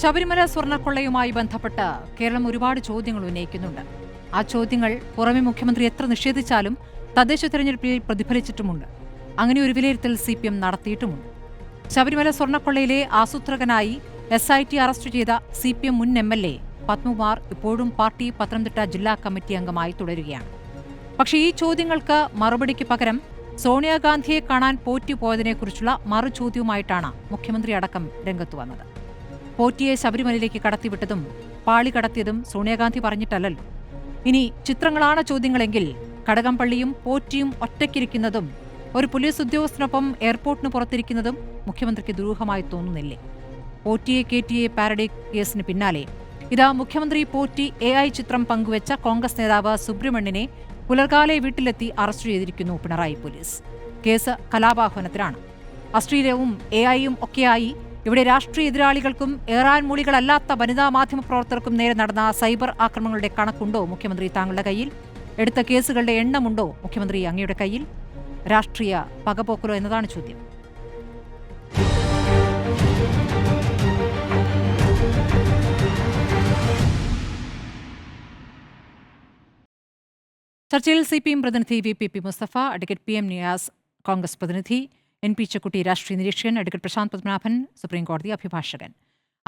ശബരിമല സ്വർണ്ണക്കൊള്ളയുമായി ബന്ധപ്പെട്ട് കേരളം ഒരുപാട് ചോദ്യങ്ങൾ ഉന്നയിക്കുന്നുണ്ട്. ആ ചോദ്യങ്ങൾ പുറമെ മുഖ്യമന്ത്രി എത്ര നിഷേധിച്ചാലും തദ്ദേശ തെരഞ്ഞെടുപ്പിൽ പ്രതിഫലിച്ചിട്ടുമുണ്ട്. അങ്ങനെ ഒരു വിലയിരുത്തൽ CPM നടത്തിയിട്ടുമുണ്ട്. ശബരിമല സ്വർണ്ണക്കൊള്ളയിലെ ആസൂത്രകനായി SIT അറസ്റ്റ് ചെയ്ത CPM മുൻ MLA പത്മകുമാർ ഇപ്പോഴും പാർട്ടി പത്തനംതിട്ട ജില്ലാ കമ്മിറ്റി അംഗമായി തുടരുകയാണ്. പക്ഷേ ഈ ചോദ്യങ്ങൾക്ക് മറുപടിക്ക് പകരം സോണിയാഗാന്ധിയെ കാണാൻ പോറ്റി പോയതിനെക്കുറിച്ചുള്ള മറുചോദ്യവുമായിട്ടാണ് മുഖ്യമന്ത്രി അടക്കം രംഗത്തു വന്നത്. പോറ്റിയെ ശബരിമലയിലേക്ക് കടത്തിവിട്ടതും പാളി കടത്തിയതും സോണിയാഗാന്ധി പറഞ്ഞിട്ടല്ലല്ലോ. ഇനി ചിത്രങ്ങളാണ് ചോദ്യങ്ങളെങ്കിൽ കടകംപള്ളിയും പോറ്റിയും ഒറ്റയ്ക്കിരിക്കുന്നതും ഒരു പോലീസ് ഉദ്യോഗസ്ഥനൊപ്പം എയർപോർട്ടിന് പുറത്തിരിക്കുന്നതും മുഖ്യമന്ത്രിക്ക് ദുരൂഹമായി തോന്നുന്നില്ലേ? പോറ്റിയെ KTA പാരഡി കേസിന് പിന്നാലെ ഇതാ മുഖ്യമന്ത്രി പോറ്റി AI ചിത്രം പങ്കുവച്ച കോൺഗ്രസ് നേതാവ് സുബ്രഹ്മണ്യനെ പുലർകാലെ വീട്ടിലെത്തി അറസ്റ്റ് ചെയ്തിരിക്കുന്നു പിണറായി പോലീസ്. കേസ് കലാപാഹ്വാനത്തിലാണ്. അശ്ലീലവും AIയും ഒക്കെയായി ഇവിടെ രാഷ്ട്രീയ എതിരാളികൾക്കും ഏറാൻ മൂളികളല്ലാത്ത വനിതാ മാധ്യമ പ്രവർത്തകർക്കും നേരെ നടന്ന സൈബർ ആക്രമണങ്ങളുടെ കണക്കുണ്ടോ മുഖ്യമന്ത്രി താങ്കളുടെ കയ്യിൽ? എടുത്ത കേസുകളുടെ എണ്ണമുണ്ടോ മുഖ്യമന്ത്രി അങ്ങയുടെ കയ്യിൽ? രാഷ്ട്രീയ പകപോക്കലോ എന്നതാണ് ചോദ്യം. ചർച്ചയിൽ CPM പ്രതിനിധി VPP Mustafa, advocate PM Niyas Congress പ്രതിനിധി, NP ചെക്കുട്ടി രാഷ്ട്രീയ നിരീക്ഷകൻ, അഡ്വക്കേറ്റ് പ്രശാന്ത് പത്മനാഭൻ സുപ്രീംകോടതി അഭിഭാഷകൻ.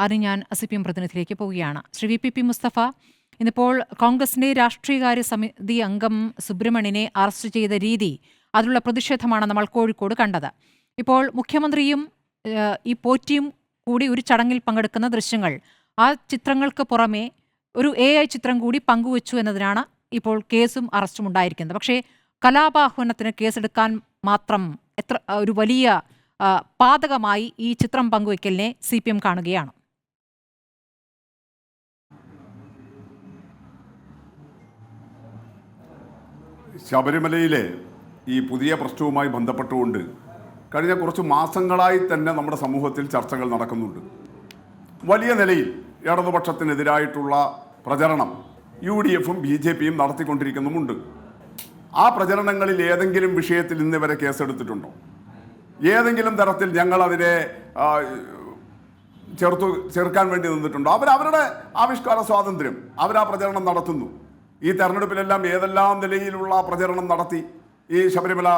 ആദ്യം ഞാൻ CPM പ്രതിനിധിയിലേക്ക് പോവുകയാണ്. ശ്രീ VPP മുസ്തഫ, ഇന്നിപ്പോൾ കോൺഗ്രസിന്റെ രാഷ്ട്രീയകാര്യ സമിതി അംഗം സുബ്രഹ്മണ്യനെ അറസ്റ്റ് ചെയ്ത രീതി, അതിലുള്ള പ്രതിഷേധമാണ് നമ്മൾ കോഴിക്കോട് കണ്ടത്. ഇപ്പോൾ മുഖ്യമന്ത്രിയും ഈ പോറ്റിയും കൂടി ഒരു ചടങ്ങിൽ പങ്കെടുക്കുന്ന ദൃശ്യങ്ങൾ, ആ ചിത്രങ്ങൾക്ക് പുറമെ ഒരു AI ചിത്രം കൂടി പങ്കുവച്ചു എന്നതിനാണ് ഇപ്പോൾ കേസും അറസ്റ്റും ഉണ്ടായിരിക്കുന്നത്. പക്ഷേ കലാപാഹ്വാനത്തിന് കേസെടുക്കാൻ മാത്രം എത്ര ഒരു വലിയ പാതകമായി ഈ ചിത്രം പങ്കുവയ്ക്കലിനെ CPM കാണുകയാണ്? ശബരിമലയിലെ ഈ പുതിയ പ്രശ്നവുമായി ബന്ധപ്പെട്ടുകൊണ്ട് കഴിഞ്ഞ കുറച്ച് മാസങ്ങളായി തന്നെ നമ്മുടെ സമൂഹത്തിൽ ചർച്ചകൾ നടക്കുന്നുണ്ട്. വലിയ നിലയിൽ ഇടതുപക്ഷത്തിനെതിരായിട്ടുള്ള പ്രചരണം UDFും BJPയും നടത്തിക്കൊണ്ടിരിക്കുന്നുമുണ്ട്. ആ പ്രചരണങ്ങളിൽ ഏതെങ്കിലും വിഷയത്തിൽ ഇന്ന് വരെ കേസെടുത്തിട്ടുണ്ടോ? ഏതെങ്കിലും തരത്തിൽ ഞങ്ങൾ അതിനെ ചേർക്കാൻ വേണ്ടി നിന്നിട്ടുണ്ടോ? അവരുടെ ആവിഷ്കാര സ്വാതന്ത്ര്യം, അവരാ പ്രചരണം നടത്തുന്നു. ഈ തെരഞ്ഞെടുപ്പിലെല്ലാം ഏതെല്ലാം നിലയിലുള്ള പ്രചരണം നടത്തി ഈ ശബരിമല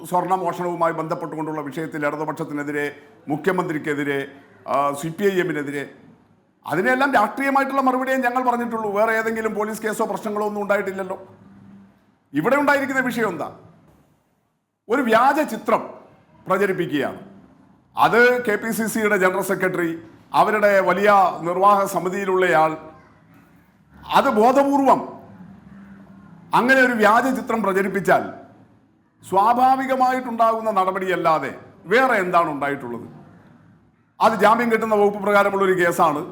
സ്വർണ്ണമോഷണവുമായി ബന്ധപ്പെട്ടുകൊണ്ടുള്ള വിഷയത്തിൽ ഇടതുപക്ഷത്തിനെതിരെ, മുഖ്യമന്ത്രിക്കെതിരെ, CPIMനെതിരെ, അതിനെല്ലാം രാഷ്ട്രീയമായിട്ടുള്ള മറുപടിയെ ഞങ്ങൾ പറഞ്ഞിട്ടുള്ളൂ. വേറെ ഏതെങ്കിലും പോലീസ് കേസോ പ്രശ്നങ്ങളോ ഒന്നും ഉണ്ടായിട്ടില്ലല്ലോ. ഇവിടെ ഉണ്ടായിരിക്കുന്ന വിഷയം എന്താ? ഒരു വ്യാജ ചിത്രം പ്രചരിപ്പിക്കുകയാണ്. അത് KPCCയുടെ ജനറൽ സെക്രട്ടറി, അവരുടെ വലിയ നിർവാഹക സമിതിയിലുള്ളയാൾ, അത് ബോധപൂർവം അങ്ങനെ ഒരു വ്യാജ ചിത്രം പ്രചരിപ്പിച്ചാൽ സ്വാഭാവികമായിട്ടുണ്ടാകുന്ന നടപടിയല്ലാതെ വേറെ എന്താണ് ഉണ്ടായിട്ടുള്ളത്? അത് ജാമ്യം കിട്ടുന്ന വകുപ്പ് പ്രകാരമുള്ളൊരു കേസാണ്.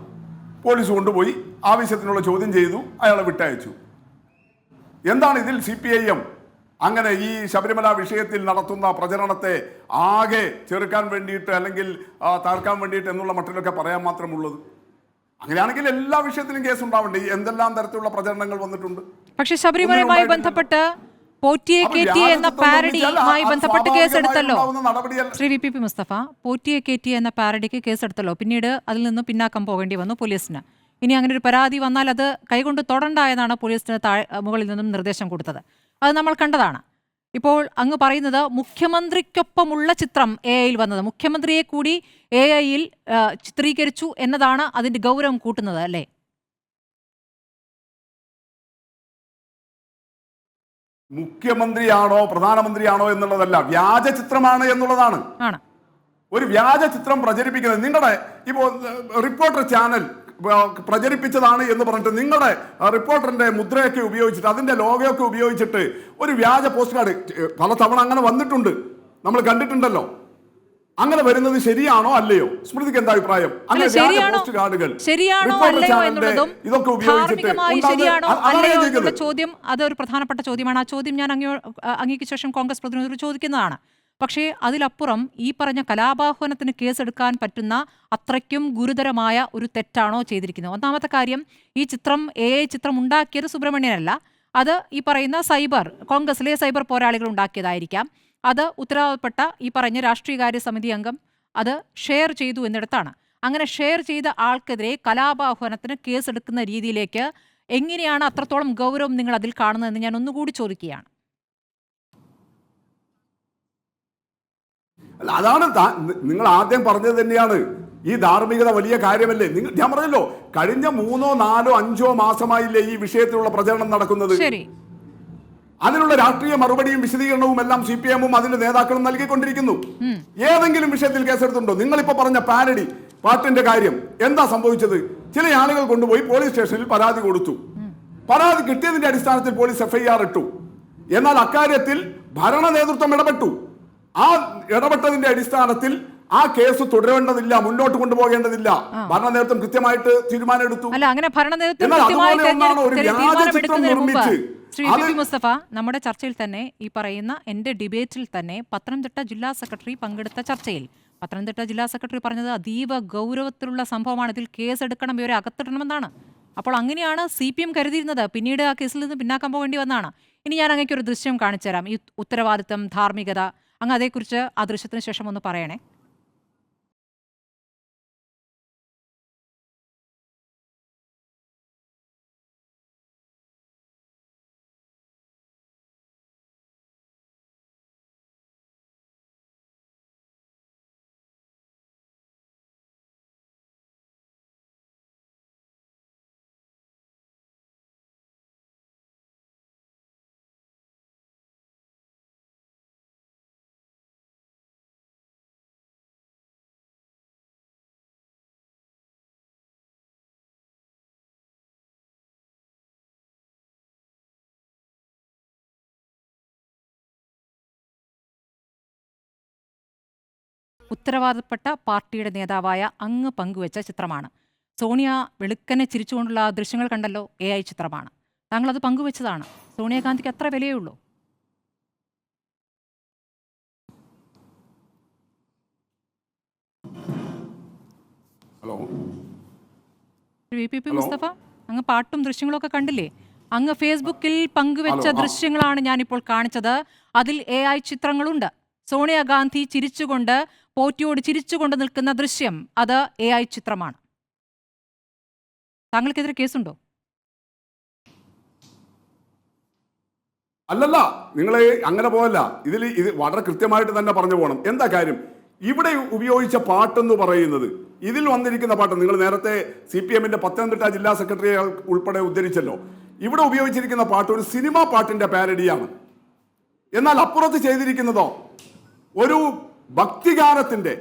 പോലീസ് കൊണ്ടുപോയി ആവശ്യത്തിനുള്ള ചോദ്യം ചെയ്തു, അയാളെ വിട്ടയച്ചു. എന്താണ് ഇതിൽ CPIM അങ്ങനെ ഈ ശബരിമല വിഷയത്തിൽ നടത്തുന്ന പ്രചരണത്തെ ആകെ ചെറുക്കാൻ വേണ്ടിയിട്ട് അല്ലെങ്കിൽ തകർക്കാൻ വേണ്ടിയിട്ട് എന്നുള്ള മട്ടിലൊക്കെ പറയാൻ മാത്രമുള്ളത്? അങ്ങനെയാണെങ്കിൽ എല്ലാ വിഷയത്തിലും കേസ് ഉണ്ടാവണ്ടേ? എന്തെല്ലാം തരത്തിലുള്ള പ്രചരണങ്ങൾ വന്നിട്ടുണ്ട്. പക്ഷേ ശബരിമലയുമായി ബന്ധപ്പെട്ട് പോറ്റിയെ KTA എന്ന പാരഡിയുമായി ബന്ധപ്പെട്ട് കേസെടുത്തല്ലോ ശ്രീ VPP മുസ്തഫ. പോറ്റിയെ KTA എന്ന പാരഡിക്ക് കേസെടുത്തല്ലോ. പിന്നീട് അതിൽ നിന്ന് പിന്നാക്കം പോകേണ്ടി വന്നു പോലീസിന്. ഇനി അങ്ങനെ ഒരു പരാതി വന്നാൽ അത് കൈകൊണ്ട് തൊടണ്ട എന്നാണ് പോലീസിന് മുകളിൽ നിന്നും നിർദ്ദേശം കൊടുത്തത്. അത് നമ്മൾ കണ്ടതാണ്. ഇപ്പോൾ അങ്ങ് പറയുന്നത് മുഖ്യമന്ത്രിക്കൊപ്പമുള്ള ചിത്രം AIയിൽ വന്നത്, മുഖ്യമന്ത്രിയെ കൂടി AIയിൽ ചിത്രീകരിച്ചു എന്നതാണ് അതിന്റെ ഗൗരവം കൂട്ടുന്നത്, അല്ലേ? മുഖ്യമന്ത്രിയാണോ പ്രധാനമന്ത്രിയാണോ എന്നുള്ളതല്ല, വ്യാജ ചിത്രമാണ് എന്നുള്ളതാണ്. ഒരു വ്യാജ ചിത്രം പ്രചരിപ്പിക്കുന്നത് നിങ്ങളുടെ ഇപ്പോൾ റിപ്പോർട്ടർ ചാനൽ പ്രചരിപ്പിച്ചതാണ് എന്ന് പറഞ്ഞിട്ട് നിങ്ങളുടെ റിപ്പോർട്ടറിന്റെ മുദ്രയൊക്കെ ഉപയോഗിച്ചിട്ട്, അതിന്റെ ലോഗോയൊക്കെ ഉപയോഗിച്ചിട്ട് ഒരു വ്യാജ പോസ്റ്റ് കാർഡ് പലതവണ അങ്ങനെ വന്നിട്ടുണ്ട്, നമ്മൾ കണ്ടിട്ടുണ്ടല്ലോ. അങ്ങനെ വരുന്നത് ശരിയാണോ അല്ലയോ? സ്മൃതിക്ക് എന്താ അഭിപ്രായം? അങ്ങനെ വ്യാജ പോസ്റ്റ് കാർഡുകൾ ഇതൊക്കെ ഉപയോഗിച്ചിട്ട് ചോദ്യം, അതൊരു പ്രധാനപ്പെട്ട ചോദ്യമാണ്. ആ ചോദ്യം ഞാൻ അങ്ങേക്ക് ശേഷം കോൺഗ്രസ് പ്രതിനിധിയോട് ചോദിക്കുന്നതാണ്. പക്ഷേ അതിലപ്പുറം ഈ പറഞ്ഞ കലാപാഹ്വാനത്തിന് കേസെടുക്കാൻ പറ്റുന്ന അത്രയ്ക്കും ഗുരുതരമായ ഒരു തെറ്റാണോ ചെയ്തിരിക്കുന്നത്? ഒന്നാമത്തെ കാര്യം, ഈ ചിത്രം AI ചിത്രം ഉണ്ടാക്കിയത് സുബ്രഹ്മണ്യനല്ല. അത് ഈ പറയുന്ന കോൺഗ്രസിലെ സൈബർ പോരാളികൾ ഉണ്ടാക്കിയതായിരിക്കാം. അത് ഉത്തരവാദപ്പെട്ട ഈ പറഞ്ഞ രാഷ്ട്രീയകാര്യ സമിതി അംഗം അത് ഷെയർ ചെയ്തു എന്നിടത്താണ്. അങ്ങനെ ഷെയർ ചെയ്ത ആൾക്കെതിരെ കലാപാഹ്വാനത്തിന് കേസെടുക്കുന്ന രീതിയിലേക്ക് എങ്ങനെയാണ് അത്രത്തോളം ഗൗരവം നിങ്ങൾ അതിൽ കാണുന്നതെന്ന് ഞാൻ ഒന്നുകൂടി ചോദിക്കുകയാണ്. അല്ല, അതാണ് നിങ്ങൾ ആദ്യം പറഞ്ഞത് തന്നെയാണ്. ഈ ധാർമ്മികത വലിയ കാര്യമല്ലേ? ഞാൻ പറഞ്ഞല്ലോ, കഴിഞ്ഞ 3, 4, 5 മാസമായില്ലേ ഈ വിഷയത്തിലുള്ള പ്രചരണം നടക്കുന്നത്. ശരി, അതിനുള്ള രാഷ്ട്രീയ മറുപടിയും വിശദീകരണവും എല്ലാം CPM-ഉം അതിന്റെ നേതാക്കളും നൽകിക്കൊണ്ടിരിക്കുന്നു. ഏതെങ്കിലും വിഷയത്തിൽ കേസെടുത്തുണ്ടോ? നിങ്ങളിപ്പോ പറഞ്ഞ പാരഡി പാട്ടിന്റെ കാര്യം എന്താ സംഭവിച്ചത്? ചില ആളുകൾ കൊണ്ടുപോയി പോലീസ് സ്റ്റേഷനിൽ പരാതി കൊടുത്തു. പരാതി കിട്ടിയതിന്റെ അടിസ്ഥാനത്തിൽ പോലീസ് FIR ഇട്ടു. എന്നാൽ അക്കാര്യത്തിൽ ഭരണ നേതൃത്വം ഇടപെട്ടു. ആ ഇടപെട്ടതിന്റെ അടിസ്ഥാനത്തിൽ ആ കേസ് തുടരേണ്ടതില്ല, മുന്നോട്ട് കൊണ്ടുപോകേണ്ടതില്ല. ഭരണ നേതൃത്വം കൃത്യമായിട്ട് തീരുമാനം എടുത്തു. അല്ല, അങ്ങനെ ശ്രീ പി മുസ്തഫ, നമ്മുടെ ചർച്ചയിൽ തന്നെ ഈ പറയുന്ന എന്റെ ഡിബേറ്റിൽ തന്നെ പത്തനംതിട്ട ജില്ലാ സെക്രട്ടറി പങ്കെടുത്ത ചർച്ചയിൽ പത്തനംതിട്ട ജില്ലാ സെക്രട്ടറി പറഞ്ഞത് അതീവ ഗൗരവത്തിലുള്ള സംഭവമാണ്, ഇതിൽ കേസെടുക്കണം, ഇവരെ അകത്തിടണമെന്നാണ്. അപ്പോൾ അങ്ങനെയാണ് CPM കരുതിയിരുന്നത്. പിന്നീട് ആ കേസിൽ നിന്ന് പിന്നാക്കം പോകേണ്ടി വന്നതാണ്. ഇനി ഞാൻ അങ്ങേക്ക് ഒരു ദൃശ്യം കാണിച്ചു തരാം. ഈ ഉത്തരവാദിത്തം, ധാർമ്മികത, അങ്ങ് അതേക്കുറിച്ച് ആ ദൃശ്യത്തിന് ശേഷം ഒന്ന് പറയണേ. ഉത്തരവാദപ്പെട്ട പാർട്ടിയുടെ നേതാവായ അങ്ങ് പങ്കുവച്ച ചിത്രമാണ്. സോണിയ വെളുക്കനെ ചിരിച്ചുകൊണ്ടുള്ള ദൃശ്യങ്ങൾ കണ്ടല്ലോ, AI ചിത്രമാണ്. താങ്കൾ അത് പങ്കുവച്ചതാണ്. സോണിയാഗാന്ധിക്ക് അത്ര വിലയേ ഉള്ളൂ. ഹലോ VP മുസ്തഫ, അങ്ങ് പാട്ടും ദൃശ്യങ്ങളൊക്കെ കണ്ടില്ലേ? അങ്ങ് ഫേസ്ബുക്കിൽ പങ്കുവെച്ച ദൃശ്യങ്ങളാണ് ഞാനിപ്പോൾ കാണിച്ചത്. അതിൽ AI ചിത്രങ്ങളുണ്ട്. സോണിയാഗാന്ധി ചിരിച്ചുകൊണ്ട്, പോറ്റിയോട് ചിരിച്ചുകൊണ്ട് നിൽക്കുന്ന ദൃശ്യം, അത് AI ചിത്രമാണ്. താങ്കൾക്കെതിരെ കേസുണ്ടോ? അല്ലല്ല, നിങ്ങളെ അങ്ങനെ പോകല്ല. ഇത് വളരെ കൃത്യമായിട്ട് തന്നെ പറഞ്ഞു പോകണം. എന്താ കാര്യം? ഇവിടെ ഉപയോഗിച്ച പാട്ടെന്ന് പറയുന്നത്, ഇതിൽ വന്നിരിക്കുന്ന പാട്ട് നിങ്ങൾ നേരത്തെ CPM-ന്റെ പത്തനംതിട്ട ജില്ലാ സെക്രട്ടറിയെ ഉൾപ്പെടെ ഉദ്ധരിച്ചല്ലോ. ഇവിടെ ഉപയോഗിച്ചിരിക്കുന്ന പാട്ട് ഒരു സിനിമാ പാട്ടിന്റെ പാരഡിയാണ്. എന്നാൽ അപ്പുറത്ത് ചെയ്തിരിക്കുന്നതോ ഒരു ഭക്തിഗാനത്തിന്റെ,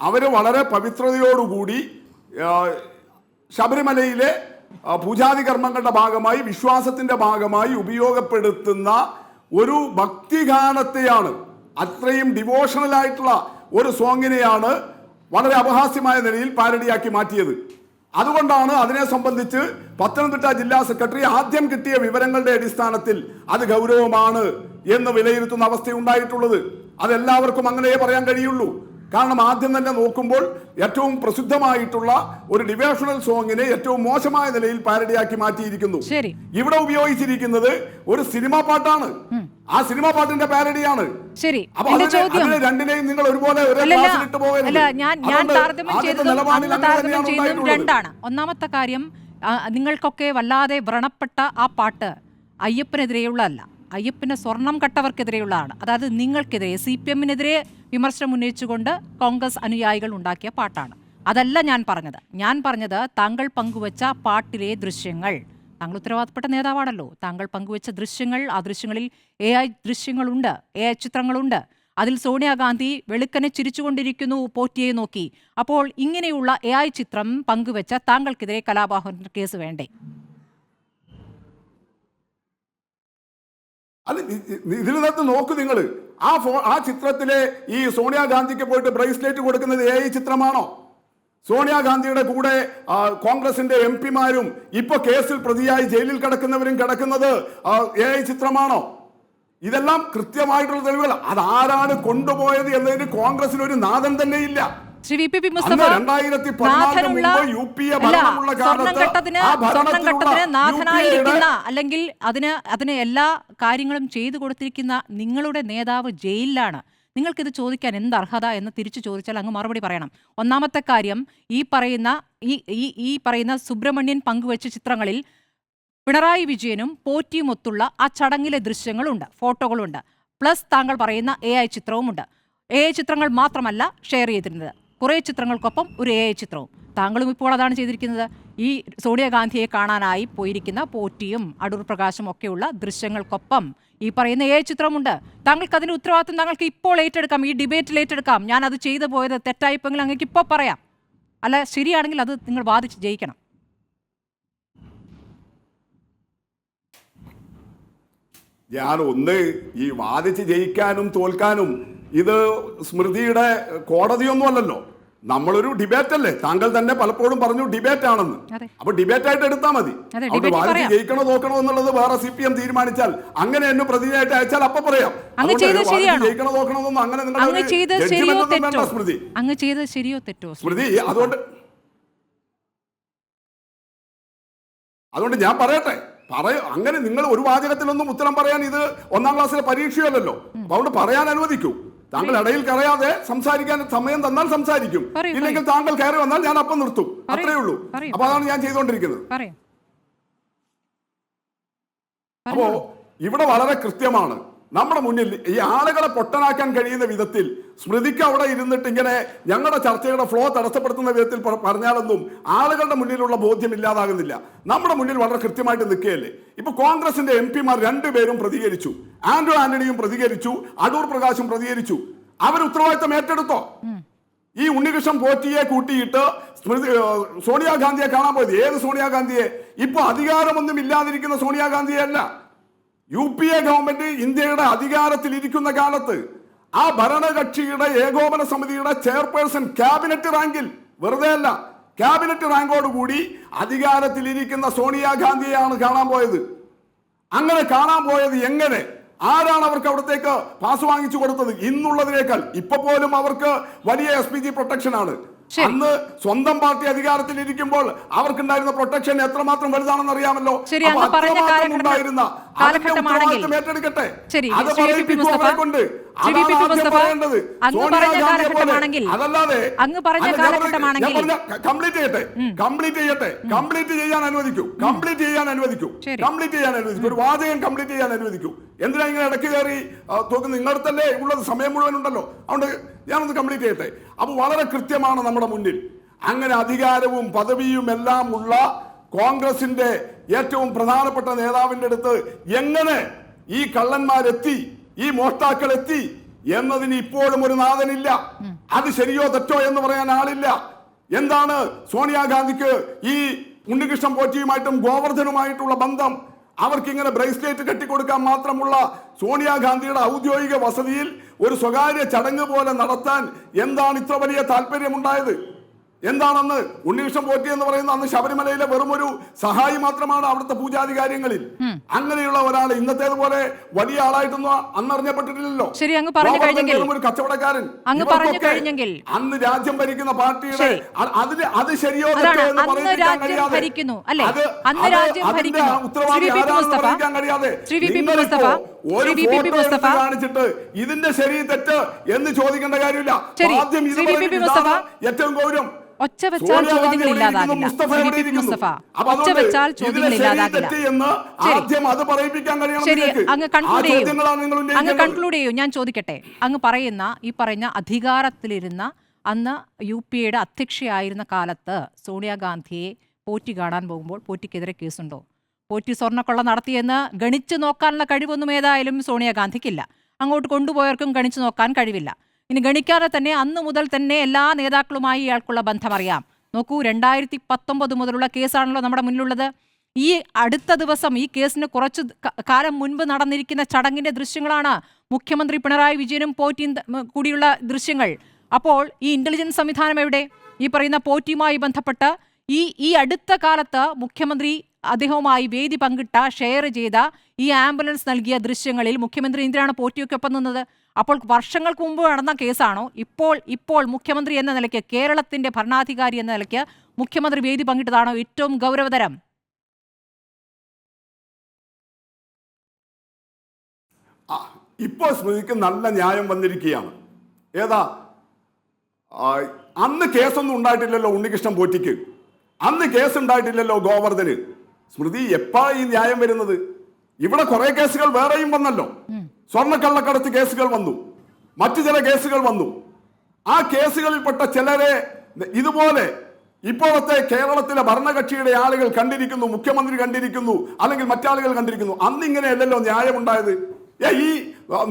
അവര് വളരെ പവിത്രതയോടുകൂടി ശബരിമലയിലെ പൂജാതി കർമ്മങ്ങളുടെ ഭാഗമായി, വിശ്വാസത്തിന്റെ ഭാഗമായി ഉപയോഗപ്പെടുത്തുന്ന ഒരു ഭക്തിഗാനത്തെയാണ്, അത്രയും ഡിവോഷണൽ ആയിട്ടുള്ള ഒരു സോങ്ങിനെയാണ് വളരെ അപഹാസ്യമായ നിലയിൽ പാരഡിയാക്കി മാറ്റിയത്. അതുകൊണ്ടാണ് അതിനെ സംബന്ധിച്ച് പത്തനംതിട്ട ജില്ലാ സെക്രട്ടറി ആദ്യം കിട്ടിയ വിവരങ്ങളുടെ അടിസ്ഥാനത്തിൽ അത് ഗൗരവമാണ് എന്ന് വിലയിരുത്തുന്ന അവസ്ഥയുണ്ടായിട്ടുള്ളത്. അതെല്ലാവർക്കും അങ്ങനെയേ പറയാൻ കഴിയുള്ളൂ. കാരണം ആദ്യം തന്നെ നോക്കുമ്പോൾ ഏറ്റവും പ്രസിദ്ധമായിട്ടുള്ള ഒരു ഡിവോഷണൽ സോങ്ങിനെ ഏറ്റവും മോശമായ നിലയിൽ പാരഡിയാക്കി മാറ്റിയിരിക്കുന്നു. ഇവിടെ ഉപയോഗിച്ചിരിക്കുന്നത് ഒരു സിനിമാ പാട്ടാണ്. ആ സിനിമാ പാട്ടിന്റെ പാരഡിയാണ്. ശരി, രണ്ടിനെയും നിങ്ങൾ ഒരുപോലെ രണ്ടാണ്. ഒന്നാമത്തെ കാര്യം, നിങ്ങൾക്കൊക്കെ വല്ലാതെ വ്രണപ്പെട്ട ആ പാട്ട് അയ്യപ്പനെതിരെയുള്ളതല്ല, അയ്യപ്പന് സ്വർണം കട്ടവർക്കെതിരെയുള്ളതാണ്. അതായത് നിങ്ങൾക്കെതിരെ, CPM-നെതിരെ വിമർശനം ഉന്നയിച്ചുകൊണ്ട് കോൺഗ്രസ് അനുയായികൾ ഉണ്ടാക്കിയ പാട്ടാണ്. അതല്ല ഞാൻ പറഞ്ഞത്. ഞാൻ പറഞ്ഞത് താങ്കൾ പങ്കുവച്ച പാട്ടിലെ ദൃശ്യങ്ങൾ, താങ്കൾ ഉത്തരവാദപ്പെട്ട നേതാവാണല്ലോ, താങ്കൾ പങ്കുവച്ച ദൃശ്യങ്ങൾ, ആ ദൃശ്യങ്ങളിൽ AI ദൃശ്യങ്ങളുണ്ട്, AI ചിത്രങ്ങളുണ്ട്. അതിൽ സോണിയാഗാന്ധി വെളുക്കനെ ചിരിച്ചുകൊണ്ടിരിക്കുന്നു, പോറ്റിയെ നോക്കി. അപ്പോൾ ഇങ്ങനെയുള്ള AI ചിത്രം പങ്കുവച്ച താങ്കൾക്കെതിരെ കലാപാഹ്വാന കേസ് വേണ്ടേ? അല്ല, ഇതിനകത്ത് നോക്കൂ നിങ്ങൾ, ആ ചിത്രത്തിലെ ഈ സോണിയാഗാന്ധിക്ക് പോയിട്ട് ബ്രേസ്ലെറ്റ് കൊടുക്കുന്നത് AI ചിത്രമാണോ? സോണിയാഗാന്ധിയുടെ കൂടെ കോൺഗ്രസിന്റെ MP-മാരും ഇപ്പൊ കേസിൽ പ്രതിയായി ജയിലിൽ കിടക്കുന്നവരും കിടക്കുന്നത് AI ചിത്രമാണോ? ഇതെല്ലാം കൃത്യമായിട്ടുള്ള തെളിവുകൾ. അതാരാണ് കൊണ്ടുപോയത് എന്നതിന് കോൺഗ്രസിന് ഒരു നാഥൻ തന്നെ ഇല്ല. നാഥനായിരിക്കുന്ന, അല്ലെങ്കിൽ അതിന് എല്ലാ കാര്യങ്ങളും ചെയ്തു കൊടുത്തിരിക്കുന്ന നിങ്ങളുടെ നേതാവ് ജയിലിലാണ്. നിങ്ങൾക്കിത് ചോദിക്കാൻ എന്ത് അർഹത എന്ന് തിരിച്ചു ചോദിച്ചാൽ അങ്ങ് മറുപടി പറയണം. ഒന്നാമത്തെ കാര്യം, ഈ പറയുന്ന സുബ്രഹ്മണ്യൻ പങ്കുവച്ച ചിത്രങ്ങളിൽ പിണറായി വിജയനും പോറ്റിയുമൊത്തുള്ള ആ ചടങ്ങിലെ ദൃശ്യങ്ങളുണ്ട്, ഫോട്ടോകളുണ്ട്. പ്ലസ് താങ്കൾ പറയുന്ന AI ചിത്രവുമുണ്ട്. AI ചിത്രങ്ങൾ മാത്രമല്ല ഷെയർ ചെയ്തിരുന്നത്, കുറേ ചിത്രങ്ങൾക്കൊപ്പം ഒരു AI ചിത്രവും. താങ്കളും ഇപ്പോൾ അതാണ് ചെയ്തിരിക്കുന്നത്. ഈ സോണിയാഗാന്ധിയെ കാണാനായി പോയിരിക്കുന്ന പോറ്റിയും അടൂർ പ്രകാശും ഒക്കെയുള്ള ദൃശ്യങ്ങൾക്കൊപ്പം ഈ പറയുന്ന AI ചിത്രമുണ്ട്. താങ്കൾക്ക് അതിന്റെ ഉത്തരവാദിത്വം താങ്കൾക്ക് ഇപ്പോൾ ഏറ്റെടുക്കാം, ഈ ഡിബേറ്റിൽ ഏറ്റെടുക്കാം. ഞാൻ അത് ചെയ്തു പോയത് തെറ്റായിപ്പെങ്കിൽ അങ്ങേക്ക് ഇപ്പോൾ പറയാം. അല്ല, ശരിയാണെങ്കിൽ അത് നിങ്ങൾ വാദിച്ച് ജയിക്കണം. ഞാൻ ഈ വാദിച്ച് ജയിക്കാനും തോൽക്കാനും ഇത് സ്മൃതിയുടെ കോടതിയൊന്നും അല്ലല്ലോ. നമ്മളൊരു ഡിബേറ്റ് അല്ലേ, താങ്കൾ തന്നെ പലപ്പോഴും പറഞ്ഞു ഡിബേറ്റ് ആണെന്ന്. അപ്പൊ ഡിബേറ്റ് ആയിട്ട് എടുത്താൽ മതി. അവിടെ വാദിച്ച് ജയിക്കണോ തോക്കണോ എന്നുള്ളത് വേറെ CPM തീരുമാനിച്ചാൽ, അങ്ങനെ എന്നെ പ്രതിനിധിയായിട്ട് അയച്ചാൽ അപ്പൊ പറയാം. ജയിക്കണോ തോക്കണോ എന്നൊന്നും അങ്ങനെ നിങ്ങളുടെ സ്മൃതി അങ്ങ് ചെയ്ത് ശരിയോ തെറ്റോ സ്മൃതി. അതുകൊണ്ട് ഞാൻ പറയട്ടെ, അങ്ങനെ നിങ്ങൾ ഒരു വാചകത്തിലൊന്നും ഉത്തരം പറയാൻ ഇത് 1ാം ക്ലാസ്സിലെ പരീക്ഷയല്ലല്ലോ. അതുകൊണ്ട് പറയാൻ അനുവദിക്കൂ. താങ്കൾ ഇടയിൽ കയറാതെ സംസാരിക്കാൻ സമയം തന്നാൽ സംസാരിക്കും, ഇല്ലെങ്കിൽ താങ്കൾ കയറി വന്നാൽ ഞാൻ അപ്പം നിർത്തും. അത്രേ ഉള്ളൂ. അപ്പൊ അതാണ് ഞാൻ ചെയ്തുകൊണ്ടിരിക്കുന്നത്. അപ്പോ ഇവിടെ വളരെ കൃത്യമാണ് നമ്മുടെ മുന്നിൽ ഈ ആളുകളെ പൊട്ടനാക്കാൻ കഴിയുന്ന വിധത്തിൽ സ്മൃതിക്ക് അവിടെ ഇരുന്നിട്ട് ഇങ്ങനെ ഞങ്ങളുടെ ചർച്ചയുടെ ഫ്ലോ തടസ്സപ്പെടുത്തുന്ന വിധത്തിൽ പറഞ്ഞാലൊന്നും ആളുകളുടെ മുന്നിലുള്ള ബോധ്യം ഇല്ലാതാകുന്നില്ല. നമ്മുടെ മുന്നിൽ വളരെ കൃത്യമായിട്ട് നിൽക്കുകയല്ലേ. ഇപ്പൊ കോൺഗ്രസിന്റെ MP-മാർ 2 പേരും പ്രതികരിച്ചു, ആന്റോ ആന്റണിയും പ്രതികരിച്ചു, അടൂർ പ്രകാശും പ്രതികരിച്ചു. അവർ ഉത്തരവാദിത്തം ഏറ്റെടുത്തോ? ഈ ഉണ്ണികൃഷ്ണൻ പോറ്റിയെ കൂട്ടിയിട്ട് സോണിയാഗാന്ധിയെ കാണാൻ പോയത് ഏത് സോണിയാഗാന്ധിയെ? ഇപ്പൊ അധികാരമൊന്നും ഇല്ലാതിരിക്കുന്ന സോണിയാഗാന്ധിയെ അല്ല. UPA ഗവൺമെന്റ് ഇന്ത്യയുടെ അധികാരത്തിലിരിക്കുന്ന കാലത്ത് ആ ഭരണകക്ഷിയുടെ ഏകോപന സമിതിയുടെ ചെയർപേഴ്സൺ ക്യാബിനറ്റ് റാങ്കിൽ, വെറുതെ അല്ല, ക്യാബിനറ്റ് റാങ്കോടുകൂടി അധികാരത്തിലിരിക്കുന്ന സോണിയാഗാന്ധിയെയാണ് കാണാൻ പോയത്. അങ്ങനെ കാണാൻ പോയത് എങ്ങനെ? ആരാണ് അവർക്ക് അവിടത്തേക്ക് പാസ് വാങ്ങിച്ചു കൊടുത്തത്? ഇന്നുള്ളതിനേക്കാൾ ഇപ്പൊ പോലും അവർക്ക് വലിയ SPG പ്രൊട്ടക്ഷൻ ആണ്. അന്ന് സ്വന്തം പാർട്ടി അധികാരത്തിലിരിക്കുമ്പോൾ അവർക്കുണ്ടായിരുന്ന പ്രൊട്ടക്ഷൻ എത്രമാത്രം വലുതാണെന്ന് അറിയാമല്ലോ. ഉണ്ടായിരുന്ന ഏറ്റെടുക്കട്ടെ, അത് പറയിപ്പിക്കും കൊണ്ട്. അതല്ലാതെ കംപ്ലീറ്റ് ചെയ്യാൻ അനുവദിക്കൂ. ഒരു വാചകം കംപ്ലീറ്റ് ചെയ്യാൻ അനുവദിക്കൂ. എന്തിനാ ഇങ്ങനെ ഇടയ്ക്ക് കയറി തോക്കുന്നു? നിങ്ങളടുത്തല്ലേ ഉള്ളത്, സമയം മുഴുവൻ ഉണ്ടല്ലോ. അതുകൊണ്ട് ഞാനൊന്ന് കംപ്ലീറ്റ് ചെയ്യട്ടെ. അപ്പൊ വളരെ കൃത്യമാണ് നമ്മുടെ മുന്നിൽ. അങ്ങനെ അധികാരവും പദവിയും എല്ലാം ഉള്ള കോൺഗ്രസിന്റെ ഏറ്റവും പ്രധാനപ്പെട്ട നേതാവിന്റെ അടുത്ത് എങ്ങനെ ഈ കള്ളന്മാരെത്തി, ഈ മോഷ്ടാക്കൾ എത്തി എന്നതിന് ഇപ്പോഴും ഒരു നാഥനില്ല. അത് ശരിയോ തെറ്റോ എന്ന് പറയാൻ ആളില്ല. എന്താണ് സോണിയാഗാന്ധിക്ക് ഈ ഉണ്ണികൃഷ്ണൻ പോറ്റിയുമായിട്ടും ഗോവർദ്ധനുമായിട്ടുള്ള ബന്ധം? അവർക്കിങ്ങനെ ബ്രേസ്ലെറ്റ് കെട്ടിക്കൊടുക്കാൻ മാത്രമുള്ള സോണിയാഗാന്ധിയുടെ ഔദ്യോഗിക വസതിയിൽ ഒരു സ്വകാര്യ ചടങ്ങ് പോലെ നടത്താൻ എന്താണ് ഇത്ര വലിയ താല്പര്യമുണ്ടായത്? എന്താണെന്ന് ഉണ്ണികൃഷ്ണൻ പോറ്റി എന്ന് പറയുന്ന അന്ന് ശബരിമലയിലെ വെറും ഒരു സഹായി മാത്രമാണ് അവിടുത്തെ പൂജാധികാര്യങ്ങളിൽ. അങ്ങനെയുള്ള ഒരാൾ ഇന്നത്തേതുപോലെ വലിയ ആളായിട്ടൊന്നും അന്ന് അറിഞ്ഞപ്പെട്ടിട്ടില്ലല്ലോ. ഒരു കച്ചവടക്കാരൻ. അന്ന് രാജ്യം ഭരിക്കുന്ന പാർട്ടിയുടെ അത് ശരിയോ തെറ്റോ എന്ന് പറയാൻ കഴിയാതെ ഉത്തരവാദി ആരാണെന്ന് പറയാൻ കഴിയാതെ കാണിച്ചിട്ട് ഇതിന്റെ ശരി തെറ്റ് എന്ന് ചോദിക്കേണ്ട കാര്യമില്ല. ആദ്യം ഏറ്റവും ഗൗരവം ഒച്ച വെച്ചാൽ ചോദ്യങ്ങൾ ഇല്ലാതാകില്ല. ശരി, അങ്ങ് കൺക്ലൂഡ് ചെയ്യൂ. ഞാൻ ചോദിക്കട്ടെ, അങ്ങ് ഈ പറയുന്ന അധികാരത്തിലിരുന്ന അന്ന് UPA അധ്യക്ഷയായിരുന്ന കാലത്ത് സോണിയാഗാന്ധിയെ പോറ്റി കാണാൻ പോകുമ്പോൾ പോറ്റിക്കെതിരെ കേസുണ്ടോ? പോറ്റി സ്വർണ്ണക്കൊള്ള നടത്തിയെന്ന് ഗണിച്ചു നോക്കാനുള്ള കഴിവൊന്നും ഏതായാലും സോണിയാഗാന്ധിക്കില്ല. അങ്ങോട്ട് കൊണ്ടുപോയവർക്കും ഗണിച്ചു നോക്കാൻ കഴിവില്ല. ഇനി ഗണിക്കാതെ തന്നെ അന്ന് മുതൽ തന്നെ എല്ലാ നേതാക്കളുമായി ഇയാൾക്കുള്ള ബന്ധം അറിയാം. നോക്കൂ, 2019 മുതലുള്ള കേസാണല്ലോ നമ്മുടെ മുന്നിലുള്ളത്. ഈ അടുത്ത ദിവസം ഈ കേസിന് കുറച്ചു കാലം മുൻപ് നടന്നിരിക്കുന്ന ചടങ്ങിന്റെ ദൃശ്യങ്ങളാണ് മുഖ്യമന്ത്രി പിണറായി വിജയനും പോറ്റിയും കൂടിയുള്ള ദൃശ്യങ്ങൾ. അപ്പോൾ ഈ ഇന്റലിജൻസ് സംവിധാനം എവിടെ? ഈ പറയുന്ന പോറ്റിയുമായി ബന്ധപ്പെട്ട് ഈ അടുത്ത കാലത്ത് മുഖ്യമന്ത്രി അദ്ദേഹവുമായി വേദി പങ്കിട്ട ഷെയർ ചെയ്ത ഈ ആംബുലൻസ് നൽകിയ ദൃശ്യങ്ങളിൽ മുഖ്യമന്ത്രി എന്തിനാണ് പോറ്റിയൊക്കെ ഒപ്പം നിന്നത്? അപ്പോൾ വർഷങ്ങൾക്ക് മുമ്പ് നടന്ന കേസാണോ ഇപ്പോൾ മുഖ്യമന്ത്രി എന്ന നിലയ്ക്ക്, കേരളത്തിന്റെ ഭരണാധികാരി എന്ന നിലയ്ക്ക് മുഖ്യമന്ത്രി വേദി പങ്കിട്ടതാണോ ഏറ്റവും ഗൗരവതരം? ഇപ്പോൾ സ്മൃതിക്ക് നല്ല ന്യായം വന്നിരിക്കുകയാണ്. ഏതാ അന്ന് കേസൊന്നും ഉണ്ടായിട്ടില്ലല്ലോ ഉണ്ണികൃഷ്ണൻ പോറ്റിക്ക്, അന്ന് കേസ് ഉണ്ടായിട്ടില്ലല്ലോ ഗോവർദ്ധന്. സ്മൃതി, എപ്പാ ഈ ന്യായം വരുന്നത്? ഇവിടെ കുറെ കേസുകൾ വേറെയും വന്നല്ലോ. സ്വർണ്ണക്കള്ളക്കടത്ത് കേസുകൾ വന്നു, മറ്റു ചില കേസുകൾ വന്നു. ആ കേസുകളിൽപ്പെട്ട ചിലരെ ഇതുപോലെ ഇപ്പോഴത്തെ കേരളത്തിലെ ഭരണകക്ഷിയുടെ ആളുകൾ കണ്ടിരിക്കുന്നു, മുഖ്യമന്ത്രി കണ്ടിരിക്കുന്നു, അല്ലെങ്കിൽ മറ്റാളുകൾ കണ്ടിരിക്കുന്നു. അന്ന് ഇങ്ങനെയല്ലല്ലോ ന്യായം ഉണ്ടായത്. ഈ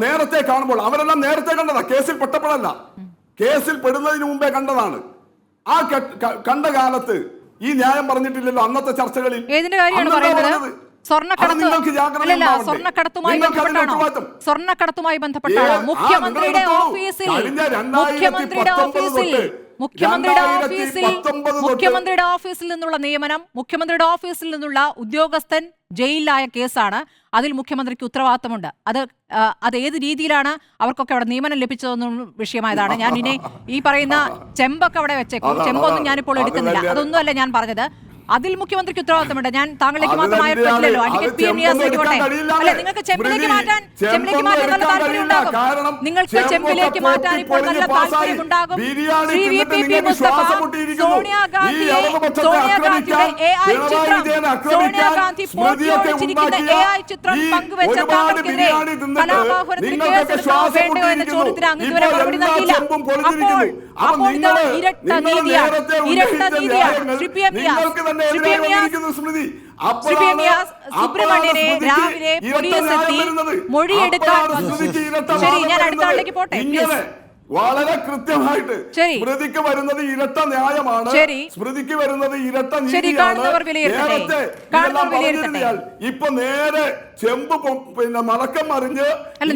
നേരത്തെ കാണുമ്പോൾ അവരെല്ലാം നേരത്തെ കണ്ടതാ, കേസിൽ പെട്ടപ്പോഴല്ല, കേസിൽ പെടുന്നതിന് മുമ്പേ കണ്ടതാണ്. ആ കണ്ട കാലത്ത് ഈ ന്യായം പറഞ്ഞിട്ടില്ലല്ലോ അന്നത്തെ ചർച്ചകളിൽ. സ്വർണ്ണക്കടത്തുമായി ബന്ധപ്പെട്ടാണ് മുഖ്യമന്ത്രിയുടെ ഓഫീസിൽ നിന്നുള്ള നിയമനം, മുഖ്യമന്ത്രിയുടെ ഓഫീസിൽ നിന്നുള്ള ഉദ്യോഗസ്ഥൻ ജയിലിലായ കേസാണ്. അതിൽ മുഖ്യമന്ത്രിക്ക് ഉത്തരവാദിത്തമുണ്ട്. അത് ഏത് രീതിയിലാണ് അവർക്കൊക്കെ അവിടെ നിയമനം ലഭിച്ചതെന്നും വിഷയമായതാണ്. ഞാൻ ഇനി ഈ പറയുന്ന ചെമ്പൊക്കെ അവിടെ വെച്ചേക്കും, ചെമ്പൊന്നും ഞാനിപ്പോൾ എടുക്കുന്നില്ല, അതൊന്നുമല്ല ഞാൻ പറഞ്ഞത്. അതിൽ മുഖ്യമന്ത്രിക്ക് ഉത്തരവാദിത്തമുണ്ട്. ഞാൻ താങ്കളിലേക്ക് മാത്രമായിട്ടില്ലല്ലോ. Advocate P M. നിയാസ് ആയിക്കോട്ടെ. അല്ലെ, നിങ്ങൾക്ക് ചെമ്പിലേക്ക് മാറ്റാൻ നല്ല താല്പര്യമുണ്ടാകും. നിങ്ങൾക്ക് ചെമ്പിലേക്ക് മാറ്റാൻ ഇപ്പോൾ നല്ല താല്പര്യമുണ്ടാകും. ശ്രീ വി.പി. മുസ്തഫ സോണിയാഗാന്ധിയുടെ AI ചിത്രം, സോണിയാഗാന്ധി പോറ്റിയോടിച്ചിരിക്കുന്ന AI ചിത്രം പങ്കുവെച്ച താങ്കൾക്കെതിരെ കലാപാഹുരത്തിന് കേസെടുക്കണോ വേണ്ടയോ എന്ന ചോദ്യത്തിന് അങ്ങ് ഇതുവരെ മറുപടി നൽകിയില്ല. അപ്പോൾ ഇത് ഇരട്ട നീതിയാണ്. ശ്രീ പി.എം. നിയാസ് സുബ്രഹ്മണ്യനെ രാവിലെ പോലീസ് എത്തി മൊഴിയെടുക്കാൻ വന്നു. ശരി, ഞാൻ അടുത്ത ആളിലേക്ക് പോട്ടെ. വളരെ കൃത്യമായിട്ട് സ്മൃതിക്ക് വരുന്നത് ഇരട്ട ന്യായമാണ്, സ്മൃതിക്ക് വരുന്നത് ഇരട്ട നീതിയാണ്. ഇപ്പൊ നേരെ ചെമ്പ് പിന്നെ മലക്കം മറിഞ്ഞ്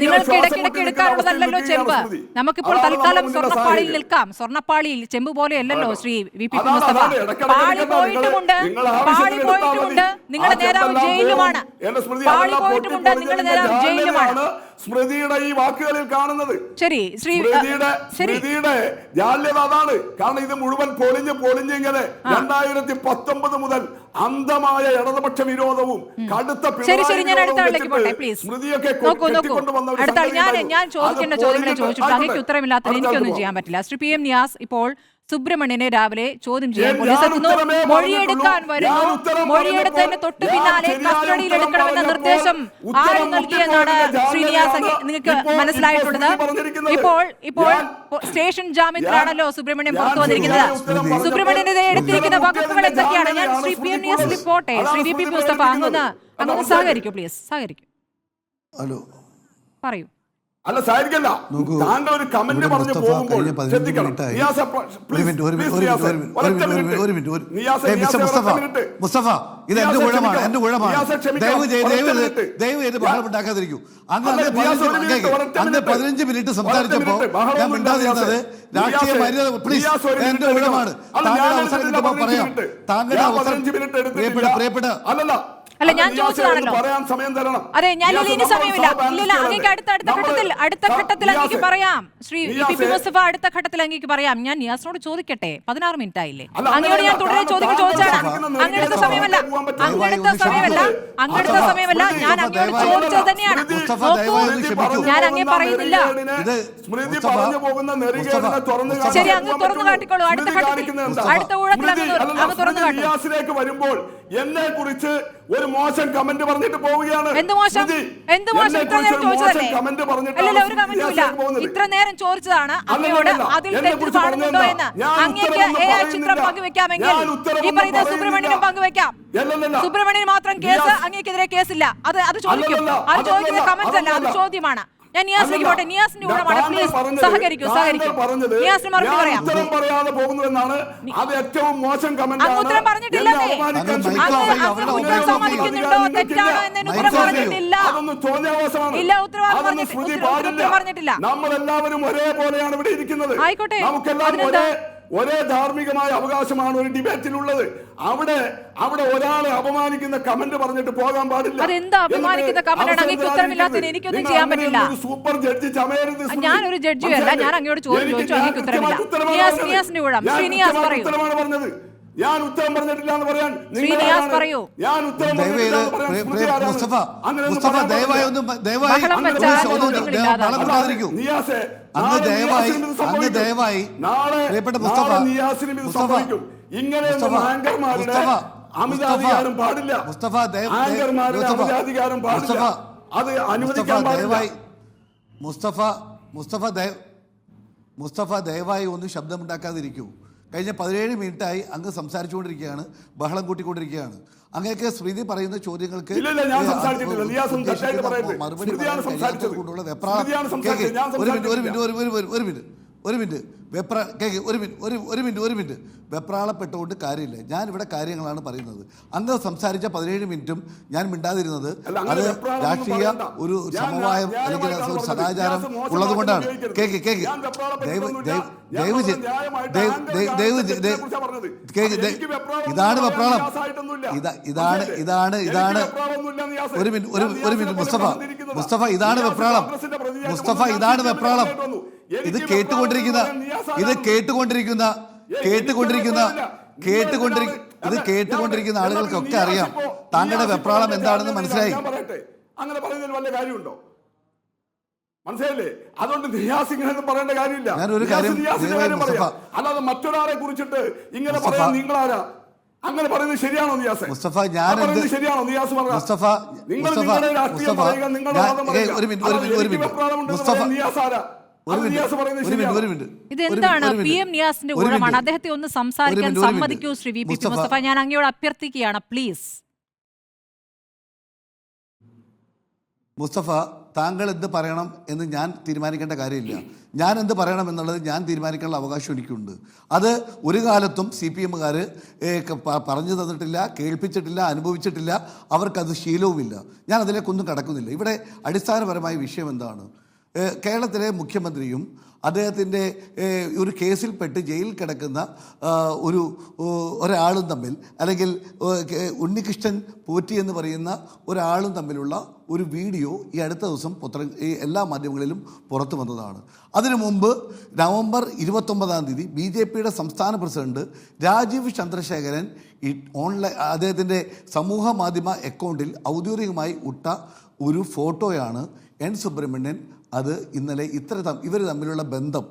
നിങ്ങൾക്ക് ഇടയ്ക്കിടയ്ക്ക് എടുക്കാറുള്ളതല്ലോ ചെമ്പ്. നമുക്കിപ്പോൾ തൽക്കാലം സ്വർണ്ണപ്പാളിയിൽ നിൽക്കാം. സ്വർണ്ണപ്പാളിയിൽ ചെമ്പ് പോലെ അല്ലല്ലോ ശ്രീ വി.പി. മുസ്തഫ. പാളി പോയിട്ടുമുണ്ട്, പാളി പോയിട്ടുമുണ്ട്, നിങ്ങളുടെ നേതാവ് ജയിലുമാണ്. പാളി പോയിട്ടുമുണ്ട്, നിങ്ങളുടെ നേതാവ് ജയിലുമാണ്. സ്മൃതിയുടെ ഈ വാക്കുകളിൽ കാണുന്നത് ശരി, സ്മൃതിയുടെ ജാള്യത അതാണ്. കാരണം ഇത് മുഴുവൻ പൊളിഞ്ഞ് ഇങ്ങനെ 2019 മുതൽ അന്ധമായ ഇടതുപക്ഷ വിരോധവും കടുത്ത സ്മൃതിയൊക്കെ ഞാൻ ചോദിക്കേണ്ട ചോദ്യങ്ങളെ ചോദിച്ചിട്ട് അങ്ങേക്ക് ഉത്തരമില്ലാത്ത എനിക്കൊന്നും ചെയ്യാൻ പറ്റില്ല. ശ്രീ പി.എം. നിയാസ് ഇപ്പോൾ സുബ്രഹ്മണ്യനെ രാവിലെ ചോദ്യം ചെയ്യാൻ പോലീസ് എത്തുന്നു, മൊഴിയെടുക്കാൻ വരുന്നു. മൊഴിയെടുത്തതിന് തൊട്ടു പിന്നാലെ കസ്റ്റഡിയിൽ എടുക്കണമെന്ന നിർദ്ദേശം ആര് നൽകിയെന്നാണ് ശ്രീ നിയാസ് നിങ്ങൾക്ക് മനസ്സിലായിട്ടുള്ളത്? ഇപ്പോൾ സ്റ്റേഷൻ ജാമ്യത്തിലാണല്ലോ സുബ്രഹ്മണ്യം പുറത്തു വന്നിരിക്കുന്നത്. സുബ്രഹ്മണ്യനെതിരെ എടുത്തിരിക്കുന്ന വകുപ്പുകൾ എന്തൊക്കെയാണ്? ഞാൻ ശ്രീ പി.എം. നിയാസിൽ പോട്ടെ. ശ്രീ വി.പി. മുസ്തഫ അങ്ങൊന്ന് സഹകരിക്കൂ, പ്ലീസ് സഹകരിക്കൂ. പറയൂ. അല്ല, സഹകരിക്കല്ല. താങ്കൾ ഒരു കമന്റ് പറഞ്ഞു പോകുമ്പോൾ ശ്രദ്ധിക്കണം. മുസ്തഫ, ഇത് എന്റെ ഊഴമാണ്, എന്റെ ഊഴമാണ്. ദയവ് ബഹളമുണ്ടാക്കാതിരിക്കൂ. അന്ന് 15 മിനിറ്റ് സംസാരിച്ചപ്പോ ഞാൻ മിണ്ടാതിരുന്നത് രാഷ്ട്രീയ മര്യാദ. പ്ലീസ്, എന്റെ ഊഴമാണ്. താങ്കളുടെ അവസരം കിട്ടുമ്പോ പറയാം. താങ്കളുടെ അവസരം പ്രിയപ്പെട്ട അല്ല, ഞാൻ ചോദിച്ചതാണല്ലോ. അതെ, ഞാൻ ഇനി സമയമില്ല. ഇല്ല, അങ്ങേക്ക് അടുത്ത ഘട്ടത്തിൽ അങ്ങേക്ക് പറയാം. ശ്രീ വി.പി. മുസ്തഫ, അടുത്ത ഘട്ടത്തിൽ അങ്ങേക്ക് പറയാം. ഞാൻ നിയാസിനോട് ചോദിക്കട്ടെ. 16 മിനിറ്റ് ആയില്ലേ? അങ്ങയോട് ഞാൻ തുടരെ ചോദ്യങ്ങൾ ചോദിച്ചാണ്. അങ്ങടുത്ത സമയമല്ല. ഞാൻ അങ്ങയോട് ചോദിച്ചത് തന്നെയാണ്. ഞാൻ അങ്ങേ പറയുന്നില്ല. ശരി, അങ്ങ് തുറന്നു കാട്ടിക്കോളൂ. അടുത്ത ഘട്ടത്തിൽ, അടുത്ത ഊഴത്തിൽ അങ്ങ് തുറന്നു കാട്ടും. വരുമ്പോൾ എന്നെ കുറിച്ച് ഒരു മോശം കമന്റ് പറഞ്ഞിട്ട് പോവുകയാണ്. എന്ത് മോശം? ഇത്ര നേരം ചോദിച്ചതല്ലേ? അല്ലല്ലോ, ഒരു കമന്റും ഇല്ല. ഇത്ര നേരം ചോദിച്ചതാണ് അങ്ങയോട്. അതിൽ തെറ്റ് കാണുന്നുണ്ടോ എന്ന്. അങ്ങേക്ക് AI ചിത്രം പങ്കുവെക്കാമെങ്കിൽ ഈ പറയുന്ന സുബ്രഹ്മണ്യനും പങ്കുവെക്കാം. സുബ്രഹ്മണ്യന് മാത്രം കേസ്, അങ്ങേക്കെതിരെ കേസില്ല. അത് ചോദിക്കും. അത് ചോദിക്കുന്ന കമന്റ് അല്ല, അത് ചോദ്യമാണ്. ഞാൻ നിയാസിലേക്ക് പോട്ടെ. നിയാസിന്റെ ഊഴമാണ്. പ്ലീസ് സഹകരിക്കൂ. നിയാസിന് മറുപടി പറയാം. അങ്ങ് ഉത്തരം പറഞ്ഞിട്ടില്ലേ? ഉത്തരം സമ്മതിക്കുന്നുണ്ടോ തെറ്റാണോ എന്നതിന് ഉത്തരം പറഞ്ഞിട്ടില്ല. ഇല്ല, ഉത്തരം പറഞ്ഞിട്ടില്ല. നമ്മളെല്ലാവരും ഒരേപോലെയാണ് ഇവിടെ ഇരിക്കുന്നത്. ആയിക്കോട്ടെ, ഒരേ ധാർമ്മികമായ അവകാശമാണ് ഒരു ഡിബേറ്റിലുള്ളത്. അവിടെ ഒരാളെ അപമാനിക്കുന്ന കമന്റ് പറഞ്ഞിട്ട് പോകാൻ പാടില്ല. എനിക്കൊന്നും ചെയ്യാൻ പറ്റില്ല. സൂപ്പർ ജഡ്ജി ചമയരുത്. ഞാനൊരു ജഡ്ജിയല്ല. ഞാൻ അങ്ങോട്ട് ചോദിച്ചു, അങ്ങേക്ക് ഉത്തരമില്ല. ഉത്തരമാണ് പറഞ്ഞത്. ഞാൻ ഉത്തരം പറഞ്ഞിട്ടില്ല എന്ന് പറയാൻ ഞാൻ ഉത്തരം മുസ്തഫ, ദയവായി അങ്ങ് ദയവായി പ്രിയപ്പെട്ട മുസ്തഫ അമിതാധികാരം പാടില്ല. അത് അനുവദിക്കാൻ പാടില്ല. മുസ്തഫ ദയവായി ഒന്ന് ശബ്ദമുണ്ടാക്കാതിരിക്കൂ. കഴിഞ്ഞ 17 മിനിറ്റായി അങ്ങ് സംസാരിച്ചുകൊണ്ടിരിക്കുകയാണ്, ബഹളം കൂട്ടിക്കൊണ്ടിരിക്കുകയാണ്. അങ്ങനെയൊക്കെ സ്മൃതി പറയുന്ന ചോദ്യങ്ങൾക്ക് മറുപടി കൊണ്ടുള്ള ഒരു മിനിറ്റ് വെപ്രാളപ്പെട്ടുകൊണ്ട് കാര്യമില്ല. ഞാൻ ഇവിടെ കാര്യങ്ങളാണ് പറയുന്നത്. അങ്ങ് സംസാരിച്ച 17 മിനിറ്റും ഞാൻ മിണ്ടാതിരുന്നത് അത് രാഷ്ട്രീയ ഒരു സമവായം അല്ലെങ്കിൽ ഒരു സദാചാരം ഉള്ളത് കൊണ്ടാണ്. ഇതാണ് വെപ്രാളം. ഇതാണ് ഒരു മിനിറ്റ് മുസ്തഫ ഇതാണ് വെപ്രാളം. ഇതാണ് വെപ്രാളം. ഇത് കേട്ടുകൊണ്ടിരിക്കുന്ന ആളുകൾക്കൊക്കെ അറിയാം താങ്കളുടെ വെപ്രാളം എന്താണെന്ന് മനസ്സിലായി. അങ്ങനെ പറയുന്നതിൽ വല്ല കാര്യമുണ്ടോ? മനസ്സിലായില്ലേ? അതുകൊണ്ട് നിയാസിങ്ങനെ പറയേണ്ട കാര്യമില്ല. അല്ലാതെ മറ്റൊരാളെ കുറിച്ചിട്ട് ഇങ്ങനെ പറയാൻ നിങ്ങളാരാ? അങ്ങനെ പറയുന്നത് ശരിയാണോ നിയാസ്? മുസ്തഫ ശരിയാണോ നിയാസ്? നിങ്ങൾ നിങ്ങളുടെ രാഷ്ട്രീയം പറയുക, നിങ്ങളുടെ ഇതെന്താണ് PM നിയാസിന്റെ ഊഴമാണ്? അദ്ദേഹത്തെ ഒന്ന് സംസാരിക്കാൻ സമ്മതിക്കൂ ശ്രീ VP മുസ്തഫ. ഞാൻ അങ്ങയോട് അഭ്യർത്ഥിക്കുകയാണ്, പ്ലീസ്. മുസ്തഫ, താങ്കൾ എന്ത് പറയണം എന്ന് ഞാൻ തീരുമാനിക്കേണ്ട കാര്യമില്ല. ഞാൻ എന്ത് പറയണം എന്നുള്ളത് ഞാൻ തീരുമാനിക്കാനുള്ള അവകാശം എനിക്കുണ്ട്. അത് ഒരു കാലത്തും CPMകാർ പറഞ്ഞു തന്നിട്ടില്ല, കേൾപ്പിച്ചിട്ടില്ല, അനുഭവിച്ചിട്ടില്ല. അവർക്കത് ശീലവുമില്ല. ഞാൻ അതിലേക്കൊന്നും കടക്കുന്നില്ല. ഇവിടെ അടിസ്ഥാനപരമായ വിഷയം എന്താണ്? കേരളത്തിലെ മുഖ്യമന്ത്രിയും അദ്ദേഹത്തിൻ്റെ ഒരു കേസിൽപ്പെട്ട് ജയിലിൽ കിടക്കുന്ന ഒരാളും തമ്മിൽ, അല്ലെങ്കിൽ ഉണ്ണികൃഷ്ണൻ പോറ്റി എന്ന് പറയുന്ന ഒരാളും തമ്മിലുള്ള ഒരു വീഡിയോ ഈ അടുത്ത ദിവസം എല്ലാ മാധ്യമങ്ങളിലും പുറത്തു വന്നതാണ്. അതിനു മുമ്പ് നവംബർ 29-ാം തീയതി BJPയുടെ സംസ്ഥാന പ്രസിഡന്റ് രാജീവ് ചന്ദ്രശേഖരൻ അദ്ദേഹത്തിൻ്റെ സമൂഹ മാധ്യമ അക്കൗണ്ടിൽ ഔദ്യോഗികമായി ഇട്ട ഒരു ഫോട്ടോയാണ് N. സുബ്രഹ്മണ്യൻ. അത് ഇന്നലെ ഇവർ തമ്മിലുള്ള ബന്ധം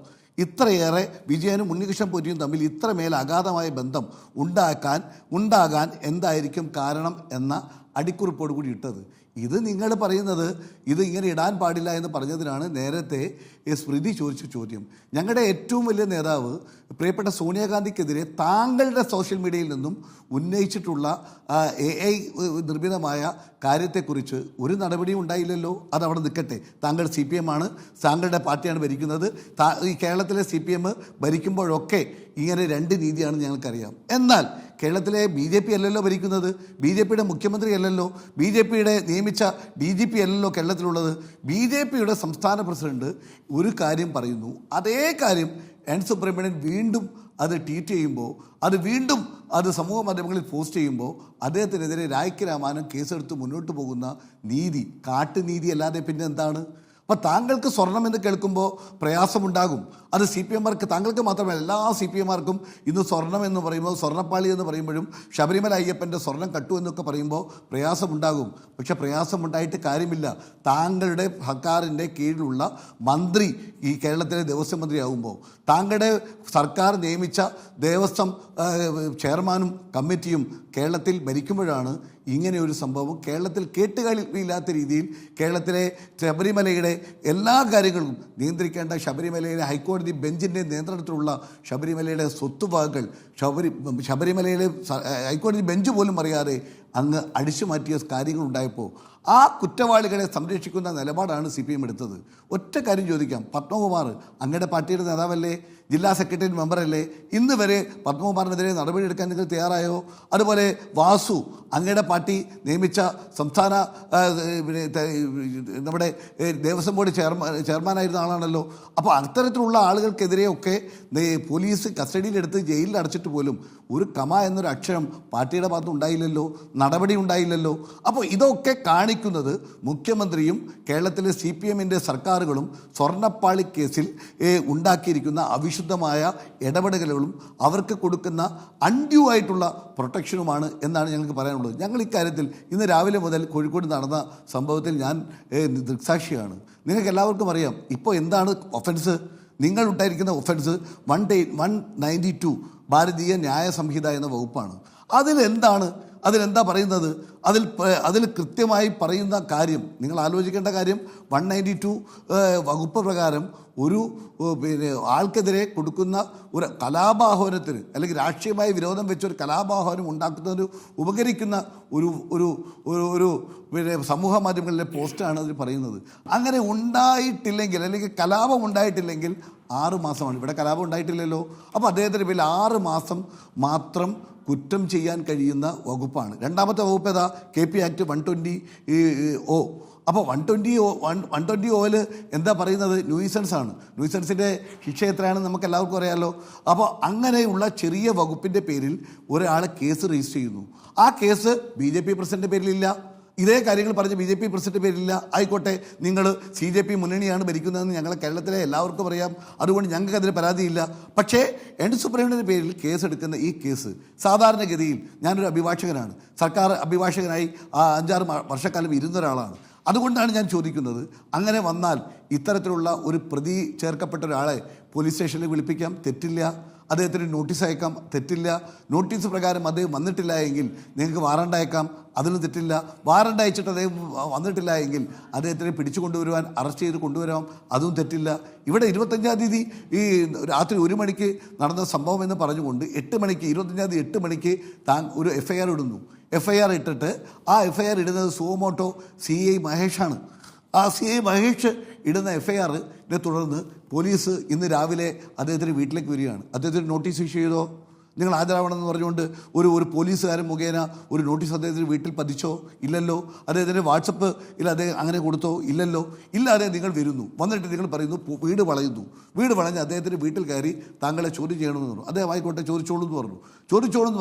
ഇത്രയേറെ, വിജയനും ഉണ്ണികൃഷ്ണൻ പോറ്റിയും തമ്മിൽ ഇത്രമേൽ അഗാധമായ ബന്ധം ഉണ്ടാകാൻ എന്തായിരിക്കും കാരണം എന്ന അടിക്കുറിപ്പോട് കൂടി ഇട്ടത്. ഇത് നിങ്ങൾ പറയുന്നത് ഇത് ഇങ്ങനെ ഇടാൻ പാടില്ല എന്ന് പറഞ്ഞതിനാണ് നേരത്തെ സ്മൃതി ചോദിച്ച ചോദ്യം. ഞങ്ങളുടെ ഏറ്റവും വലിയ നേതാവ് പ്രിയപ്പെട്ട സോണിയാഗാന്ധിക്കെതിരെ താങ്കളുടെ സോഷ്യൽ മീഡിയയിൽ നിന്നും ഉന്നയിച്ചിട്ടുള്ള AI നിർമ്മിതമായ കാര്യത്തെക്കുറിച്ച് ഒരു നടപടിയും ഉണ്ടായില്ലല്ലോ. അതവിടെ നിൽക്കട്ടെ. താങ്കൾ CPM ആണ്, താങ്കളുടെ പാർട്ടിയാണ് ഭരിക്കുന്നത്. ഈ കേരളത്തിലെ CPM ഭരിക്കുമ്പോഴൊക്കെ ഇങ്ങനെ രണ്ട് രീതിയാണ് ഞങ്ങൾക്കറിയാം. എന്നാൽ കേരളത്തിലെ BJP അല്ലല്ലോ ഭരിക്കുന്നത്, BJPയുടെ മുഖ്യമന്ത്രി അല്ലല്ലോ, BJPയുടെ നിയമിച്ച DGP അല്ലല്ലോ കേരളത്തിലുള്ളത്. BJPയുടെ സംസ്ഥാന പ്രസിഡന്റ് ഒരു കാര്യം പറയുന്നു, അതേ കാര്യം N. സുബ്രഹ്മണ്യൻ വീണ്ടും അത് ട്വീറ്റ് ചെയ്യുമ്പോൾ, അത് സമൂഹ മാധ്യമങ്ങളിൽ പോസ്റ്റ് ചെയ്യുമ്പോൾ അദ്ദേഹത്തിനെതിരെ രായ്ക്ക് രാമാനം കേസെടുത്ത് മുന്നോട്ട് പോകുന്ന നീതി കാട്ടുനീതി അല്ലാതെ പിന്നെ എന്താണ്? അപ്പോൾ താങ്കൾക്ക് സ്വർണം എന്ന് കേൾക്കുമ്പോൾ പ്രയാസമുണ്ടാകും. അത് CPMമാർക്ക്, താങ്കൾക്ക് മാത്രമല്ല എല്ലാ CPMമാർക്കും ഇന്ന് സ്വർണം എന്ന് പറയുമ്പോൾ, സ്വർണ്ണപ്പാളി എന്ന് പറയുമ്പോഴും ശബരിമല അയ്യപ്പൻ്റെ സ്വർണം കട്ടു എന്നൊക്കെ പറയുമ്പോൾ പ്രയാസമുണ്ടാകും. പക്ഷെ പ്രയാസമുണ്ടായിട്ട് കാര്യമില്ല. താങ്കളുടെ സർക്കാരിൻ്റെ കീഴിലുള്ള മന്ത്രി ഈ കേരളത്തിലെ ദേവസ്വം മന്ത്രിയാകുമ്പോൾ, താങ്കളുടെ സർക്കാർ നിയമിച്ച ദേവസ്വം ചെയർമാനും കമ്മിറ്റിയും കേരളത്തിൽ ഭരിക്കുമ്പോഴാണ് ഇങ്ങനെ ഒരു സംഭവം കേരളത്തിൽ കേട്ടുകളില്ലാത്ത രീതിയിൽ കേരളത്തിലെ ശബരിമലയുടെ എല്ലാ കാര്യങ്ങളും നിയന്ത്രിക്കേണ്ട ശബരിമലയിലെ ഹൈക്കോടതി ബെഞ്ചിൻ്റെ നിയന്ത്രണത്തിലുള്ള ശബരിമലയുടെ സ്വത്തുവകകൾ ശബരിമലയിലെ ഹൈക്കോടതി ബെഞ്ച് പോലും അറിയാതെ അങ്ങ് അടിച്ചു മാറ്റിയ കാര്യങ്ങളുണ്ടായപ്പോൾ ആ കുറ്റവാളികളെ സംരക്ഷിക്കുന്ന നിലപാടാണ് CPM എടുത്തത്. ഒറ്റ കാര്യം ചോദിക്കാം, പത്മകുമാർ അങ്ങയുടെ പാർട്ടിയുടെ നേതാവല്ലേ, ജില്ലാ സെക്രട്ടേറിയറ്റ് മെമ്പറല്ലേ? ഇന്ന് വരെ പത്മകുമാറിനെതിരെ നടപടിയെടുക്കാൻ നിങ്ങൾ തയ്യാറായോ? അതുപോലെ വാസു അങ്ങയുടെ പാർട്ടി നിയമിച്ച സംസ്ഥാന നമ്മുടെ ദേവസ്വം ബോർഡ് ചെയർമാനായിരുന്ന ആളാണല്ലോ. അപ്പോൾ അത്തരത്തിലുള്ള ആളുകൾക്കെതിരെയൊക്കെ പോലീസ് കസ്റ്റഡിയിലെടുത്ത് ജയിലിൽ അടച്ചിട്ട് പോലും ഒരു കമ എന്നൊരു അക്ഷരം പാർട്ടിയുടെ ഭാഗത്ത് ഉണ്ടായില്ലല്ലോ. നടപടി ഉണ്ടായില്ലല്ലോ. അപ്പോൾ ഇതൊക്കെ കാണിക്കുന്നത് മുഖ്യമന്ത്രിയും കേരളത്തിലെ CPM-ൻ്റെ സർക്കാരുകളും സ്വർണ്ണപ്പാളി കേസിൽ ഉണ്ടാക്കിയിരിക്കുന്ന അവിശുദ്ധമായ ഇടപെടലുകളും അവർക്ക് കൊടുക്കുന്ന അൺഡ്യൂ ആയിട്ടുള്ള പ്രൊട്ടക്ഷനുമാണ് എന്നാണ് ഞങ്ങൾക്ക് പറയാനുള്ളത്. ഞങ്ങൾ ഇക്കാര്യത്തിൽ ഇന്ന് രാവിലെ മുതൽ കോഴിക്കോട് നടന്ന സംഭവത്തിൽ ഞാൻ ദൃക്സാക്ഷിയാണ്. നിങ്ങൾക്ക് എല്ലാവർക്കും അറിയാം ഇപ്പോൾ എന്താണ് ഒഫൻസ്. നിങ്ങൾ ഉണ്ടായിരിക്കുന്ന ഒഫൻസ് 192 ഭാരതീയ ന്യായ സംഹിത എന്ന വകുപ്പാണ്. അതിലെന്താ പറയുന്നത്? അതിൽ കൃത്യമായി പറയുന്ന കാര്യം നിങ്ങൾ ആലോചിക്കേണ്ട കാര്യം 192 വകുപ്പ് പ്രകാരം ഒരു ആൾക്കെതിരെ കൊടുക്കുന്ന ഒരു കലാപാഹ്വാനത്തിന് അല്ലെങ്കിൽ രാഷ്ട്രീയമായ വിരോധം വെച്ചൊരു കലാപാഹ്വാനം ഉണ്ടാക്കുന്നതിന് ഉപകരിക്കുന്ന ഒരു സമൂഹ മാധ്യമങ്ങളിലെ പോസ്റ്റാണ് അതിൽ പറയുന്നത്. അങ്ങനെ ഉണ്ടായിട്ടില്ലെങ്കിൽ അല്ലെങ്കിൽ കലാപം ഉണ്ടായിട്ടില്ലെങ്കിൽ 6 മാസമാണ്. ഇവിടെ കലാപം ഉണ്ടായിട്ടില്ലല്ലോ. അപ്പോൾ അദ്ദേഹത്തിൻ്റെ പേരിൽ 6 മാസം മാത്രം കുറ്റം ചെയ്യാൻ കഴിയുന്ന വകുപ്പാണ്. രണ്ടാമത്തെ വകുപ്പ് ഏതാ? KP act 120O. അപ്പോൾ 120Oയിൽ എന്താ പറയുന്നത്? ന്യൂയിസൻസ് ആണ്. ന്യൂയിസൻസിൻ്റെ ശിക്ഷ എത്രയാണെന്ന് നമുക്ക് എല്ലാവർക്കും അറിയാമല്ലോ. അപ്പോൾ അങ്ങനെയുള്ള ചെറിയ വകുപ്പിൻ്റെ പേരിൽ ഒരാൾ കേസ് രജിസ്റ്റർ ചെയ്യുന്നു. ആ കേസ് BJP പ്രസിഡന്റ് പേരിലില്ല. ഇതേ കാര്യങ്ങൾ പറഞ്ഞ് BJP പ്രസിഡന്റ് പേരില്ല. ആയിക്കോട്ടെ, നിങ്ങൾ CJP മുന്നണിയാണ് ഭരിക്കുന്നതെന്ന് ഞങ്ങളെ കേരളത്തിലെ എല്ലാവർക്കും അറിയാം. അതുകൊണ്ട് ഞങ്ങൾക്ക് അതിന് പരാതിയില്ല. പക്ഷേ എൻ സുബ്രഹ്മണ്യൻ്റെ പേരിൽ കേസെടുക്കുന്ന ഈ കേസ് സാധാരണഗതിയിൽ ഞാനൊരു അഭിഭാഷകനാണ്. സർക്കാർ അഭിഭാഷകനായി 5-6 വർഷക്കാലം ഇരുന്ന ഒരാളാണ്. അതുകൊണ്ടാണ് ഞാൻ ചോദിക്കുന്നത്, അങ്ങനെ വന്നാൽ ഇത്തരത്തിലുള്ള ഒരു പ്രതി ചേർക്കപ്പെട്ട ഒരാളെ പോലീസ് സ്റ്റേഷനിൽ വിളിപ്പിക്കാം, തെറ്റില്ല. അദ്ദേഹത്തിന് നോട്ടീസ് അയക്കാം, തെറ്റില്ല. നോട്ടീസ് പ്രകാരം അദ്ദേഹം വന്നിട്ടില്ല എങ്കിൽ നിങ്ങൾക്ക് വാറണ്ട് അയക്കാം, അതിന് തെറ്റില്ല. വാറണ്ട് അയച്ചിട്ട് അദ്ദേഹം വന്നിട്ടില്ല എങ്കിൽ അദ്ദേഹത്തിനെ പിടിച്ചു കൊണ്ടുവരുവാൻ, അറസ്റ്റ് ചെയ്ത് കൊണ്ടുവരാം, അതും തെറ്റില്ല. ഇവിടെ 25-ാം തീയതി ഈ രാത്രി 1 മണിക്ക് നടന്ന സംഭവം എന്ന് പറഞ്ഞുകൊണ്ട് 8 മണിക്ക് 25-ാം തീയതി 8 മണിക്ക് താൻ ഒരു FIR ഇടുന്നു. FIR ഇട്ടിട്ട് ആ FIR ഇടുന്നത് സുവമോട്ടോ CI മഹേഷാണ്. ആ CI മഹേഷ് ഇടുന്ന FIR-നെ തുടർന്ന് പോലീസ് ഇന്ന് രാവിലെ അദ്ദേഹത്തിൻ്റെ വീട്ടിലേക്ക് വരികയാണ്. അദ്ദേഹത്തിന് നോട്ടീസ് ഇഷ്യൂ ചെയ്തോ? നിങ്ങൾ ഹാജരാവണമെന്ന് പറഞ്ഞുകൊണ്ട് ഒരു പോലീസുകാരൻ മുഖേന ഒരു നോട്ടീസ് അദ്ദേഹത്തിന് വീട്ടിൽ പതിച്ചോ? ഇല്ലല്ലോ. അദ്ദേഹത്തിൻ്റെ വാട്സപ്പിൽ അദ്ദേഹം അങ്ങനെ കൊടുത്തോ? ഇല്ലല്ലോ. ഇല്ലാതെ നിങ്ങൾ വരുന്നു, വന്നിട്ട് നിങ്ങൾ പറയുന്നു വീട് വളയുന്നു. വീട് വളഞ്ഞ് അദ്ദേഹത്തിൻ്റെ വീട്ടിൽ കയറി താങ്കളെ ചോദ്യം ചെയ്യണമെന്ന് പറഞ്ഞു. അദ്ദേഹം ആയിക്കോട്ടെ ചോദിച്ചോളൂ എന്ന്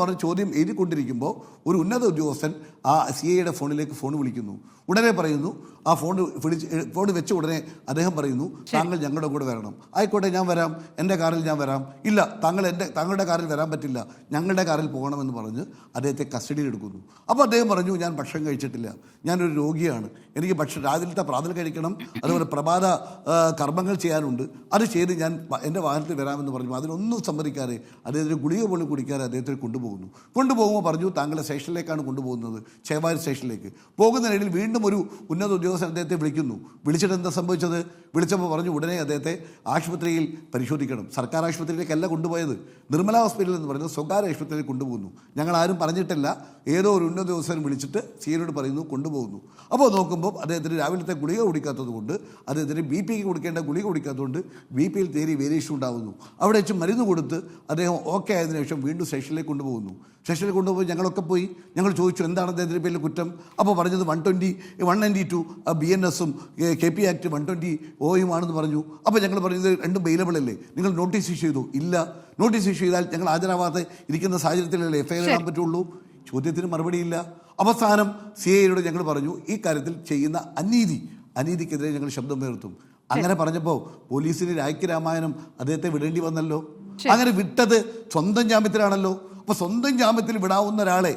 പറഞ്ഞു. ചോദ്യം എഴുതിക്കൊണ്ടിരിക്കുമ്പോൾ ഒരു ഉന്നത ഉദ്യോഗസ്ഥൻ ആ CIയുടെ ഫോണിലേക്ക് ഫോൺ വിളിക്കുന്നു. ഉടനെ പറയുന്നു, ആ ഫോൺ വെച്ച ഉടനെ അദ്ദേഹം പറയുന്നു, താങ്കൾ ഞങ്ങളുടെ കൂടെ വരണം. ആയിക്കോട്ടെ, ഞാൻ വരാം, എൻ്റെ കാറിൽ ഞാൻ വരാം. ഇല്ല, താങ്കളുടെ കാറിൽ വരാൻ പറ്റില്ല, ഞങ്ങളുടെ കാറിൽ പോകണമെന്ന് പറഞ്ഞ് അദ്ദേഹത്തെ കസ്റ്റഡിയിൽ എടുക്കുന്നു. അപ്പോൾ അദ്ദേഹം പറഞ്ഞു, ഞാൻ ഭക്ഷണം കഴിച്ചിട്ടില്ല, ഞാനൊരു രോഗിയാണ്, എനിക്ക് രാവിലത്തെ പ്രാതൽ കഴിക്കണം, അതുപോലെ പ്രഭാത കർമ്മങ്ങൾ ചെയ്യാനുണ്ട്, അത് ചെയ്ത് ഞാൻ എൻ്റെ വാഹനത്തിൽ വരാമെന്ന് പറഞ്ഞു. അതിനൊന്നും സമ്മതിക്കാതെ അദ്ദേഹത്തിന് ഗുളിക പോലും കുടിക്കാതെ അദ്ദേഹത്തിന് കൊണ്ടുപോകുമ്പോൾ പറഞ്ഞു, താങ്കളെ സ്റ്റേഷനിലേക്കാണ് കൊണ്ടുപോകുന്നത്, ചേവാരി സ്റ്റേഷനിലേക്ക്. പോകുന്നതിനിടയിൽ വീണ്ടും ഒരു ഉന്നത ഉദ്യോഗസ്ഥൻ അദ്ദേഹത്തെ വിളിക്കുന്നു. വിളിച്ചിട്ട് എന്താ സംഭവിച്ചത്? വിളിച്ചപ്പോൾ പറഞ്ഞു ഉടനെ അദ്ദേഹത്തെ ആശുപത്രിയിൽ പരിശോധിക്കണം. സർക്കാർ ആശുപത്രിയിലേക്കല്ല കൊണ്ടുപോയത്, നിർമ്മല ഹോസ്പിറ്റൽ എന്ന് പറയുന്നത് സ്വകാര്യ ആശുപത്രിയിൽ കൊണ്ടുപോകുന്നു. ഞങ്ങളാരും പറഞ്ഞിട്ടില്ല, ഏതോ ഒരു ഉന്നത ഉദ്യോഗസ്ഥൻ വിളിച്ചിട്ട് CIയോട് പറയുന്നു, കൊണ്ടുപോകുന്നു. അപ്പോൾ നോക്കുമ്പോൾ അദ്ദേഹത്തിന് രാവിലത്തെ ഗുളിക കുടിക്കാത്തത് കൊണ്ട്, അദ്ദേഹത്തിന് BP-ക്ക് കൊടുക്കേണ്ട ഗുളിക കുടിക്കാത്തതുകൊണ്ട് BP-യിൽ തീരെ വേരിയേഷൻ ഉണ്ടാകുന്നു. അവിടെ വെച്ച് മരുന്ന് കൊടുത്ത് അദ്ദേഹം ഓക്കെ ആയതിനു ശേഷം വീണ്ടും സ്റ്റേഷനിലേക്ക് കൊണ്ടുപോകുന്നു. സ്റ്റേഷനിൽ കൊണ്ടുപോയി ഞങ്ങളൊക്കെ പോയി, ഞങ്ങൾ ചോദിച്ചു എന്താണ് അദ്ദേഹത്തിൻ്റെ പേരിൽ കുറ്റം. അപ്പോൾ പറഞ്ഞത് 192 BNS-ഉം KP ആക്ട് 120Oയുമാണെന്ന് പറഞ്ഞു. അപ്പോൾ ഞങ്ങൾ പറഞ്ഞത് രണ്ടും ബെയിലബിൾ അല്ലേ, നിങ്ങൾ നോട്ടീസ് ഇഷ്യൂ ചെയ്തു? ഇല്ല. നോട്ടീസ് ഇഷ്യൂ ചെയ്താൽ ഞങ്ങൾ ഹാജരാവാതെ ഇരിക്കുന്ന സാഹചര്യത്തിലല്ലേ FIR ഇടാൻ പറ്റുള്ളൂ. ചോദ്യത്തിന് മറുപടിയില്ല. അവസാനം CIയോട് ഞങ്ങൾ പറഞ്ഞു, ഈ കാര്യത്തിൽ ചെയ്യുന്ന അനീതിക്കെതിരെ ഞങ്ങൾ ശബ്ദം ഉയർത്തും. അങ്ങനെ പറഞ്ഞപ്പോൾ പോലീസിന് രാമായണം അദ്ദേഹത്തെ വിടേണ്ടി വന്നല്ലോ. അങ്ങനെ വിട്ടത് സ്വന്തം ജാമ്യത്തിലാണല്ലോ. അപ്പോൾ സ്വന്തം ജാമ്യത്തിൽ വിടാവുന്ന ഒരാളെ,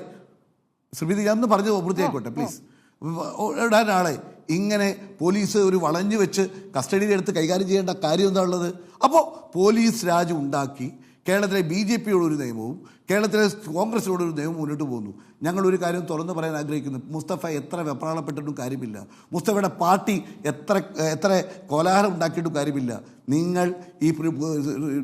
ശ്രീമതി ഞാൻ ഒന്ന് പറഞ്ഞു പൂർത്തിയായിക്കോട്ടെ പ്ലീസ്, ഇടാൻ ആളെ ഇങ്ങനെ പോലീസ് ഒരു വളഞ്ഞു വെച്ച് കസ്റ്റഡിയിലെടുത്ത് കൈകാര്യം ചെയ്യേണ്ട കാര്യം എന്താ ഉള്ളത്? അപ്പോൾ പോലീസ് രാജ് ഉണ്ടാക്കി കേരളത്തിലെ BJP-യോടൊരു നിയമവും കേരളത്തിലെ കോൺഗ്രസിനോടൊരു നിയമവും മുന്നോട്ട് പോകുന്നു. ഞങ്ങളൊരു കാര്യം തുറന്നു പറയാൻ ആഗ്രഹിക്കുന്നു, മുസ്തഫ എത്ര വെപ്രാളപ്പെട്ടിട്ടും കാര്യമില്ല, മുസ്തഫയുടെ പാർട്ടി എത്ര കോലാഹലം ഉണ്ടാക്കിയിട്ടും കാര്യമില്ല. നിങ്ങൾ ഈ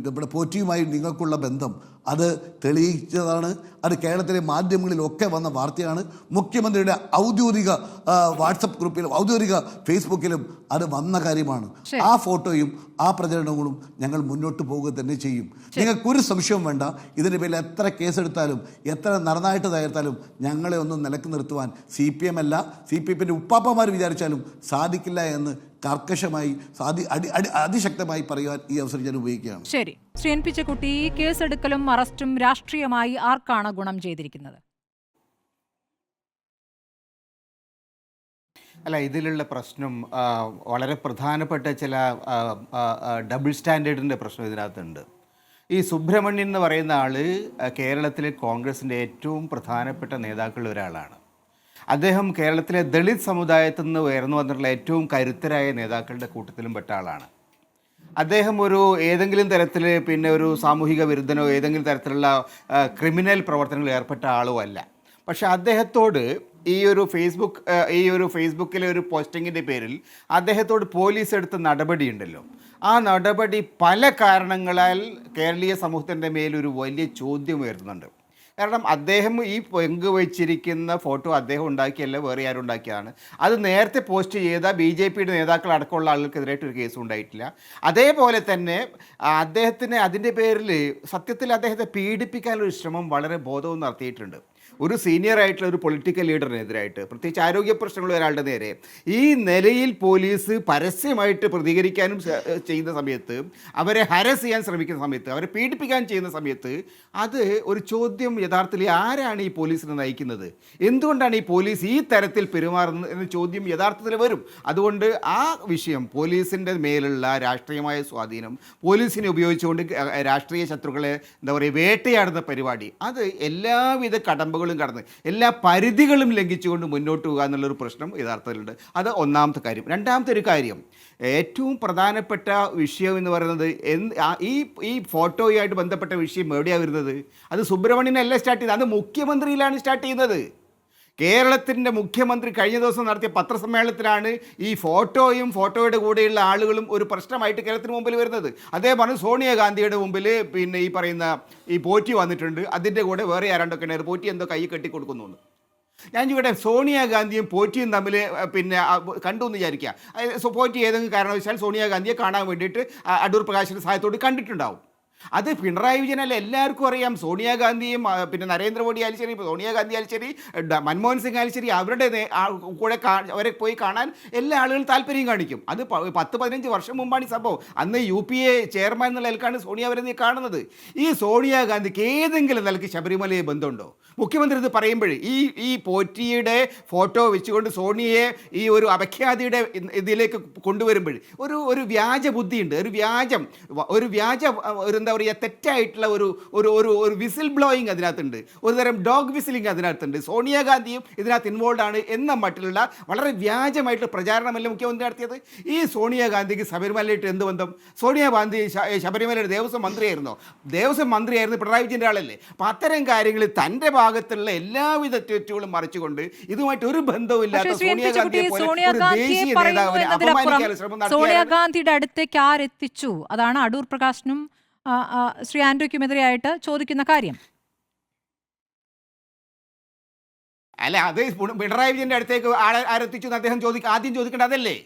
നമ്മുടെ പോറ്റിയുമായി നിങ്ങൾക്കുള്ള ബന്ധം അത് തെളിയിച്ചതാണ്. അത് കേരളത്തിലെ മാധ്യമങ്ങളിലൊക്കെ വന്ന വാർത്തയാണ്. മുഖ്യമന്ത്രിയുടെ ഔദ്യോഗിക വാട്സപ്പ് ഗ്രൂപ്പിലും ഔദ്യോഗിക ഫേസ്ബുക്കിലും അത് വന്ന കാര്യമാണ്. ആ ഫോട്ടോയും ആ പ്രചരണങ്ങളും ഞങ്ങൾ മുന്നോട്ട് പോവുക തന്നെ ചെയ്യും. നിങ്ങൾക്കൊരു സംശയവും വേണ്ട. ഇതിൻ്റെ പേരിൽ എത്ര കേസെടുത്താലും എത്ര നടന്നായിട്ട് തകർത്താലും ഞങ്ങളെ ഒന്നും നിലക്ക് നിർത്തുവാൻ CPM അല്ല, CPM-ൻ്റെ ഉപ്പാപ്പമാർ വിചാരിച്ചാലും സാധിക്കില്ല എന്ന് കർക്കശമായി അതിശക്തമായി പറയുവാൻ ഈ അവസരം ഞാൻ ഉപയോഗിക്കുകയാണ്. ശരി, ശ്രീ എൻ പിച്ചക്കുട്ടി, ഈ കേസെടുക്കലും അറസ്റ്റും രാഷ്ട്രീയമായി ആർക്കാണ് ഗുണം ചെയ്തിരിക്കുന്നത്? അല്ല, ഇതിലുള്ള പ്രശ്നം വളരെ പ്രധാനപ്പെട്ട ചില ഡബിൾ സ്റ്റാൻഡേർഡിൻ്റെ പ്രശ്നം ഇതിനകത്തുണ്ട്. ഈ സുബ്രഹ്മണ്യൻ എന്ന് പറയുന്ന ആൾ കേരളത്തിലെ കോൺഗ്രസിൻ്റെ ഏറ്റവും പ്രധാനപ്പെട്ട നേതാക്കളിൽ ഒരാളാണ്. അദ്ദേഹം കേരളത്തിലെ ദളിത് സമുദായത്തിൽ നിന്ന് ഉയർന്നു വന്നിട്ടുള്ള ഏറ്റവും കരുത്തരായ നേതാക്കളുടെ കൂട്ടത്തിലും പെട്ട ആളാണ്. അദ്ദേഹം ഏതെങ്കിലും തരത്തിൽ പിന്നെ ഒരു സാമൂഹിക വിരുദ്ധനോ ഏതെങ്കിലും തരത്തിലുള്ള ക്രിമിനൽ പ്രവർത്തനങ്ങളിൽ ഏർപ്പെട്ട ആളോ അല്ല. പക്ഷേ അദ്ദേഹത്തോട് ഈ ഒരു ഫേസ്ബുക്കിലെ ഒരു പോസ്റ്റിങ്ങിൻ്റെ പേരിൽ അദ്ദേഹത്തോട് പോലീസ് എടുത്ത നടപടിയുണ്ടല്ലോ, ആ നടപടി പല കാരണങ്ങളാൽ കേരളീയ സമൂഹത്തിൻ്റെ മേലൊരു വലിയ ചോദ്യം ഉയർത്തുന്നുണ്ട്. കാരണം അദ്ദേഹം ഈ പങ്കുവച്ചിരിക്കുന്ന ഫോട്ടോ അദ്ദേഹം ഉണ്ടാക്കിയല്ല, വേറെ ആരും ഉണ്ടാക്കിയതാണ്. അത് നേരത്തെ പോസ്റ്റ് ചെയ്ത BJP നേതാക്കൾ അടക്കമുള്ള ആളുകൾക്കെതിരായിട്ട് ഒരു കേസും ഉണ്ടായിട്ടില്ല. അതേപോലെ തന്നെ അദ്ദേഹത്തിന് അതിൻ്റെ പേരിൽ സത്യത്തിൽ അദ്ദേഹത്തെ പീഡിപ്പിക്കാനൊരു ശ്രമം വളരെ ബോധവും നടത്തിയിട്ടുണ്ട്. ഒരു സീനിയർ ആയിട്ടുള്ള ഒരു പൊളിറ്റിക്കൽ ലീഡറിനെതിരായിട്ട്, പ്രത്യേകിച്ച് ആരോഗ്യ പ്രശ്നങ്ങൾ ഒരാളുടെ നേരെ ഈ നിലയിൽ പോലീസ് പരസ്യമായിട്ട് പ്രതികരിക്കാനും ചെയ്യുന്ന സമയത്ത്, അവരെ ഹരസ് ചെയ്യാൻ ശ്രമിക്കുന്ന സമയത്ത്, അവരെ പീഡിപ്പിക്കാൻ ചെയ്യുന്ന സമയത്ത് അത് ഒരു ചോദ്യം യഥാർത്ഥത്തിൽ ആരാണ് ഈ പോലീസിനെ നയിക്കുന്നത്, എന്തുകൊണ്ടാണ് ഈ പോലീസ് ഈ തരത്തിൽ പെരുമാറുന്നത് എന്ന ചോദ്യം യഥാർത്ഥത്തിൽ വരും. അതുകൊണ്ട് ആ വിഷയം, പോലീസിൻ്റെ മേലുള്ള രാഷ്ട്രീയമായ സ്വാധീനം, പോലീസിനെ ഉപയോഗിച്ചുകൊണ്ട് രാഷ്ട്രീയ ശത്രുക്കളെ വേട്ടയാടുന്ന പരിപാടി, അത് എല്ലാവിധ കടമ്പകളും കടന്ന് എല്ലാ പരിധികളും ലംഘിച്ചുകൊണ്ട് മുന്നോട്ട് പോകുക എന്നുള്ളൊരു പ്രശ്നം യഥാർത്ഥത്തിലുണ്ട്. അത് ഒന്നാമത്തെ കാര്യം. രണ്ടാമത്തെ ഒരു കാര്യം, ഏറ്റവും പ്രധാനപ്പെട്ട വിഷയം എന്ന് പറയുന്നത് ഈ ഫോട്ടോയുമായിട്ട് ബന്ധപ്പെട്ട വിഷയം എവിടെയാണ് വരുന്നത്? അത് സുബ്രഹ്മണ്യനല്ല സ്റ്റാർട്ട് ചെയ്തത്, അത് മുഖ്യമന്ത്രിയിലാണ് സ്റ്റാർട്ട് ചെയ്യുന്നത്. കേരളത്തിൻ്റെ മുഖ്യമന്ത്രി കഴിഞ്ഞ ദിവസം നടത്തിയ പത്രസമ്മേളനത്തിലാണ് ഈ ഫോട്ടോയുടെ കൂടെയുള്ള ആളുകളും ഒരു പ്രശ്നമായിട്ട് കേരളത്തിന് മുമ്പിൽ വരുന്നത്. അതേപോലെ സോണിയാഗാന്ധിയുടെ മുമ്പിൽ പിന്നെ ഈ പറയുന്ന ഈ പോറ്റി വന്നിട്ടുണ്ട്, അതിൻ്റെ കൂടെ വേറെ ആരാണ്ടൊക്കെ ഉണ്ടായിരുന്നു, പോറ്റി എന്തോ കൈ കെട്ടി കൊടുക്കുന്നു. ഞാൻ ഇവിടെ സോണിയാഗാന്ധിയും പോറ്റിയും തമ്മിൽ പിന്നെ കണ്ടു എന്ന് വിചാരിക്കുക. പോറ്റി ഏതെങ്കിലും കാരണവശാൽ സോണിയാഗാന്ധിയെ കാണാൻ വേണ്ടിയിട്ട് അടൂർ പ്രകാശിൻ്റെ സഹായത്തോട് കണ്ടിട്ടുണ്ടാവും. അത് പിണറായി വിജയനല്ല, എല്ലാവർക്കും അറിയാം. സോണിയാഗാന്ധിയും പിന്നെ നരേന്ദ്രമോദി ആയാലും ശരി, സോണിയാഗാന്ധി ആയാലും ശരി, മൻമോഹൻ സിംഗ് ആയാലും ശരി, അവരുടെ കൂടെ അവരെ പോയി കാണാൻ എല്ലാ ആളുകളും താല്പര്യം കാണിക്കും. അത് 10-15 വർഷം മുമ്പാണ് ഈ സംഭവം. അന്ന് UPA ചെയർമാൻ എന്നുള്ള നിലക്കാണ് സോണിയ അവരെ കാണുന്നത്. ഈ സോണിയാഗാന്ധിക്ക് ഏതെങ്കിലും നിലയ്ക്ക് ശബരിമലയെ ബന്ധമുണ്ടോ? മുഖ്യമന്ത്രി ഇത് പറയുമ്പോൾ ഈ പോറ്റിയുടെ ഫോട്ടോ വെച്ചുകൊണ്ട് സോണിയയെ ഈ ഒരു അപഖ്യാതിയുടെ ഇതിലേക്ക് കൊണ്ടുവരുമ്പോൾ ഒരു വ്യാജ ബുദ്ധിയുണ്ട്, ഒരു വ്യാജ എന്താ പറയുക, തെറ്റായിട്ടുള്ള ഒരു വിസിൽ ബ്ലോയിങ് അതിനകത്തുണ്ട്, ഒരു തരം ഡോഗ് വിസിലിംഗ് അതിനകത്തുണ്ട്. സോണിയാഗാന്ധിയും ഇതിനകത്ത് ഇൻവോൾവ് ആണ് എന്ന മട്ടിലുള്ള വളരെ വ്യാജമായിട്ടുള്ള പ്രചാരണമല്ല മുഖ്യമന്ത്രി നടത്തിയത്. ഈ സോണിയാഗാന്ധിക്ക് ശബരിമലയായിട്ട് എന്ത് ബന്ധം? സോണിയാഗാന്ധി ശബരിമലയുടെ ദേവസ്വം മന്ത്രിയായിരുന്നു പിണറായി വിജയൻ്റെ ആളല്ലേ. അപ്പം അത്തരം കാര്യങ്ങളിൽ തൻ്റെ ഭാഗത്തുള്ള എല്ലാവിധ തെറ്റുകളും മറിച്ചുകൊണ്ട് ഇതുമായിട്ട് ഒരു ബന്ധവുമില്ലാത്ത സോണിയാഗാന്ധിയുടെ അടുത്തേക്ക് ആരെത്തിച്ചു? അതാണ് അടൂർ പ്രകാശിനും ശ്രീ ആന്റോയ്ക്കുമെതിരെയായിട്ട് ചോദിക്കുന്ന കാര്യം. അല്ല, അത് പിണറായി വിജയൻ്റെ അടുത്തേക്ക് ആരെത്തിച്ചു എന്ന് അദ്ദേഹം ആദ്യം ചോദിക്കേണ്ടത് അതല്ലേ?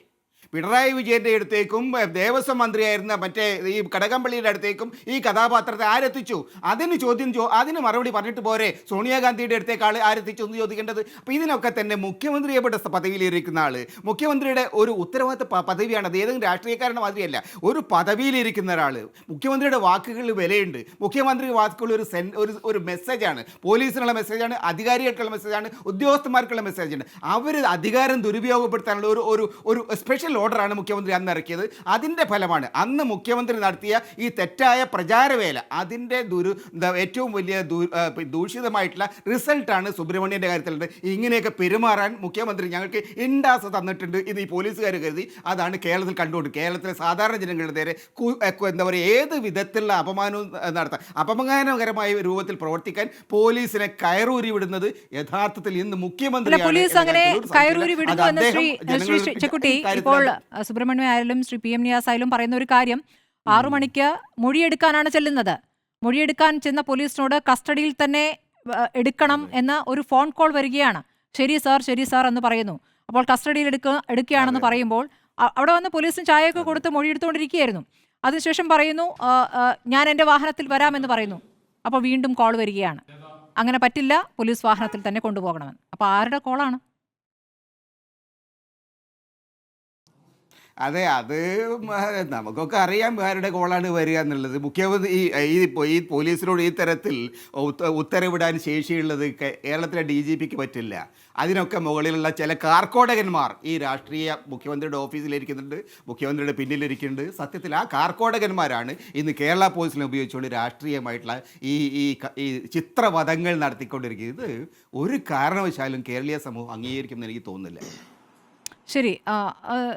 പിണറായി വിജയൻ്റെ അടുത്തേക്കും ദേവസ്വം മന്ത്രിയായിരുന്ന മറ്റേ ഈ കടകംപള്ളിയുടെ അടുത്തേക്കും ഈ കഥാപാത്രത്തെ ആരെത്തിച്ചു? അതിന് മറുപടി പറഞ്ഞിട്ട് പോരെ സോണിയാഗാന്ധിയുടെ അടുത്തേക്ക് ആരെത്തിച്ചു എന്ന് ചോദിക്കേണ്ടത്? അപ്പോൾ ഇതിനൊക്കെ തന്നെ മുഖ്യമന്ത്രി എവിടെ പദവിയിലിരിക്കുന്ന ആൾ, മുഖ്യമന്ത്രിയുടെ ഒരു ഉത്തരവാദിത്ത പദവിയാണ്. അത് ഏതെങ്കിലും രാഷ്ട്രീയക്കാരുടെ മാതിരിയല്ല. ഒരു പദവിയിലിരിക്കുന്ന ഒരാൾ, മുഖ്യമന്ത്രിയുടെ വാക്കുകളിൽ വിലയുണ്ട്. മുഖ്യമന്ത്രി വാക്കുകൾ ഒരു മെസ്സേജാണ്, പോലീസിനുള്ള മെസ്സേജാണ്, അധികാരികൾക്കുള്ള മെസ്സേജാണ്, ഉദ്യോഗസ്ഥന്മാർക്കുള്ള മെസ്സേജാണ്. അവർ അധികാരം ദുരുപയോഗപ്പെടുത്താനുള്ള ഒരു സ്പെഷ്യൽ ഓർഡറാണ് മുഖ്യമന്ത്രി അന്ന് ഇറക്കിയത്. അതിൻ്റെ ഫലമാണ് അന്ന് മുഖ്യമന്ത്രി നടത്തിയ ഈ തെറ്റായ പ്രചാരവേല. അതിൻ്റെ ഏറ്റവും വലിയ ദൂഷിതമായിട്ടുള്ള റിസൾട്ടാണ് സുബ്രഹ്മണ്യൻ്റെ കാര്യത്തിലുണ്ട്. ഇങ്ങനെയൊക്കെ പെരുമാറാൻ മുഖ്യമന്ത്രി ഞങ്ങൾക്ക് ഇൻഡാസ് തന്നിട്ടുണ്ട് എന്ന് ഈ പോലീസുകാർ കരുതി. അതാണ് കേരളത്തിൽ കണ്ടുകൊണ്ട് കേരളത്തിലെ സാധാരണ ജനങ്ങളുടെ നേരെ എന്താ പറയുക, ഏത് വിധത്തിലുള്ള അപമാനവും നടത്താൻ, അപമാനകരമായ രൂപത്തിൽ പ്രവർത്തിക്കാൻ പോലീസിനെ കയറൂരി വിടുന്നത് യഥാർത്ഥത്തിൽ ഇന്ന് മുഖ്യമന്ത്രി. ഇപ്പോൾ സുബ്രഹ്മണ്യം ആയാലും ശ്രീ PM നിയാസ് ആയാലും പറയുന്ന ഒരു കാര്യം, 6 മണിക്ക് മൊഴിയെടുക്കാനാണ് ചെല്ലുന്നത്. മൊഴിയെടുക്കാൻ ചെന്ന പോലീസിനോട് കസ്റ്റഡിയിൽ തന്നെ എടുക്കണം എന്ന ഒരു ഫോൺ കോൾ വരികയാണ്. ശരി സാർ എന്ന് പറയുന്നു. അപ്പോൾ കസ്റ്റഡിയിൽ എടുക്കുകയാണെന്ന് പറയുമ്പോൾ അവിടെ വന്ന് പോലീസിന് ചായയൊക്കെ കൊടുത്ത് മൊഴിയെടുത്തുകൊണ്ടിരിക്കുകയായിരുന്നു. അതിനുശേഷം പറയുന്നു ഞാൻ എൻ്റെ വാഹനത്തിൽ വരാമെന്ന് പറയുന്നു. അപ്പോൾ വീണ്ടും കോൾ വരികയാണ്, അങ്ങനെ പറ്റില്ല, പോലീസ് വാഹനത്തിൽ തന്നെ കൊണ്ടുപോകണമെന്ന്. അപ്പോൾ ആരുടെ കോളാണ്? അതെ, അത് നമുക്കൊക്കെ അറിയാം ആരുടെ കോളാണ് വരിക എന്നുള്ളത്. മുഖ്യമന്ത്രി ഈ പോലീസിനോട് ഈ തരത്തിൽ ഉത്തരവിടാൻ ശേഷിയുള്ളത് കേരളത്തിലെ DGPക്ക് പറ്റില്ല. അതിനൊക്കെ മുകളിലുള്ള ചില കാർക്കോടകന്മാർ ഈ രാഷ്ട്രീയ മുഖ്യമന്ത്രിയുടെ ഓഫീസിലിരിക്കുന്നുണ്ട്, മുഖ്യമന്ത്രിയുടെ പിന്നിലിരിക്കുന്നുണ്ട്. സത്യത്തിൽ ആ കാർക്കോടകന്മാരാണ് ഇന്ന് കേരള പോലീസിനെ ഉപയോഗിച്ചുകൊണ്ട് രാഷ്ട്രീയമായിട്ടുള്ള ഈ ചിത്രവധങ്ങൾ നടത്തിക്കൊണ്ടിരിക്കുന്നത്. ഇത് ഒരു കാരണവശാലും കേരളീയ സമൂഹം അംഗീകരിക്കുമെന്ന് എനിക്ക് തോന്നുന്നില്ല. ശരി,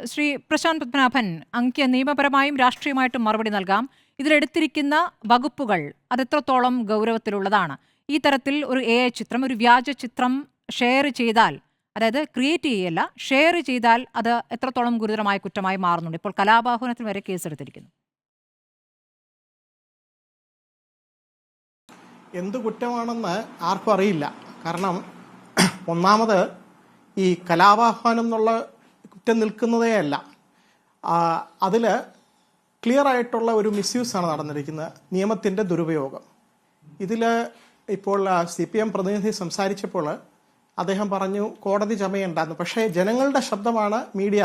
ശ്രീ പ്രശാന്ത് പത്മനാഭൻ, അങ്ങ് നിയമപരമായും രാഷ്ട്രീയമായിട്ടും മറുപടി നൽകാം. ഇതിലെടുത്തിരിക്കുന്ന വകുപ്പുകൾ അതെത്രത്തോളം ഗൗരവത്തിലുള്ളതാണ്? ഈ തരത്തിൽ ഒരു AI ചിത്രം, ഒരു വ്യാജ ചിത്രം ഷെയർ ചെയ്താൽ, അതായത് ക്രിയേറ്റ് ചെയ്യല്ല, ഷെയർ ചെയ്താൽ അത് എത്രത്തോളം ഗുരുതരമായ കുറ്റമായി മാറുന്നുണ്ട്? ഇപ്പോൾ കലാപാഹ്വാനത്തിന് വരെ കേസെടുത്തിരിക്കുന്നു. എന്ത് കുറ്റമാണെന്ന് ആർക്കും അറിയില്ല. കാരണം ഒന്നാമത് ഈ കലാപാഹ്വാനം എന്നുള്ള കുറ്റം നിൽക്കുന്നതേ അല്ല, അതിൽ ക്ലിയർ ആയിട്ടുള്ള ഒരു മിസ്യൂസാണ് നടന്നിരിക്കുന്നത്, നിയമത്തിൻ്റെ ദുരുപയോഗം. ഇതിൽ ഇപ്പോൾ CPM പ്രതിനിധി സംസാരിച്ചപ്പോൾ അദ്ദേഹം പറഞ്ഞു കോടതി ചമയുണ്ടായിരുന്നു. പക്ഷേ ജനങ്ങളുടെ ശബ്ദമാണ് മീഡിയ.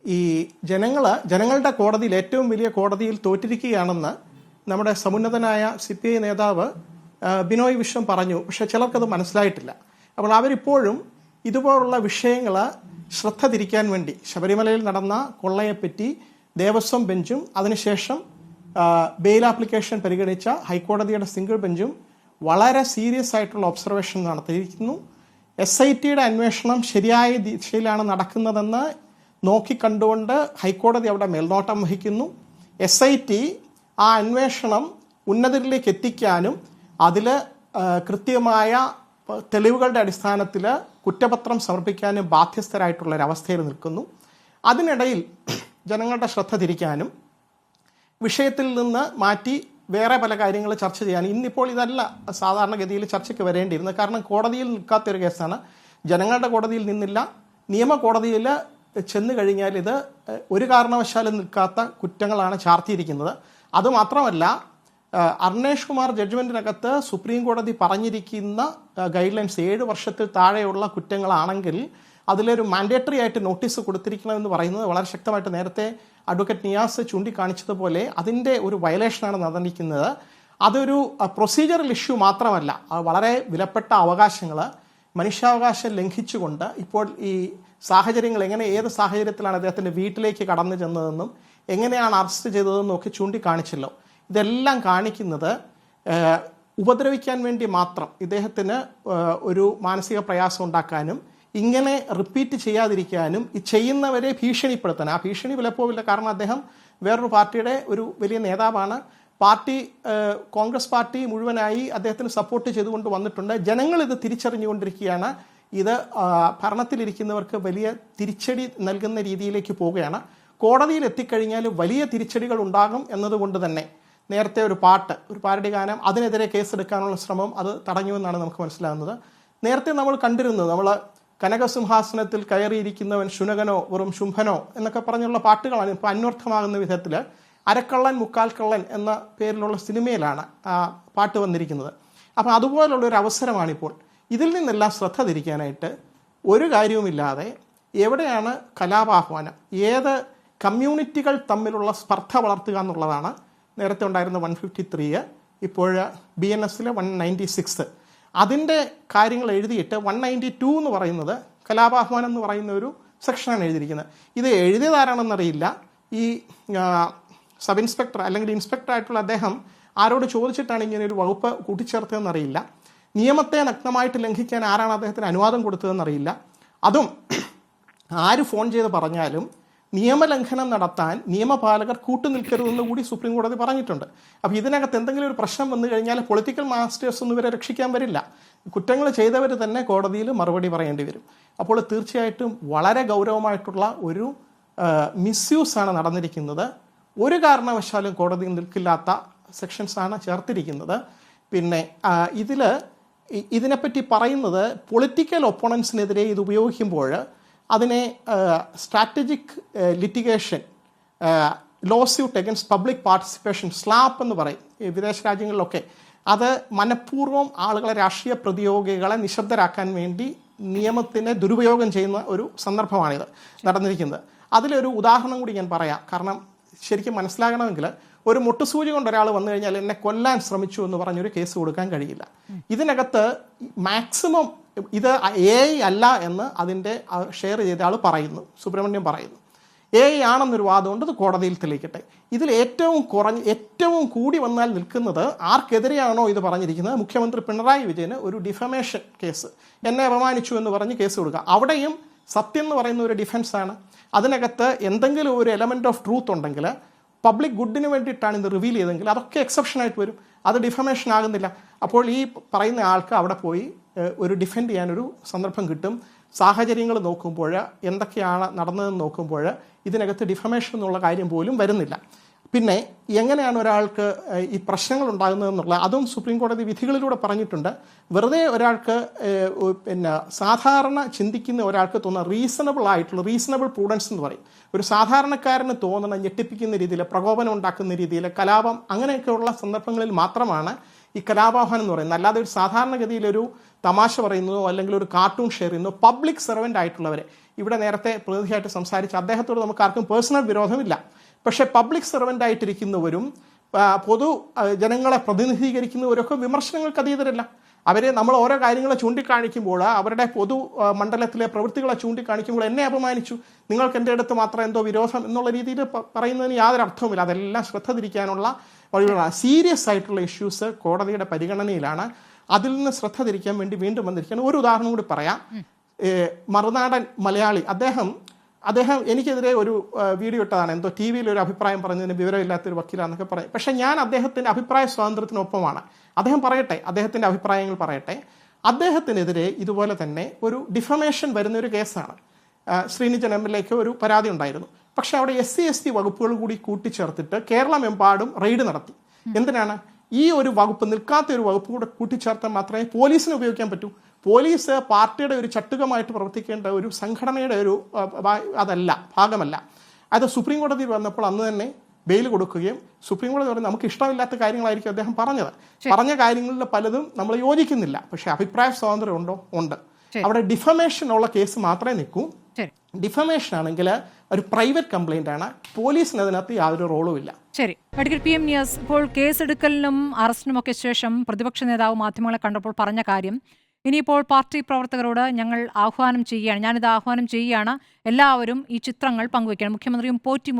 ഈ ജനങ്ങളുടെ കോടതിയിൽ, ഏറ്റവും വലിയ കോടതിയിൽ തോറ്റിരിക്കുകയാണെന്ന് നമ്മുടെ സമുന്നതനായ CPI നേതാവ് ബിനോയ് വിശ്വം പറഞ്ഞു. പക്ഷേ ചിലർക്കത് മനസ്സിലായിട്ടില്ല. അപ്പോൾ അവരിപ്പോഴും ഇതുപോലുള്ള വിഷയങ്ങൾ ശ്രദ്ധ തിരിക്കാൻ വേണ്ടി ശബരിമലയിൽ നടന്ന കൊള്ളയെപ്പറ്റി ദേവസ്വം ബെഞ്ചും അതിനുശേഷം ബെയിൽ ആപ്ലിക്കേഷൻ പരിഗണിച്ച ഹൈക്കോടതിയുടെ സിംഗിൾ ബെഞ്ചും വളരെ സീരിയസ് ആയിട്ടുള്ള ഒബ്സർവേഷൻ നടത്തിയിരിക്കുന്നു. SITയുടെ അന്വേഷണം ശരിയായ ദിശയിലാണ് നടക്കുന്നതെന്ന് നോക്കിക്കണ്ടുകൊണ്ട് ഹൈക്കോടതി അവിടെ മേൽനോട്ടം വഹിക്കുന്നു. SIT ആ അന്വേഷണം ഉന്നതരിലേക്ക് എത്തിക്കാനും അതിൽ കൃത്യമായ തെളിവുകളുടെ അടിസ്ഥാനത്തിൽ കുറ്റപത്രം സമർപ്പിക്കാനും ബാധ്യസ്ഥരായിട്ടുള്ളൊരവസ്ഥയിൽ നിൽക്കുന്നു. അതിനിടയിൽ ജനങ്ങളുടെ ശ്രദ്ധ തിരിക്കാനും വിഷയത്തിൽ നിന്ന് മാറ്റി വേറെ പല കാര്യങ്ങൾ ചർച്ച ചെയ്യാനും, ഇന്നിപ്പോൾ ഇതല്ല സാധാരണഗതിയിൽ ചർച്ചയ്ക്ക് വരേണ്ടിയിരുന്നത്. കാരണം കോടതിയിൽ നിൽക്കാത്തൊരു കേസാണ്, ജനങ്ങളുടെ കോടതിയിൽ നിന്നില്ല, നിയമ കോടതിയിൽ ചെന്ന് കഴിഞ്ഞാൽ ഇത് ഒരു കാരണവശാലും നിൽക്കാത്ത കുറ്റങ്ങളാണ് ചാർത്തിയിരിക്കുന്നത്. അതുമാത്രമല്ല, അർണേഷ് കുമാർ ജഡ്ജ്മെൻറ്റിനകത്ത് സുപ്രീം കോടതി പറഞ്ഞിരിക്കുന്ന ഗൈഡ് ലൈൻസ് 7 വർഷത്തിൽ താഴെയുള്ള കുറ്റങ്ങളാണെങ്കിൽ അതിലൊരു മാൻഡേറ്ററി ആയിട്ട് നോട്ടീസ് കൊടുത്തിരിക്കണമെന്ന് പറയുന്നത് വളരെ ശക്തമായിട്ട് നേരത്തെ അഡ്വക്കേറ്റ് നിയാസ് ചൂണ്ടിക്കാണിച്ചതുപോലെ അതിൻ്റെ ഒരു വയലേഷനാണ് നടന്നിരിക്കുന്നത്. അതൊരു പ്രൊസീജിയറൽ ഇഷ്യൂ മാത്രമല്ല, വളരെ വിലപ്പെട്ട അവകാശങ്ങൾ മനുഷ്യാവകാശം ലംഘിച്ചുകൊണ്ട് ഇപ്പോൾ ഈ സാഹചര്യങ്ങൾ ഏത് സാഹചര്യത്തിലാണ് അദ്ദേഹത്തിൻ്റെ വീട്ടിലേക്ക് കടന്നു ചെന്നതെന്നും എങ്ങനെയാണ് അറസ്റ്റ് ചെയ്തതെന്നും ഒക്കെ ചൂണ്ടിക്കാണിച്ചല്ലോ. ഇതെല്ലാം കാണിക്കുന്നത് ഉപദ്രവിക്കാൻ വേണ്ടി മാത്രം ഇദ്ദേഹത്തിന് ഒരു മാനസിക പ്രയാസം ഉണ്ടാക്കാനും ഇങ്ങനെ റിപ്പീറ്റ് ചെയ്യാതിരിക്കാനും ഈ ചെയ്യുന്നവരെ ഭീഷണിപ്പെടുത്താൻ. ആ ഭീഷണി വിലപ്പോവില്ല, കാരണം അദ്ദേഹം വേറൊരു പാർട്ടിയുടെ ഒരു വലിയ നേതാവാണ്. പാർട്ടി കോൺഗ്രസ് പാർട്ടി മുഴുവനായി അദ്ദേഹത്തിന് സപ്പോർട്ട് ചെയ്തുകൊണ്ട് വന്നിട്ടുണ്ട്. ജനങ്ങൾ ഇത് തിരിച്ചറിഞ്ഞുകൊണ്ടിരിക്കുകയാണ്. ഇത് ഭരണത്തിലിരിക്കുന്നവർക്ക് വലിയ തിരിച്ചടി നൽകുന്ന രീതിയിലേക്ക് പോവുകയാണ്. കോടതിയിൽ എത്തിക്കഴിഞ്ഞാൽ വലിയ തിരിച്ചടികൾ ഉണ്ടാകും എന്നതുകൊണ്ട് തന്നെ നേരത്തെ ഒരു പാരഡി ഗാനം, അതിനെതിരെ കേസെടുക്കാനുള്ള ശ്രമം അത് തടഞ്ഞുവെന്നാണ് നമുക്ക് മനസ്സിലാകുന്നത്. നേരത്തെ നമ്മൾ കണ്ടിരുന്നത്, നമ്മൾ കനകസിംഹാസനത്തിൽ കയറിയിരിക്കുന്നവൻ ശുനകനോ വെറും ശുംഭനോ എന്നൊക്കെ പറഞ്ഞുള്ള പാട്ടുകളാണ് ഇപ്പോൾ അന്വർത്ഥമാകുന്ന വിധത്തിൽ അരക്കള്ളൻ മുക്കാൽ കള്ളൻ എന്ന പേരിലുള്ള സിനിമയിലാണ് ആ പാട്ട് വന്നിരിക്കുന്നത്. അപ്പോൾ അതുപോലുള്ളൊരു അവസരമാണിപ്പോൾ. ഇതിൽ നിന്നെല്ലാം ശ്രദ്ധ തിരിക്കാനായിട്ട് ഒരു കാര്യവുമില്ലാതെ എവിടെയാണ് കലാപാഹ്വാനം, ഏത് കമ്മ്യൂണിറ്റികൾ തമ്മിലുള്ള സ്പർദ്ധ വളർത്തുക എന്നുള്ളതാണ് നേരത്തെ ഉണ്ടായിരുന്ന 153, ഇപ്പോൾ BNSലെ 196. അതിൻ്റെ കാര്യങ്ങൾ എഴുതിയിട്ട് 192 എന്ന് പറയുന്നത് കലാപാഹ്വാനം എന്ന് പറയുന്ന ഒരു സെക്ഷനാണ് എഴുതിയിരിക്കുന്നത്. ഇത് എഴുതിയതാരാണെന്നറിയില്ല. ഈ സബ് ഇൻസ്പെക്ടർ അല്ലെങ്കിൽ ഇൻസ്പെക്ടർ ആയിട്ടുള്ള അദ്ദേഹം ആരോട് ചോദിച്ചിട്ടാണ് ഇങ്ങനെ ഒരു വകുപ്പ് കൂട്ടിച്ചേർത്തതെന്നറിയില്ല. നിയമത്തെ നഗ്നമായിട്ട് ലംഘിക്കാൻ ആരാണ് അദ്ദേഹത്തിന് അനുവാദം കൊടുത്തതെന്നറിയില്ല. അതും ആര് ഫോൺ ചെയ്ത് പറഞ്ഞാലും നിയമലംഘനം നടത്താൻ നിയമപാലകർ കൂട്ടുനിൽക്കരുതെന്ന് കൂടി സുപ്രീം കോടതി പറഞ്ഞിട്ടുണ്ട്. അപ്പോൾ ഇതിനകത്ത് എന്തെങ്കിലും ഒരു പ്രശ്നം വന്നു കഴിഞ്ഞാൽ പൊളിറ്റിക്കൽ മാസ്റ്റേഴ്സ് ഒന്നും ഇവരെ രക്ഷിക്കാൻ വരില്ല. കുറ്റങ്ങൾ ചെയ്തവർ തന്നെ കോടതിയിൽ മറുപടി പറയേണ്ടി വരും. അപ്പോൾ തീർച്ചയായിട്ടും വളരെ ഗൗരവമായിട്ടുള്ള ഒരു മിസ്യൂസാണ് നടന്നിരിക്കുന്നത്. ഒരു കാരണവശാലും കോടതിയിൽ നിൽക്കില്ലാത്ത സെക്ഷൻസാണ് ചേർത്തിരിക്കുന്നത്. പിന്നെ ഇതിനെപ്പറ്റി പറയുന്നത് പൊളിറ്റിക്കൽ ഒപ്പോണൻസിനെതിരെ ഇത് ഉപയോഗിക്കുമ്പോൾ അതിനെ strategic litigation lawsuit against public participation slap എന്ന് പറയും വിദേശ രാജ്യങ്ങളിലൊക്കെ. അത് മനഃപൂർവ്വം ആളുകളെ, രാഷ്ട്രീയ പ്രതിയോഗികളെ നിശബ്ദരാക്കാൻ വേണ്ടി നിയമത്തിനെ ദുരുപയോഗം ചെയ്യുന്ന ഒരു സന്ദർഭമാണിത് നടന്നിരിക്കുന്നത്. അതിലൊരു ഉദാഹരണം കൂടി ഞാൻ പറയാം. കാരണം ശരിക്കും മനസ്സിലാകണമെങ്കിൽ ഒരു മുട്ടുസൂചി കൊണ്ട് ഒരാൾ വന്നു കഴിഞ്ഞാൽ എന്നെ കൊല്ലാൻ ശ്രമിച്ചു എന്ന് പറഞ്ഞൊരു കേസ് കൊടുക്കാൻ കഴിയില്ല. ഇതിനകത്ത് മാക്സിമം ഇത് AI അല്ല എന്ന് അതിൻ്റെ ഷെയർ ചെയ്ത ആൾ പറയുന്നു, സുബ്രഹ്മണ്യം പറയുന്നു. AI ആണെന്നൊരു വാദമുണ്ട്, അത് കോടതിയിൽ തെളിയിക്കട്ടെ. ഇതിൽ ഏറ്റവും കൂടി വന്നാൽ നിൽക്കുന്നത് ആർക്കെതിരെയാണോ ഇത് പറഞ്ഞിരിക്കുന്നത്, മുഖ്യമന്ത്രി പിണറായി വിജയന് ഒരു ഡിഫമേഷൻ കേസ്, എന്നെ അപമാനിച്ചു എന്ന് പറഞ്ഞ് കേസ് കൊടുക്കുക. അവിടെയും സത്യം എന്ന് പറയുന്ന ഒരു ഡിഫൻസാണ്. അതിനകത്ത് എന്തെങ്കിലും ഒരു എലമെൻറ്റ് ഓഫ് ട്രൂത്ത് ഉണ്ടെങ്കിൽ, പബ്ലിക് ഗുഡിന് വേണ്ടിയിട്ടാണ് ഇത് റിവീൽ ചെയ്തെങ്കിൽ അതൊക്കെ എക്സെപ്ഷനായിട്ട് വരും, അത് ഡിഫമേഷൻ ആകുന്നില്ല. അപ്പോൾ ഈ പറയുന്ന ആൾക്ക് അവിടെ പോയി ഒരു ഡിഫെൻഡ് ചെയ്യാനൊരു സന്ദർഭം കിട്ടും. സാഹചര്യങ്ങൾ നോക്കുമ്പോൾ, എന്തൊക്കെയാണ് നടന്നതെന്ന് നോക്കുമ്പോൾ ഇതിനകത്ത് ഡിഫമേഷൻ എന്നുള്ള കാര്യം പോലും വരുന്നില്ല. പിന്നെ എങ്ങനെയാണ് ഒരാൾക്ക് ഈ പ്രശ്നങ്ങൾ ഉണ്ടാകുന്നതെന്നുള്ള അതും സുപ്രീം കോടതി വിധികളിലൂടെ പറഞ്ഞിട്ടുണ്ട്. വെറുതെ ഒരാൾക്ക് പിന്നെ സാധാരണ ചിന്തിക്കുന്ന ഒരാൾക്ക് തോന്നുന്ന റീസണബിൾ പ്രൂഡൻസ് എന്ന് പറയും. ഒരു സാധാരണക്കാരന് തോന്നുന്ന ഞെട്ടിപ്പിക്കുന്ന രീതിയിൽ, പ്രകോപനം ഉണ്ടാക്കുന്ന രീതിയിൽ, കലാപം അങ്ങനെയൊക്കെയുള്ള സന്ദർഭങ്ങളിൽ മാത്രമാണ് ഈ കലാപാഹ്വാനം എന്ന് പറയുന്നത്. അല്ലാതെ ഒരു സാധാരണഗതിയിലൊരു തമാശ പറയുന്നതോ അല്ലെങ്കിൽ ഒരു കാർട്ടൂൺ ഷെയർ ചെയ്യുന്നതോ പബ്ലിക് സെർവൻ്റ് ആയിട്ടുള്ളവരെ, ഇവിടെ നേരത്തെ പ്രതിനിധിയായിട്ട് സംസാരിച്ച അദ്ദേഹത്തോട് നമുക്ക് ആർക്കും പേഴ്സണൽ വിരോധമില്ല. പക്ഷേ പബ്ലിക് സെർവൻ്റ് ആയിട്ടിരിക്കുന്നവരും പൊതു ജനങ്ങളെ പ്രതിനിധീകരിക്കുന്നവരൊക്കെ വിമർശനങ്ങൾക്ക് അതീതരല്ല. അവരെ നമ്മൾ ഓരോ കാര്യങ്ങളെ ചൂണ്ടിക്കാണിക്കുമ്പോൾ, അവരുടെ പൊതു മണ്ഡലത്തിലെ പ്രവൃത്തികളെ ചൂണ്ടിക്കാണിക്കുമ്പോൾ എന്നെ അപമാനിച്ചു, നിങ്ങൾക്ക് എൻ്റെ അടുത്ത് മാത്രം എന്തോ വിരോധം എന്നുള്ള രീതിയിൽ പറയുന്നതിന് യാതൊരു അർത്ഥവുമില്ല. അതെല്ലാം ശ്രദ്ധ തിരിക്കാനുള്ള വഴികളാണ്. സീരിയസ് ആയിട്ടുള്ള ഇഷ്യൂസ് കോടതിയുടെ പരിഗണനയിലാണ്. അതിൽ നിന്ന് ശ്രദ്ധ തിരിക്കാൻ വേണ്ടി വീണ്ടും വന്നിരിക്കുകയാണ്. ഒരു ഉദാഹരണം കൂടി പറയാം. മറുനാടൻ മലയാളി അദ്ദേഹം എനിക്കെതിരെ ഒരു വീഡിയോ ഇട്ടതാണ്, എന്തോ TV ഒരു അഭിപ്രായം പറഞ്ഞതിന് വിവരമില്ലാത്തൊരു വക്കീലാന്നൊക്കെ പറയും. പക്ഷേ ഞാൻ അദ്ദേഹത്തിൻ്റെ അഭിപ്രായ സ്വാതന്ത്ര്യത്തിനൊപ്പമാണ്. അദ്ദേഹം പറയട്ടെ, അദ്ദേഹത്തിൻ്റെ അഭിപ്രായങ്ങൾ പറയട്ടെ. അദ്ദേഹത്തിനെതിരെ ഇതുപോലെ തന്നെ ഒരു ഡിഫമേഷൻ വരുന്നൊരു കേസാണ്. ശ്രീനിജൻ MLA ഒരു പരാതി ഉണ്ടായിരുന്നു. പക്ഷേ അവിടെ SC/ST വകുപ്പുകൾ കൂടി കൂട്ടിച്ചേർത്തിട്ട് കേരളമെമ്പാടും റെയ്ഡ് നടത്തി. എന്തിനാണ്? ഈ ഒരു വകുപ്പ്, നിൽക്കാത്ത ഒരു വകുപ്പ് കൂടെ കൂട്ടിച്ചേർത്താൽ മാത്രമേ പോലീസിന് ഉപയോഗിക്കാൻ പറ്റൂ. പോലീസ് പാർട്ടിയുടെ ഒരു ചട്ടുകമായിട്ട് പ്രവർത്തിക്കേണ്ട ഒരു സംഘടനയുടെ ഒരു ഭാഗമല്ല. അത് സുപ്രീം കോടതിയിൽ വന്നപ്പോൾ അന്ന് തന്നെ ബെയിൽ കൊടുക്കുകയും സുപ്രീം കോടതി പറഞ്ഞ് നമുക്ക് ഇഷ്ടമില്ലാത്ത കാര്യങ്ങളായിരിക്കും അദ്ദേഹം പറഞ്ഞ കാര്യങ്ങളിൽ പലതും നമ്മൾ യോജിക്കുന്നില്ല. പക്ഷേ അഭിപ്രായ സ്വാതന്ത്ര്യം ഉണ്ടോ? ഉണ്ട്. അവിടെ ഡിഫമേഷൻ ഉള്ള കേസ് മാത്രമേ നിൽക്കൂ. ഡിഫമേഷൻ ആണെങ്കിൽ ഒരു പ്രൈവറ്റ് കംപ്ലൈന്റ് ആണ്, പോലീസിന് അതിനകത്ത് യാതൊരു റോളും ഇല്ല. ശരി, അഡ്വക്കേറ്റ് PM നിയാസ്, ഇപ്പോൾ കേസെടുക്കലിനും അറസ്റ്റിനുമൊക്കെ ശേഷം പ്രതിപക്ഷ നേതാവ് മാധ്യമങ്ങളെ കണ്ടപ്പോൾ പറഞ്ഞ കാര്യം, ഇനിയിപ്പോൾ പാർട്ടി പ്രവർത്തകരോട് ഞങ്ങൾ ഞാനിത് ആഹ്വാനം ചെയ്യുകയാണ്, എല്ലാവരും ഈ ചിത്രങ്ങൾ പങ്കുവയ്ക്കണം, മുഖ്യമന്ത്രിയും പോറ്റിയും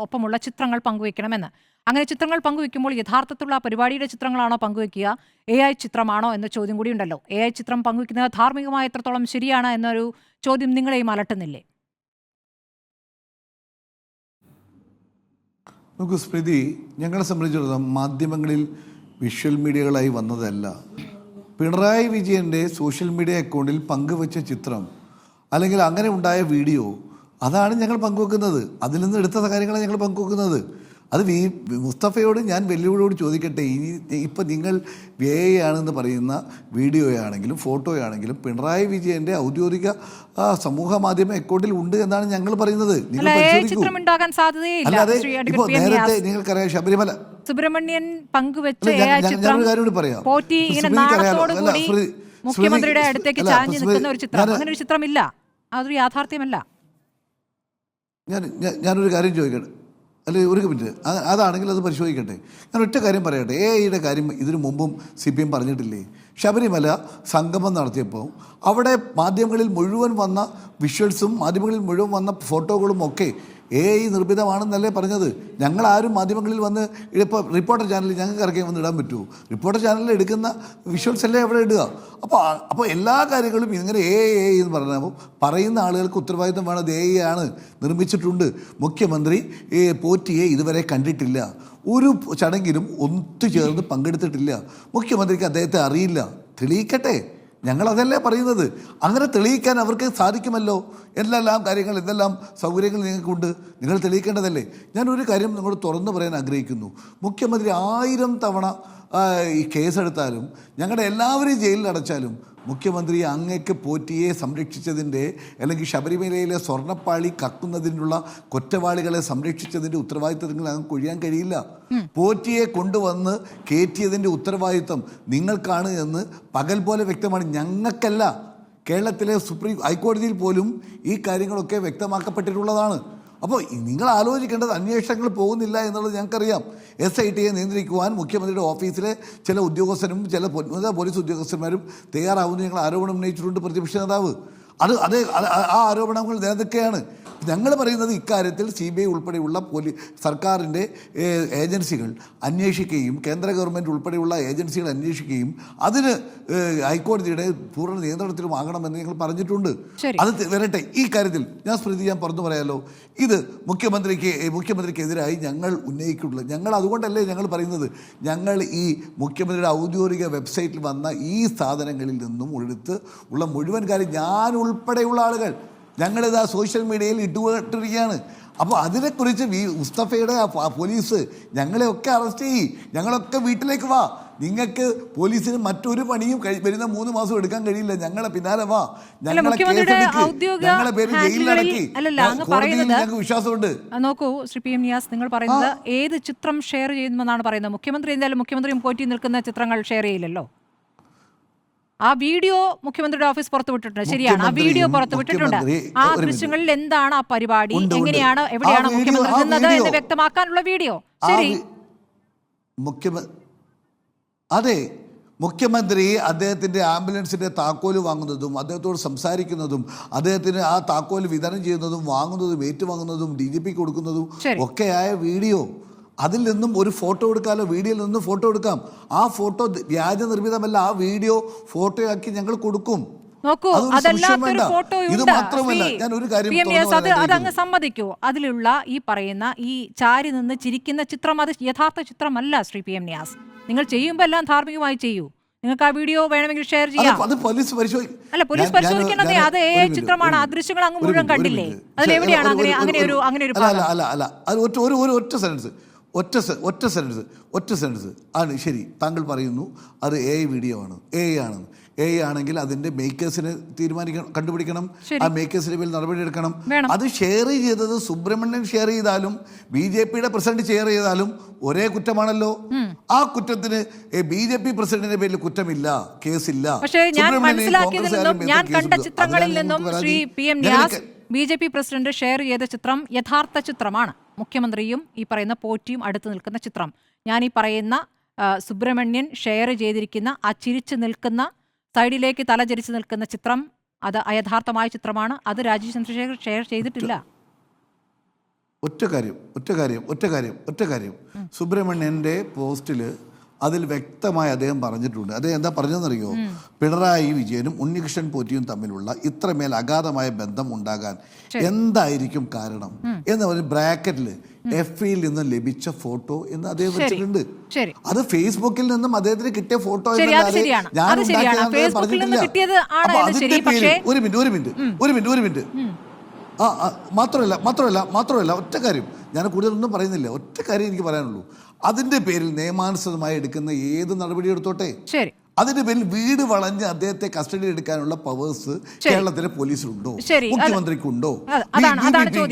ഒപ്പമുള്ള ചിത്രങ്ങൾ പങ്കുവയ്ക്കണമെന്ന്. അങ്ങനെ ചിത്രങ്ങൾ പങ്കുവയ്ക്കുമ്പോൾ യഥാർത്ഥത്തിലുള്ള പരിപാടിയുടെ ചിത്രങ്ങളാണോ പങ്കുവയ്ക്കുക, AI ചിത്രമാണോ എന്ന ചോദ്യം കൂടി ഉണ്ടല്ലോ. AI ചിത്രം പങ്കുവയ്ക്കുന്നത് ധാർമ്മികമായി എത്രത്തോളം ശരിയാണ് എന്നൊരു ചോദ്യം നിങ്ങളെയും അലട്ടുന്നില്ലേ? നോക്കൂ സ്മൃതി, ഞങ്ങളെ സംബന്ധിച്ചിടത്തോളം മാധ്യമങ്ങളിൽ വിഷ്വൽ മീഡിയകളായി വന്നതല്ല. പിണറായി വിജയൻ്റെ സോഷ്യൽ മീഡിയ അക്കൗണ്ടിൽ പങ്കുവച്ച ചിത്രം അല്ലെങ്കിൽ അങ്ങനെ ഉണ്ടായ വീഡിയോ, അതാണ് ഞങ്ങൾ പങ്കുവെക്കുന്നത്. അതിൽ നിന്ന് എടുത്ത കാര്യങ്ങളാണ് ഞങ്ങൾ പങ്കുവെക്കുന്നത്. അത് മുസ്തഫയോട് ഞാൻ വെല്ലുവിളിയോട് ചോദിക്കട്ടെ, ഇപ്പം നിങ്ങൾ ആണെന്ന് പറയുന്ന വീഡിയോയാണെങ്കിലും ഫോട്ടോയാണെങ്കിലും പിണറായി വിജയൻ്റെ ഔദ്യോഗിക സമൂഹ മാധ്യമ അക്കൗണ്ടിൽ ഉണ്ട് എന്നാണ് ഞങ്ങൾ പറയുന്നത്. നിങ്ങൾ പരിശോധിക്കൂ. അല്ലാതെ ഇപ്പോൾ നേരത്തെ നിങ്ങൾക്കറിയാം ശബരിമല സുബ്രഹ്മണ്യൻ പങ്കുവെച്ച മുഖ്യമന്ത്രിയുടെ അടുത്തേക്ക് ചാഞ്ഞു നിൽക്കുന്ന ഒരു ചിത്രം, അങ്ങനെ ഒരു ചിത്രമില്ല, അതൊരു യാഥാർത്ഥ്യമല്ല. ഞാനൊരു കാര്യം ചോദിക്കട്ടെ, അല്ലെ ഒരു മിനിറ്റ്, അതാണെങ്കിൽ അത് പരിശോധിക്കട്ടെ. ഞാൻ ഒറ്റ കാര്യം പറയട്ടെ. AIയുടെ കാര്യം ഇതിനു മുമ്പും CPM പറഞ്ഞിട്ടില്ലേ? ശബരിമല സംഗമം നടത്തിയപ്പോൾ അവിടെ മാധ്യമങ്ങളിൽ മുഴുവൻ വന്ന വിഷ്വൽസും മാധ്യമങ്ങളിൽ മുഴുവൻ വന്ന ഫോട്ടോകളും ഒക്കെ AI നിർമ്മിതമാണെന്നല്ലേ പറഞ്ഞത്. ഞങ്ങളാരും മാധ്യമങ്ങളിൽ വന്ന് ഇപ്പോൾ റിപ്പോർട്ടർ ചാനലിൽ ഞങ്ങൾക്ക് ഇറക്കി വന്ന് ഇടാൻ പറ്റുമോ? റിപ്പോർട്ടർ ചാനലിൽ എടുക്കുന്ന വിഷ്വൽസ് അല്ലേ അവിടെ ഇടുക. അപ്പോൾ എല്ലാ കാര്യങ്ങളും ഇങ്ങനെ AI എന്ന് പറഞ്ഞപ്പോൾ പറയുന്ന ആളുകൾക്ക് ഉത്തരവാദിത്വം വേണം. അത് AI ആണ്, നിർമ്മിച്ചിട്ടുണ്ട്. മുഖ്യമന്ത്രി പോറ്റിയെ ഇതുവരെ കണ്ടിട്ടില്ല, ഒരു ചടങ്ങിലും ഒത്തുചേർന്ന് പങ്കെടുത്തിട്ടില്ല. മുഖ്യമന്ത്രിക്ക് അദ്ദേഹത്തെ അറിയില്ല. തെളിയിക്കട്ടെ, ഞങ്ങളതല്ലേ പറയുന്നത്. അങ്ങനെ തെളിയിക്കാൻ അവർക്ക് സാധിക്കുമല്ലോ. എന്തെല്ലാം കാര്യങ്ങൾ, എന്തെല്ലാം സൗകര്യങ്ങൾ നിങ്ങൾക്കുണ്ട്, നിങ്ങൾ തെളിയിക്കേണ്ടതല്ലേ. ഞാനൊരു കാര്യം നിങ്ങളോട് തുറന്നു പറയാൻ ആഗ്രഹിക്കുന്നു. മുഖ്യമന്ത്രി 1000 തവണ ഈ കേസെടുത്താലും ഞങ്ങളുടെ എല്ലാവരെയും ജയിലിൽ അടച്ചാലും മുഖ്യമന്ത്രി അങ്ങേക്ക് പോറ്റിയെ സംരക്ഷിച്ചതിൻ്റെ അല്ലെങ്കിൽ ശബരിമലയിലെ സ്വർണ്ണപ്പാളി കക്കുന്നതിനുള്ള കുറ്റവാളികളെ സംരക്ഷിച്ചതിൻ്റെ ഉത്തരവാദിത്തങ്ങൾ അങ്ങ് ഒഴിയാൻ കഴിയില്ല. പോറ്റിയെ കൊണ്ടുവന്ന് കയറ്റിയതിൻ്റെ ഉത്തരവാദിത്തം നിങ്ങൾക്കാണ് എന്ന് പകൽ പോലെ വ്യക്തമാണ്. ഞങ്ങൾക്കല്ല. കേരളത്തിലെ ഹൈക്കോടതിയിൽ പോലും ഈ കാര്യങ്ങളൊക്കെ വ്യക്തമാക്കപ്പെട്ടിട്ടുള്ളതാണ്. അപ്പോൾ നിങ്ങൾ ആലോചിക്കേണ്ടത് അന്വേഷണങ്ങൾ പോകുന്നില്ല എന്നുള്ളത് ഞങ്ങൾക്കറിയാം. SIT നിയന്ത്രിക്കുവാൻ മുഖ്യമന്ത്രിയുടെ ഓഫീസിലെ ചില ഉദ്യോഗസ്ഥരും ചില പോലീസ് ഉദ്യോഗസ്ഥന്മാരും തയ്യാറാവുന്ന ഞങ്ങൾ ആരോപണം ഉന്നയിച്ചിട്ടുണ്ട് പ്രതിപക്ഷ നേതാവ്. ആ ആരോപണങ്ങൾ നിലനിൽക്കുകയാണ്. ഞങ്ങൾ പറയുന്നത് ഇക്കാര്യത്തിൽ CBI ഉൾപ്പെടെയുള്ള സർക്കാരിൻ്റെ ഏജൻസികൾ അന്വേഷിക്കുകയും കേന്ദ്ര ഗവൺമെൻറ് ഉൾപ്പെടെയുള്ള ഏജൻസികൾ അന്വേഷിക്കുകയും അതിന് ഹൈക്കോടതിയുടെ പൂർണ്ണ നിയന്ത്രണത്തിലുമാകണമെന്ന് ഞങ്ങൾ പറഞ്ഞിട്ടുണ്ട്. അത് വരട്ടെ. ഈ കാര്യത്തിൽ ഞാൻ പറഞ്ഞു പറയാലോ, ഇത് മുഖ്യമന്ത്രിക്കെതിരായി ഞങ്ങൾ ഉന്നയിക്കുന്നുള്ളൂ. ഞങ്ങൾ അതുകൊണ്ടല്ലേ ഞങ്ങൾ പറയുന്നത്, ഞങ്ങൾ ഈ മുഖ്യമന്ത്രിയുടെ ഔദ്യോഗിക വെബ്സൈറ്റിൽ വന്ന ഈ സാധനങ്ങളിൽ നിന്നും എടുത്ത് ഉള്ള മുഴുവൻ കാര്യം ഞാൻ ഉൾപ്പെടെയുള്ള ആളുകൾ ഞങ്ങളിതാ സോഷ്യൽ മീഡിയയിൽ ഇട്ടുകൊണ്ടിരിക്കുകയാണ്. അപ്പോൾ അതിനെക്കുറിച്ച് മുസ്തഫയുടെ പോലീസ് ഞങ്ങളെയൊക്കെ അറസ്റ്റ് ചെയ്യും, ഞങ്ങളൊക്കെ വീട്ടിലേക്ക് വാ, നിങ്ങൾക്ക് പോലീസിന് മറ്റൊരു പണിയും വരുന്ന 3 മാസം എടുക്കാൻ കഴിയില്ല, ഞങ്ങളെ പിന്നാലെ വാ, ഞങ്ങളെ പേര് ജയിലിലടക്കി ഞങ്ങൾക്ക് വിശ്വാസമുണ്ട്. നോക്കൂ ശ്രീ PM നിയാസ്, നിങ്ങൾ പറയുന്നത് ഏത് ചിത്രം ഷെയർ ചെയ്യുമെന്നാണ് പറയുന്നത്. മുഖ്യമന്ത്രി എന്തായാലും മുഖ്യമന്ത്രിയും പോറ്റി നിൽക്കുന്ന ചിത്രങ്ങൾ ഷെയർ ചെയ്യില്ലല്ലോ. ആ വീഡിയോ മുഖ്യമന്ത്രിയുടെ ഓഫീസ് പുറത്തുവിട്ടിട്ടുണ്ട്, ശരിയാണ്. ആ വീഡിയോ പുറത്തുവിട്ടിട്ടുണ്ട്. ആ ദൃശ്യങ്ങളിൽ എന്താണ് ആ പരിപാടി, എങ്ങനെയാണ്, എവിടെയാണ് മുഖ്യമന്ത്രി നിന്നത് എന്ന് വ്യക്തമാക്കാനുള്ള വീഡിയോ. ശരി, അതെ, മുഖ്യമന്ത്രി അദ്ദേഹത്തിൻ്റെ ആംബുലൻസിൻ്റെ താക്കോല് വാങ്ങുന്നതും അദ്ദേഹത്തോട് സംസാരിക്കുന്നതും അദ്ദേഹത്തിന് ആ താക്കോല് വിതരണം ചെയ്യുന്നതും വാങ്ങുന്നതും ഏറ്റുവാങ്ങുന്നതും DGP കൊടുക്കുന്നതും ഒക്കെയായ വീഡിയോ. അതിൽ നിന്നും ഒരു ഫോട്ടോ എടുക്കാമല്ലോ, വീഡിയോയിൽ നിന്നും ഫോട്ടോ എടുക്കാം. ആ ഫോട്ടോ വ്യാജ നിർമ്മിതമല്ല, ആ വീഡിയോ ഫോട്ടോയാക്കി ഞങ്ങൾ കൊടുക്കും. ഇത് മാത്രമല്ല, ഞാൻ ഒരു കാര്യം അതങ്ങ് സമ്മതിക്കൂ, അതിലുള്ള ഈ പറയുന്ന ഈ ചാരി നിന്ന് ചിരിക്കുന്ന ചിത്രം അത് യഥാർത്ഥ ചിത്രമല്ല ശ്രീ PM നിയാസ്. നിങ്ങൾ ചെയ്യുമ്പോൾ എല്ലാം ധാർമ്മികമായി ചെയ്യൂ. നിങ്ങൾക്ക് ആ വീഡിയോ വേണമെങ്കിൽ ഷെയർ ചെയ്യാം. അല്ല, പോലീസ് പരിശോധിക്കണത് അത് ചിത്രമാണ്. ആ ദൃശ്യങ്ങൾ അങ്ങ് മുഴുവൻ കണ്ടില്ലേ? അതിലെവിടെയാണ് അങ്ങനെ ഒരു ഒറ്റ സെൻറ്റൻസ് ആണ്. ശരി, താങ്കൾ പറയുന്നു അത് AI വീഡിയോ ആണ്, AI ആണെങ്കിൽ അതിൻ്റെ മേക്കേഴ്സിന് കണ്ടുപിടിക്കണം, ആ മേക്കേഴ്സിന്റെ പേരിൽ നടപടി എടുക്കണം. അത് ഷെയർ ചെയ്തത് സുബ്രഹ്മണ്യൻ ഷെയർ ചെയ്താലും BJPയുടെ പ്രസിഡന്റ് ഷെയർ ചെയ്താലും ഒരേ കുറ്റമാണല്ലോ. ആ കുറ്റത്തിന് BJP പ്രസിഡന്റിന്റെ പേരിൽ കുറ്റമില്ല, കേസില്ല. പക്ഷേ ഞാൻ കണ്ട ചിത്രങ്ങളിൽ നിന്നും Shri PM Niyas BJP president share ചെയ്ത ചിത്രം യഥാർത്ഥ ചിത്രമാണ്. മുഖ്യമന്ത്രിയും ഈ പറയുന്ന പോറ്റിയും അടുത്ത് നിൽക്കുന്ന ചിത്രം. ഞാൻ ഈ പറയുന്ന സുബ്രഹ്മണ്യൻ ഷെയർ ചെയ്തിരിക്കുന്ന ആ ചിരിച്ചു നിൽക്കുന്ന, സൈഡിലേക്ക് തലചരിച്ച് നിൽക്കുന്ന ചിത്രം അത് അയഥാർത്ഥമായ ചിത്രമാണ്. അത് രാജീവ് ചന്ദ്രശേഖർ ഷെയർ ചെയ്തിട്ടില്ല. ഒറ്റ കാര്യം സുബ്രഹ്മണ്യൻ്റെ പോസ്റ്റിൽ അതിൽ വ്യക്തമായി അദ്ദേഹം പറഞ്ഞിട്ടുണ്ട്. അദ്ദേഹം എന്താ പറഞ്ഞതെന്നറിയോ? പിണറായി വിജയനും ഉണ്ണികൃഷ്ണൻ പോറ്റിയും തമ്മിലുള്ള ഇത്രമേൽ അഗാധമായ ബന്ധം ഉണ്ടാകാൻ എന്തായിരിക്കും കാരണം എന്ന് പറഞ്ഞ് ബ്രാക്കറ്റിൽ FIയിൽ നിന്ന് ലഭിച്ച ഫോട്ടോ എന്ന് അദ്ദേഹം വെച്ചിട്ടുണ്ട്. അത് ഫേസ്ബുക്കിൽ നിന്നും അദ്ദേഹത്തിന് കിട്ടിയ ഫോട്ടോ ഞാൻ പറഞ്ഞിട്ടില്ല. അപ്പൊ അതിന്റെ പേരിൽ ഒരു മിനിറ്റ് മാത്രമല്ല ഒറ്റ കാര്യം, ഞാൻ കൂടുതലൊന്നും പറയുന്നില്ല, ഒറ്റ കാര്യം എനിക്ക് പറയാനുള്ളൂ. അതിന്റെ പേരിൽ നിയമാനുസൃതമായി എടുക്കുന്ന ഏത് നടപടി എടുത്തോട്ടെ, അതിന്റെ പേരിൽ വീട് വളഞ്ഞ് അദ്ദേഹത്തെ കസ്റ്റഡിയിൽ എടുക്കാനുള്ള പവേഴ്സ് കേരളത്തിലെ പോലീസിലുണ്ടോ, മുഖ്യമന്ത്രിക്കുണ്ടോ,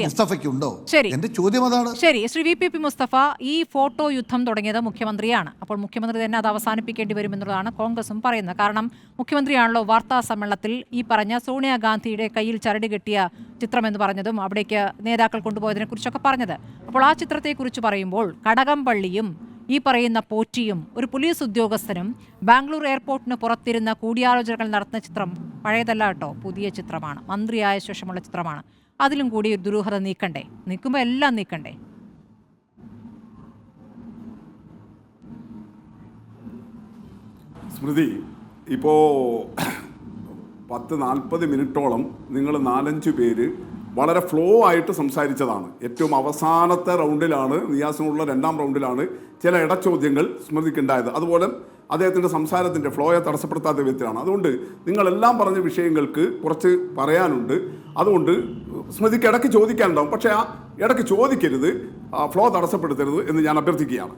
മുസ്തഫയ്ക്കുണ്ടോ? എന്റെ ചോദ്യം അതാണ്. ശരി, ശ്രീ VP മുസ്തഫ, ഈ ഫോട്ടോ യുദ്ധം തുടങ്ങിയത് മുഖ്യമന്ത്രിയാണ്. അപ്പോൾ മുഖ്യമന്ത്രി തന്നെ അത് അവസാനിപ്പിക്കേണ്ടി വരുമെന്നുള്ളതാണ് കോൺഗ്രസും പറയുന്നത്. കാരണം മുഖ്യമന്ത്രിയാണല്ലോ വാർത്താ സമ്മേളനത്തിൽ ഈ പറഞ്ഞ സോണിയാഗാന്ധിയുടെ കയ്യിൽ ചരട് കെട്ടിയ ചിത്രമെന്ന് പറഞ്ഞതും അവിടേക്ക് നേതാക്കൾ കൊണ്ടുപോയതിനെ കുറിച്ചൊക്കെ പറഞ്ഞത്. അപ്പോൾ ആ ചിത്രത്തെക്കുറിച്ച് പറയുമ്പോൾ കടകംപള്ളിയും ഈ പറയുന്ന പോറ്റിയും ഒരു പോലീസ് ഉദ്യോഗസ്ഥനും ബാംഗ്ലൂർ എയർപോർട്ടിന് പുറത്തിരുന്ന കൂടിയാലോചനകൾ നടത്തുന്ന ചിത്രം പഴയതല്ല കേട്ടോ, പുതിയ ചിത്രമാണ്, മന്ത്രിയായ ശേഷമുള്ള ചിത്രമാണ്. അതിലും കൂടി ഒരു ദുരൂഹത നീക്കണ്ടേ? നീക്കുമ്പോൾ എല്ലാം നീക്കണ്ടേ? സ്മൃതി, ഇപ്പോൾ 10-40 മിനിറ്റോളം നിങ്ങൾ 4-5 പേര് വളരെ ഫ്ലോ ആയിട്ട് സംസാരിച്ചതാണ്. ഏറ്റവും അവസാനത്തെ റൗണ്ടിലാണ്, നിയാസിനുള്ള 2ാം റൗണ്ടിലാണ് ചില ഇടച്ചോദ്യങ്ങൾ സ്മൃതിക്കുണ്ടായത്. അതുപോലെ അദ്ദേഹത്തിൻ്റെ സംസാരത്തിൻ്റെ ഫ്ലോയെ തടസ്സപ്പെടുത്താത്ത വിധത്തിലാണ്. അതുകൊണ്ട് നിങ്ങളെല്ലാം പറഞ്ഞ വിഷയങ്ങൾക്ക് കുറച്ച് പറയാനുണ്ട്. അതുകൊണ്ട് സ്മൃതിക്ക് ഇടയ്ക്ക് ചോദിക്കാനുണ്ടാവും, പക്ഷേ ആ ഇടയ്ക്ക് ചോദിക്കരുത്, ഫ്ലോ തടസ്സപ്പെടുത്തരുത് എന്ന് ഞാൻ അഭ്യർത്ഥിക്കുകയാണ്.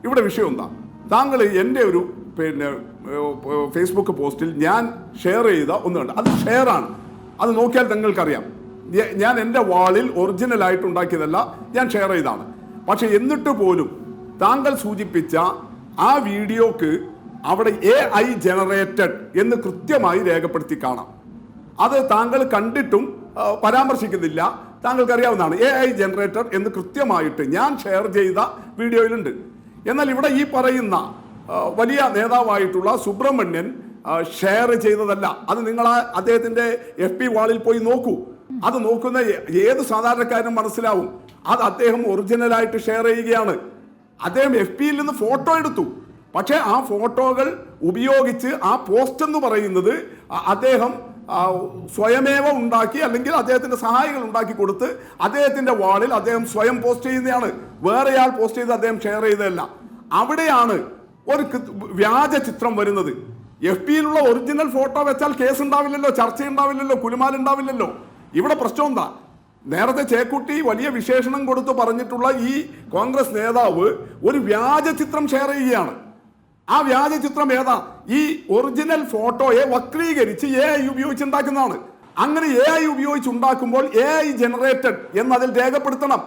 ഇവിടെ വിഷയം എന്താ? താങ്കൾ എൻ്റെ ഒരു ഫേസ്ബുക്ക് പോസ്റ്റിൽ ഞാൻ ഷെയർ ചെയ്ത ഒന്നുണ്ട്, അത് ഷെയറാണ്, അത് നോക്കിയാൽ നിങ്ങൾക്കറിയാം. ഞാൻ എൻ്റെ വാളിൽ ഒറിജിനലായിട്ട് ഉണ്ടാക്കിയതല്ല, ഞാൻ ഷെയർ ചെയ്താണ്. പക്ഷെ എന്നിട്ട് പോലും താങ്കൾ സൂചിപ്പിച്ച ആ വീഡിയോക്ക് അവിടെ AI ജനറേറ്റഡ് എന്ന് കൃത്യമായി രേഖപ്പെടുത്തി കാണാം. അത് താങ്കൾ കണ്ടിട്ടും പരാമർശിക്കുന്നില്ല. താങ്കൾക്ക് അറിയാവുന്നതാണ്. AI ജനറേറ്റർ എന്ന് കൃത്യമായിട്ട് ഞാൻ ഷെയർ ചെയ്ത വീഡിയോയിലുണ്ട്. എന്നാൽ ഇവിടെ ഈ പറയുന്ന വലിയ നേതാവായിട്ടുള്ള സുബ്രഹ്മണ്യൻ ഷെയർ ചെയ്തതല്ല. അത് നിങ്ങൾ അദ്ദേഹത്തിന്റെ FB വാളിൽ പോയി നോക്കൂ. അത് നോക്കുന്ന ഏത് സാധാരണക്കാരനും മനസ്സിലാവും അത് അദ്ദേഹം ഒറിജിനലായിട്ട് ഷെയർ ചെയ്യുകയാണ്. അദ്ദേഹം FBയിൽ നിന്ന് ഫോട്ടോ എടുത്തു. പക്ഷേ ആ ഫോട്ടോകൾ ഉപയോഗിച്ച് ആ പോസ്റ്റ് എന്ന് പറയുന്നത് അദ്ദേഹം സ്വയമേവ ഉണ്ടാക്കി, അല്ലെങ്കിൽ അദ്ദേഹത്തിന്റെ സഹായികൾ ഉണ്ടാക്കി കൊടുത്ത് അദ്ദേഹത്തിന്റെ വാളിൽ അദ്ദേഹം സ്വയം പോസ്റ്റ് ചെയ്യുന്നതാണ്. വേറെയാൾ പോസ്റ്റ് ചെയ്ത് അദ്ദേഹം ഷെയർ ചെയ്തതല്ല. അവിടെയാണ് ഒരു വ്യാജ ചിത്രം വരുന്നത്. FBയിലുള്ള ഒറിജിനൽ ഫോട്ടോ വെച്ചാൽ കേസ് ഉണ്ടാവില്ലല്ലോ, ചർച്ച ഉണ്ടാവില്ലല്ലോ, കുലുമാൽ ഉണ്ടാവില്ലല്ലോ. ഇവിടെ പ്രശ്നം എന്താ? നേരത്തെ ചേക്കുട്ടി വലിയ വിശേഷണം കൊടുത്ത് പറഞ്ഞിട്ടുള്ള ഈ കോൺഗ്രസ് നേതാവ് ഒരു വ്യാജ ചിത്രം ഷെയർ ചെയ്യുകയാണ്. ആ വ്യാജ ചിത്രം ഏതാ? ഈ ഒറിജിനൽ ഫോട്ടോയെ വക്രീകരിച്ച് AI ഉപയോഗിച്ച് ഉണ്ടാക്കുന്നതാണ്. അങ്ങനെ AI ഉപയോഗിച്ച് ഉണ്ടാക്കുമ്പോൾ AI ജനറേറ്റഡ് എന്നതിൽ രേഖപ്പെടുത്തണം.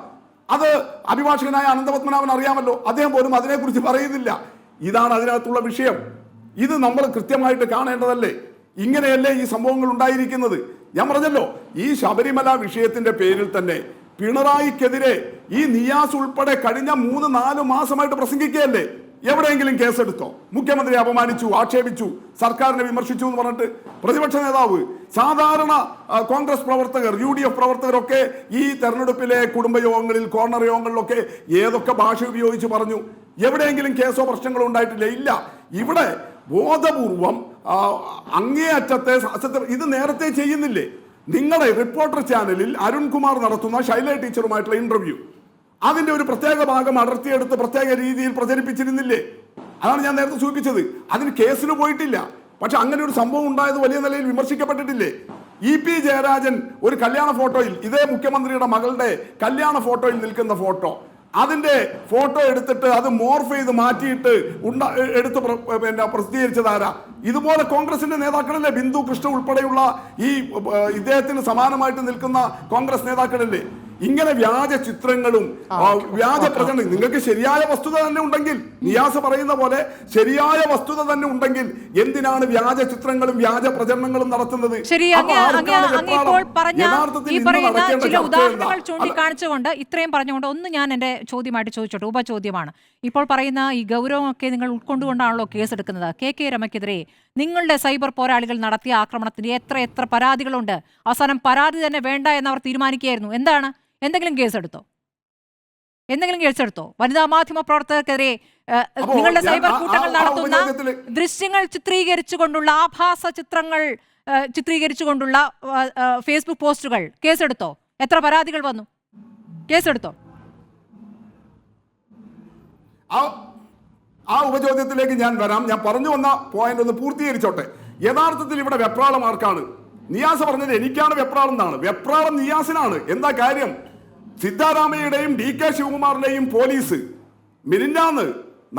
അത് അഭിഭാഷകനായ അനന്തപത്മനാഭൻ അറിയാമല്ലോ, അദ്ദേഹം പോലും അതിനെക്കുറിച്ച് പറയുന്നില്ല. ഇതാണ് അതിനകത്തുള്ള വിഷയം. ഇത് നമ്മൾ കൃത്യമായിട്ട് കാണേണ്ടതല്ലേ? ഇങ്ങനെയല്ലേ ഈ സംഭവങ്ങൾ ഉണ്ടായിരിക്കുന്നത്? ഞാൻ പറഞ്ഞല്ലോ, ഈ ശബരിമല വിഷയത്തിന്റെ പേരിൽ തന്നെ പിണറായിക്കെതിരെ ഈ നിയാസ് ഉൾപ്പെടെ കഴിഞ്ഞ 3-4 മാസമായിട്ട് പ്രസംഗിക്കുകയല്ലേ? എവിടെയെങ്കിലും കേസെടുത്തോ? മുഖ്യമന്ത്രി അപമാനിച്ചു, ആക്ഷേപിച്ചു, സർക്കാരിനെ വിമർശിച്ചു എന്ന് പറഞ്ഞിട്ട് പ്രതിപക്ഷ നേതാവ്, സാധാരണ കോൺഗ്രസ് പ്രവർത്തകർ, UDF പ്രവർത്തകരൊക്കെ ഈ തെരഞ്ഞെടുപ്പിലെ കുടുംബയോഗങ്ങളിൽ, കോർണർ യോഗങ്ങളിലൊക്കെ ഏതൊക്കെ ഭാഷ ഉപയോഗിച്ച് പറഞ്ഞു? എവിടെയെങ്കിലും കേസോ പ്രശ്നങ്ങളോ ഉണ്ടായിട്ടില്ല? ഇല്ല. ഇവിടെ ബോധപൂർവം അങ്ങേയറ്റത്തെ ഇത് നേരത്തെ ചെയ്യുന്നില്ലേ? നിങ്ങളുടെ റിപ്പോർട്ടർ ചാനലിൽ അരുൺകുമാർ നടത്തുന്ന ശൈല ടീച്ചറുമായിട്ടുള്ള ഇന്റർവ്യൂ, അതിന്റെ ഒരു പ്രത്യേക ഭാഗം അടർത്തിയെടുത്ത് പ്രത്യേക രീതിയിൽ പ്രചരിപ്പിച്ചിരുന്നില്ലേ? അതാണ് ഞാൻ നേരത്തെ സൂചിപ്പിച്ചത്. അതിന് കേസിന് പോയിട്ടില്ല. പക്ഷെ അങ്ങനെ ഒരു സംഭവം ഉണ്ടായത് വലിയ നിലയിൽ വിമർശിക്കപ്പെട്ടിട്ടില്ലേ? EP ജയരാജൻ ഒരു കല്യാണ ഫോട്ടോയിൽ, ഇതേ മുഖ്യമന്ത്രിയുടെ മകളുടെ കല്യാണ ഫോട്ടോയിൽ നിൽക്കുന്ന ഫോട്ടോ, അതിന്റെ ഫോട്ടോ എടുത്തിട്ട് അത് മോർഫ് ചെയ്ത് മാറ്റിയിട്ട് എടുത്ത് പ്രസിദ്ധീകരിച്ചതാരാ? ഇതുപോലെ കോൺഗ്രസിന്റെ നേതാക്കളല്ലേ? ബിന്ദു കൃഷ്ണ ഉൾപ്പെടെയുള്ള ഈ ഇദ്ദേഹത്തിന് സമാനമായിട്ട് നിൽക്കുന്ന കോൺഗ്രസ് നേതാക്കളല്ലേ? ഇങ്ങനെ വ്യാജ ചിത്രങ്ങളും വ്യാജ പ്രചരണം, നിങ്ങൾക്ക് ശരിയായ വസ്തുത തന്നെ ഉണ്ടെങ്കിൽ, നിയാസ് പറയുന്ന പോലെ ശരിയായ വസ്തുത തന്നെ ഉണ്ടെങ്കിൽ എന്തിനാണ് വ്യാജ ചിത്രങ്ങളും വ്യാജ പ്രചരണങ്ങളും നടത്തുന്നത്? ചില ഉദാഹരണങ്ങൾ ചൂണ്ടിക്കാണിച്ചുകൊണ്ട് ഇത്രയും പറഞ്ഞുകൊണ്ട് ഒന്ന് ഞാൻ എന്റെ ചോദ്യമായിട്ട് ചോദിച്ചോട്ടെ, ഉപചോദ്യമാണ്. ഇപ്പോൾ പറയുന്ന ഈ ഗൗരവമൊക്കെ നിങ്ങൾ ഉൾക്കൊണ്ടുകൊണ്ടാണല്ലോ കേസെടുക്കുന്നത്. KK രമയ്ക്കെതിരെ നിങ്ങളുടെ സൈബർ പോരാളികൾ നടത്തിയ ആക്രമണത്തിന് എത്ര പരാതികളുണ്ട്? അവസാനം പരാതി തന്നെ വേണ്ട എന്നവർ തീരുമാനിക്കുകയായിരുന്നു. എന്താണ്? എന്തെങ്കിലും കേസെടുത്തോ? വനിതാ മാധ്യമ പ്രവർത്തകർക്കെതിരെ നിങ്ങളുടെ സൈബർ കൂട്ടങ്ങൾ നടത്തുന്ന ദൃശ്യങ്ങൾ ചിത്രീകരിച്ചുകൊണ്ടുള്ള, ആഭാസ ചിത്രങ്ങൾ ചിത്രീകരിച്ചുകൊണ്ടുള്ള ഫേസ്ബുക്ക് പോസ്റ്റുകൾ കേസെടുത്തോ? എത്ര പരാതികൾ വന്നു? കേസെടുത്തോ? ആ ഉപചോദ്യത്തിലേക്ക് ഞാൻ വരാം. ഞാൻ പറഞ്ഞു വന്ന പോയിന്റ് ഒന്ന് പൂർത്തീകരിച്ചോട്ടെ. യഥാർത്ഥത്തിൽ ഇവിടെ വെപ്രാളം ആർക്കാണ്? നിയാസ് പറഞ്ഞത് എനിക്കാണ് വെപ്രാളം എന്നാണ്. വെപ്രാളം നിയാസിനാണ്. എന്താ കാര്യം? സിദ്ധാരാമയുടെയും DK ശിവകുമാറിന്റെയും പോലീസ് മിനിഞ്ഞാന്ന്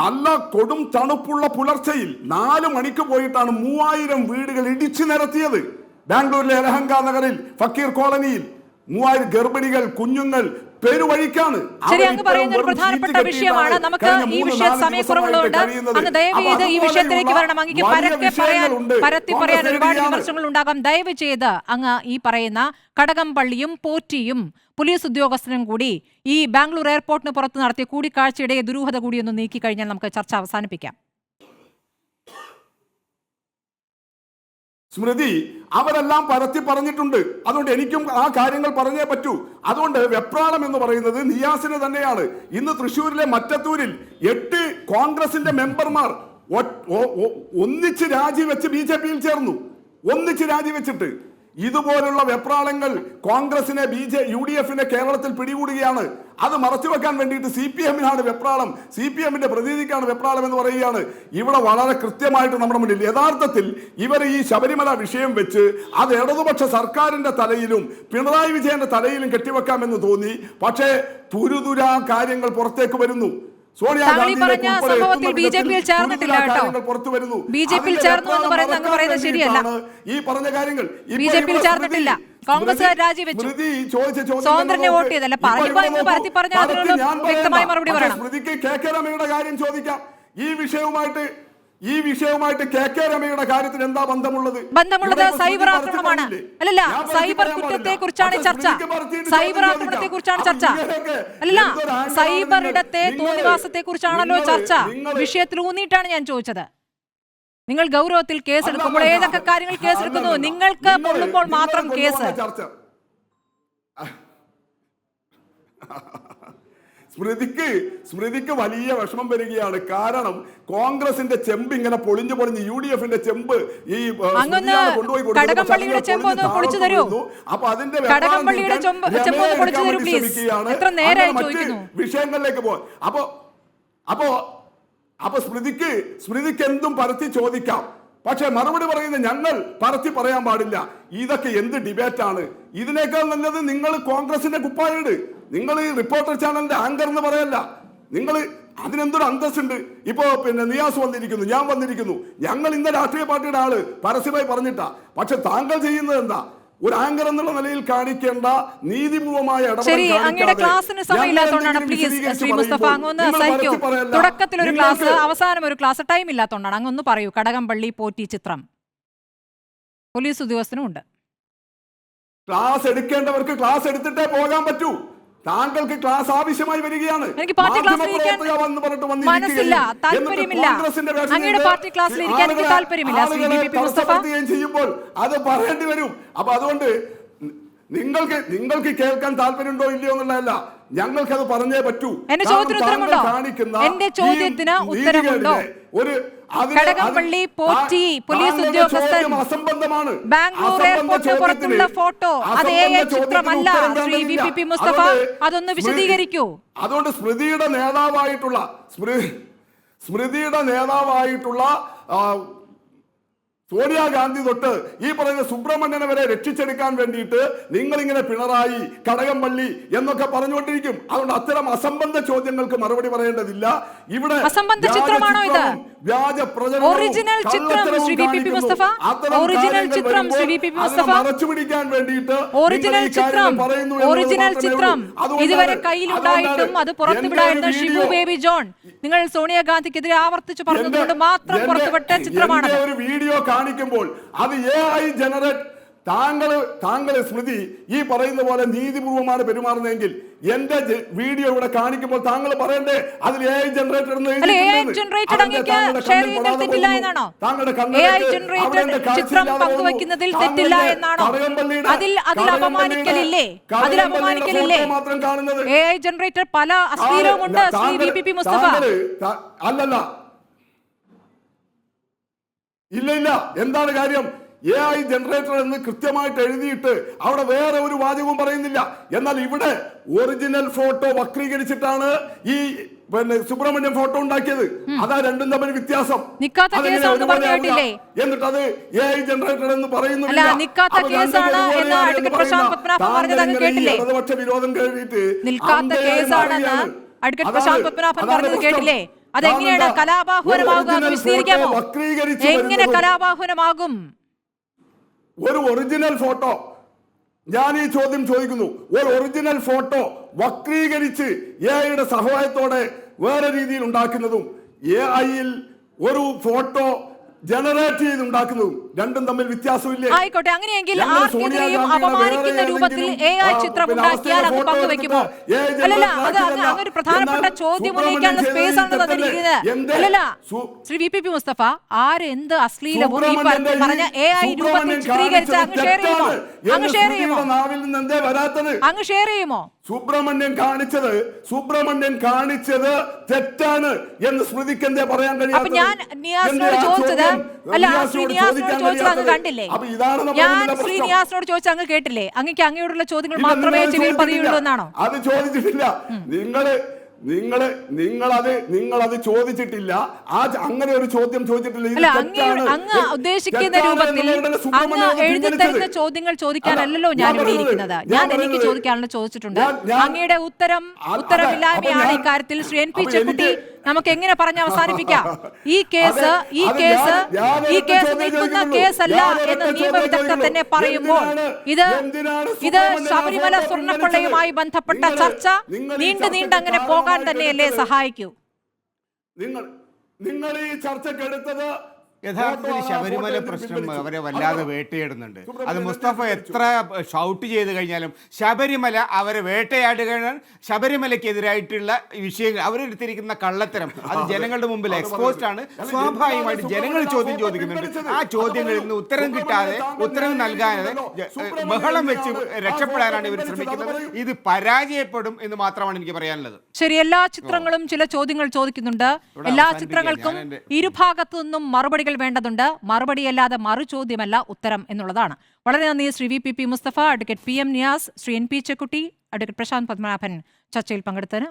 നല്ല കൊടും തണുപ്പുള്ള പുലർച്ചയിൽ 4 മണിക്ക് പോയിട്ടാണ് 3000 വീടുകൾ ഇടിച്ചു നിരത്തിയത്. ബാംഗ്ലൂരിലെ എലഹങ്ക നഗറിൽ ഫക്കീർ കോളനിയിൽ 3000 ഗർഭിണികൾ, കുഞ്ഞുങ്ങൾ പെരുവഴിക്കാണ്. ശരി, അങ്ങ് പറയുന്ന ഒരു പ്രധാനപ്പെട്ട വിഷയമാണ്. നമുക്ക് ഈ വിഷയം സമയക്കുറവുള്ളതുകൊണ്ട് അങ്ങ് ദയവ് ചെയ്ത് ഈ വിഷയത്തിലേക്ക് വരണം. അങ്ങേക്ക് പരത്തി പറയാൻ ഒരുപാട് വിമർശനങ്ങൾ ഉണ്ടാകാം. ദയവ് ചെയ്ത് അങ്ങ് ഈ പറയുന്ന കടകംപള്ളിയും പോറ്റിയും പോലീസ് ഉദ്യോഗസ്ഥനും കൂടി ഈ ബാംഗ്ലൂർ എയർപോർട്ടിന് പുറത്ത് നടത്തിയ കൂടിക്കാഴ്ചയുടെ ദുരൂഹത കൂടി ഒന്ന് നീക്കി കഴിഞ്ഞാൽ നമുക്ക് ചർച്ച അവസാനിപ്പിക്കാം. സ്മൃതി, അവരെല്ലാം പരത്തി പറഞ്ഞിട്ടുണ്ട്. അതുകൊണ്ട് എനിക്കും ആ കാര്യങ്ങൾ പറഞ്ഞേ പറ്റൂ. അതുകൊണ്ട് വെപ്രാളം എന്ന് പറയുന്നത് നിയാസിന് തന്നെയാണ്. ഇന്ന് തൃശ്ശൂരിലെ മറ്റത്തൂരിൽ 8 കോൺഗ്രസിന്റെ മെമ്പർമാർ ഒന്നിച്ച് രാജിവെച്ച് BJPയിൽ ചേർന്നു. ഒന്നിച്ച് രാജിവെച്ചിട്ട് ഇതുപോലുള്ള വെപ്രാളങ്ങൾ കോൺഗ്രസിനെ UDFിനെ കേരളത്തിൽ പിടികൂടുകയാണ്. അത് മറച്ചുവെക്കാൻ വേണ്ടിയിട്ട് CPMനാണ് വെപ്രാളം, CPMന്റെ പ്രതിനിധിക്കാണ് വെപ്രാളം എന്ന് പറയുകയാണ്. ഇവിടെ വളരെ കൃത്യമായിട്ട് നമ്മുടെ മുന്നിൽ യഥാർത്ഥത്തിൽ ഇവർ ഈ ശബരിമല വിഷയം വെച്ച് അത് ഇടതുപക്ഷ സർക്കാരിന്റെ തലയിലും പിണറായി വിജയന്റെ തലയിലും കെട്ടിവെക്കാമെന്ന് തോന്നി. പക്ഷേ തുരുതുരാ കാര്യങ്ങൾ പുറത്തേക്ക് വരുന്നു. സംഭവത്തിൽ BJPയിൽ ചേർന്നിട്ടില്ല കേട്ടോ. BJPയിൽ ചേർന്നു എന്ന് പറയുന്നത് അങ്ങ് പറയുന്നത് ശരിയല്ല. ഈ പറഞ്ഞ കാര്യങ്ങൾ BJPയിൽ ചേർന്നിട്ടില്ല. കോൺഗ്രസ് രാജിവെച്ചു, സ്വതന്ത്രനെ വോട്ട് ചെയ്തല്ല. പരത്തി പറഞ്ഞാൽ വ്യക്തമായ മറുപടി പറയണം. സ്മൃതിക്ക് KK രമയുടെ കാര്യം ചോദിക്കാം. ഈ വിഷയവുമായിട്ട് ഈ വിഷയവുമായിട്ട് കെ രമയുടെ കാര്യത്തിൽ എന്താ ബന്ധമുള്ളത്? സൈബർ ആക്രമണമാണ്. അല്ലല്ല, സൈബർ കുറ്റത്തെ കുറിച്ചാണ് ചർച്ച. സൈബർ ആക്രമണത്തെ കുറിച്ചാണ് ചർച്ച. അല്ല, സൈബർ ഇടത്തെ തോന്നിവാസത്തെ കുറിച്ചാണല്ലോ ചർച്ച. വിഷയത്തിൽ ഊന്നിയിട്ടാണ് ഞാൻ ചോദിച്ചത്. നിങ്ങൾ ഗൗരവത്തിൽ കേസെടുക്കുമ്പോൾ ഏതൊക്കെ കാര്യങ്ങൾ കേസെടുക്കുന്നു? നിങ്ങൾക്ക് പൊള്ളുമ്പോൾ മാത്രം കേസ്. സ്മൃതിക്ക് വലിയ വിഷമം വരികയാണ്. കാരണം കോൺഗ്രസിന്റെ ചെമ്പ് ഇങ്ങനെ പൊളിഞ്ഞു UDF-ന്റെ ചെമ്പ് ഈ കൊണ്ടുപോയി വിഷയങ്ങളിലേക്ക് പോകും. അപ്പൊ സ്മൃതിക്ക് എന്തും പരത്തി ചോദിക്കാം. പക്ഷെ മറുപടി പറയുന്നത് ഞങ്ങൾ പരത്തി പറയാൻ പാടില്ല. ഇതൊക്കെ എന്ത് ഡിബേറ്റാണ്? ഇതിനേക്കാൾ നല്ലത് നിങ്ങൾ കോൺഗ്രസിന്റെ കുപ്പായിട്, നിങ്ങൾ ഈ റിപ്പോർട്ടർ ചാനലിന്റെ ആങ്കർ എന്ന് പറയല്ല. നിങ്ങൾ അതിനെന്തൊരു അന്തസ്സുണ്ട്. ഇപ്പോ നിയാസ് വന്നിരിക്കുന്നു, ഞാൻ വന്നിരിക്കുന്നു, ഞങ്ങൾ ഇന്ന രാഷ്ട്രീയ പാർട്ടിയുടെ ആള് പരസ്യമായി പറഞ്ഞിട്ടാ. പക്ഷെ താങ്കൾ ചെയ്യുന്നത് എന്താ? ഒരു ആങ്കർ എന്നുള്ള നിലയിൽ കാണിക്കേണ്ട നീതിപൂർവമായ തുടക്കത്തിൽ ഒരു ക്ലാസ്, അവസാനം ഒരു ക്ലാസ്, ടൈം ഇല്ലാത്തതുകൊണ്ടാണ്. അങ്ങൊന്ന് പറയൂ. കടകംപള്ളി പോറ്റി ചിത്രം പോലീസ് ഉദ്യോഗസ്ഥനും ഉണ്ട്. ക്ലാസ് എടുക്കേണ്ടവർക്ക് ക്ലാസ് എടുത്തിട്ടേ പോകാൻ പറ്റൂ. താങ്കൾക്ക് ക്ലാസ് ആവശ്യമായി വരികയാണ്. എനിക്ക് പാർട്ടി മനസ്സില്ല, താല്പര്യമില്ല. അങ്ങയുടെ പാർട്ടി ക്ലാസ്സിൽ ഇരിക്കാൻ എനിക്ക് താല്പര്യമില്ല. ചെയ്യുമ്പോൾ അത് പറയേണ്ടി വരും. അപ്പൊ അതുകൊണ്ട് നിങ്ങൾക്ക് കേൾക്കാൻ താല്പര്യമുണ്ടോ ഇല്ലയോ എന്നുള്ളതല്ല, ഞങ്ങൾക്ക് അത് പറഞ്ഞേ പറ്റൂ. എന്റെ ചോദ്യത്തിന് ഉത്തരമുണ്ടോ? എന്റെ ചോദ്യത്തിന് ഉത്തരമുണ്ടോ? കടകംപള്ളി പോറ്റി പോലീസ് ഉദ്യോഗസ്ഥൻ ബാംഗ്ലൂർ എയർപോർട്ടിന് പുറത്തുള്ള ഫോട്ടോ അത് AI ചിത്രമല്ല. ശ്രീ VPP മുസ്തഫ, അതൊന്ന് വിശദീകരിക്കൂ. അതുകൊണ്ട് സ്മൃതിയുടെ നേതാവായിട്ടുള്ള സോണിയാഗാന്ധി തൊട്ട് ഈ പറയുന്ന സുബ്രഹ്മണ്യനെ വരെ രക്ഷിച്ചെടുക്കാൻ വേണ്ടിയിട്ട് നിങ്ങൾ ഇങ്ങനെ പിണറായി, കടകംപള്ളി എന്നൊക്കെ പറഞ്ഞുകൊണ്ടിരിക്കും. അതുകൊണ്ട് അത്തരം അസംബന്ധ ചോദ്യങ്ങൾക്ക് മറുപടി പറയേണ്ടതില്ല. ഇവിടെ അസംബന്ധ ചിത്രമാണോ ഇത്? വ്യാജ ഒറിജിനൽ ചിത്രം ശ്രീ VPP മുസ്തഫ, ഒറിജിനൽ ചിത്രം ശ്രീ VPP മുസ്തഫ, മറച്ചുപിടിക്കാൻ വേണ്ടിയിട്ട് ഒറിജിനൽ ചിത്രം ഇതുവരെ കയ്യിലുണ്ടായിട്ടും അത് പുറത്തുവിടായിരുന്ന ഷിബു ബേബി ജോൺ നിങ്ങൾ സോണിയാഗാന്ധിക്കെതിരെ ആവർത്തിച്ചു പറഞ്ഞതുകൊണ്ട് മാത്രം പുറത്തുവിട്ട ചിത്രമാണ്. ഒരു വീഡിയോ കാണിക്കുമ്പോൾ അത് AI ജനറേറ്റ്. താങ്കൾ സ്മൃതി ഈ പറയുന്ന പോലെ നീതിപൂർവമാണ് പെരുമാറുന്നതെങ്കിൽ എന്റെ വീഡിയോ ഇവിടെ കാണിക്കുമ്പോൾ താങ്കൾ പറയണ്ടേ അതിൽ AI ജനറേറ്റഡ് ചിത്രം പങ്കുവെക്കുന്നതിൽ തെറ്റില്ല എന്നാണോ? അതിൽ അപമാനിക്കലില്ലേ? മാത്രം കാണുന്നത് AI ജനറേറ്റർ പല അശ്ലീലവുമുണ്ട് ശ്രീ VPP മുസ്തഫ. അല്ലല്ല, ഇല്ല. എന്താണ് കാര്യം? AI ജനറേറ്റർ എന്ന് കൃത്യമായിട്ട് എഴുതിയിട്ട് അവിടെ വേറെ ഒരു വാചകവും പറയുന്നില്ല. എന്നാൽ ഇവിടെ ഒറിജിനൽ ഫോട്ടോ വക്രീകരിച്ചിട്ടാണ് ഈ സുബ്രഹ്മണ്യം ഫോട്ടോ ഉണ്ടാക്കിയത്. അതാ രണ്ടും തമ്മിൽ വ്യത്യാസം. എന്നിട്ട് അത് AI ജനറേറ്റർ എന്ന് പറയുന്നില്ല. ഇടതുപക്ഷ വിരോധം കഴിഞ്ഞിട്ട് കേട്ടില്ലേ? അതെങ്ങനെയാണ് കലാപാഹ്വാനമാകുക? വിശദീകരിക്കാമോ? എങ്ങനെ കലാപാഹ്വാനമാകും? ഒരു ഒറിജിനൽ ഫോട്ടോ, ഞാൻ ഈ ചോദ്യം ചോദിക്കുന്നു, ഒരു ഒറിജിനൽ ഫോട്ടോ വക്രീകരിച്ച് AI-യുടെ സഹായത്തോടെ വേറെ രീതിയിൽ ഉണ്ടാക്കുന്നതും AI-യിൽ ഒരു ഫോട്ടോ ജനറേറ്റ് ചെയ്തുണ്ടാക്കുന്നതും രണ്ടും തമ്മിൽ വ്യത്യാസമില്ലേ? ആയിക്കോട്ടെ, അങ്ങനെയെങ്കിൽ ആർക്കെതിരെയും അപമാനിക്കുന്ന രൂപത്തിൽ AI ചിത്രം ഉണ്ടാക്കിയാൽ അത് പങ്കുവെക്കുമോ? അല്ലല്ല, അത് അങ്ങൊരു പ്രധാനപ്പെട്ട ചോദ്യം ഉന്നയിക്കാനുള്ള സ്പേസ് ആണ് തന്നിരിക്കുന്നത്. അല്ലല്ല, ശ്രീ VPP മുസ്തഫ, ആരെന്ത് അശ്ലീലവും ഈ പറഞ്ഞ AI രൂപത്തിൽ ചിത്രീകരിച്ച അങ്ങ് ഷെയർ ചെയ്യുമോ? അങ്ങ് ഷെയർ ചെയ്യുമോ? സുബ്രഹ്മണ്യൻ കാണിച്ചത് തെറ്റാണ് എന്ന് സ്മൃതിക്ക് എന്തേ പറയാൻ കഴിയും? അപ്പൊ ഞാൻ നിയാസിനോട് ചോദിച്ചത്, അല്ല ശ്രീ നിയാസിനോട് ചോദിച്ചത് അങ്ങ് കണ്ടില്ലേ? ഞാൻ ശ്രീ നിയാസിനോട് ചോദിച്ചത് അങ്ങ് കേട്ടില്ലേ? അങ്ങക്ക് അങ്ങയോടുള്ള ചോദ്യങ്ങൾ മാത്രമേ ചെവിയിൽ പതിയുള്ളൂ എന്നാണോ? അത് ചോദിച്ചിട്ടില്ല. നിങ്ങളത് ചോദിച്ചിട്ടില്ല. അങ്ങനെ ഒരു ചോദ്യം ചോദിച്ചിട്ടില്ല. അങ്ങ് ഉദ്ദേശിക്കുന്ന രൂപത്തിൽ അങ്ങ് എഴുതി തരുന്ന ചോദ്യങ്ങൾ ചോദിക്കാനല്ലോ ഞാൻ ഇവിടെ ഇരിക്കുന്നത്. ഞാൻ എനിക്ക് ചോദിക്കാനുള്ള ചോദിച്ചിട്ടുണ്ട്. അങ്ങയുടെ ഉത്തരമില്ലായ്മയാണ് ഇക്കാര്യത്തിൽ ശ്രീ NP ചെക്കുട്ടി നമുക്ക് എങ്ങനെ പറഞ്ഞ് അവസാനിപ്പിക്കാം? ഈ കേസ് നിൽക്കുന്ന കേസല്ല എന്ന് നിയമവിദഗ്ധർ തന്നെ പറയുമ്പോൾ ഇത് ശബരിമല സ്വർണ്ണക്കൊള്ളയുമായി ബന്ധപ്പെട്ട ചർച്ച നീണ്ടങ്ങനെ പോകാൻ തന്നെയല്ലേ സഹായിക്കൂ? നിങ്ങൾ ഈ ചർച്ചക്കെടുത്തത് യഥാർത്ഥത്തിൽ ശബരിമല പ്രശ്നം അവരെ വല്ലാതെ വേട്ടയാടുന്നുണ്ട്. അത് മുസ്തഫ എത്ര ഷൗട്ട് ചെയ്ത് കഴിഞ്ഞാലും ശബരിമല അവരെ വേട്ടയാടുകയാണ്. ശബരിമലയ്ക്കെതിരായിട്ടുള്ള വിഷയങ്ങൾ അവരെടുത്തിരിക്കുന്ന കള്ളത്തരം അത് ജനങ്ങളുടെ മുമ്പിൽ എക്സ്പോസ്ഡ് ആണ്. സ്വാഭാവികമായിട്ട് ജനങ്ങൾ ചോദ്യം ചോദിക്കുന്നുണ്ട്. ആ ചോദ്യങ്ങളിൽ നിന്ന് ഉത്തരം കിട്ടാതെ, ഉത്തരം നൽകാതെ ബഹളം വെച്ച് രക്ഷപ്പെടാനാണ് ഇവർ ശ്രമിക്കുന്നത്. ഇത് പരാജയപ്പെടും എന്ന് മാത്രമാണ് എനിക്ക് പറയാനുള്ളത്. ശരി, എല്ലാ ചിത്രങ്ങളും ചില ചോദ്യങ്ങൾ ചോദിക്കുന്നുണ്ട്. എല്ലാ ചിത്രങ്ങൾക്കും ഇരുഭാഗത്തു നിന്നും മറുപടികൾ വേണ്ടതുണ്ട്. മറുപടിയല്ലാതെ മറു ചോദ്യമല്ല ഉത്തരം എന്നുള്ളതാണ്. വളരെ നന്ദി Shri VPP Mustafa, advocate PM Niyas, Shri NP Chekkutty, advocate Prashanth Padmanabhan ചർച്ചയിൽ പങ്കെടുത്തതിന്.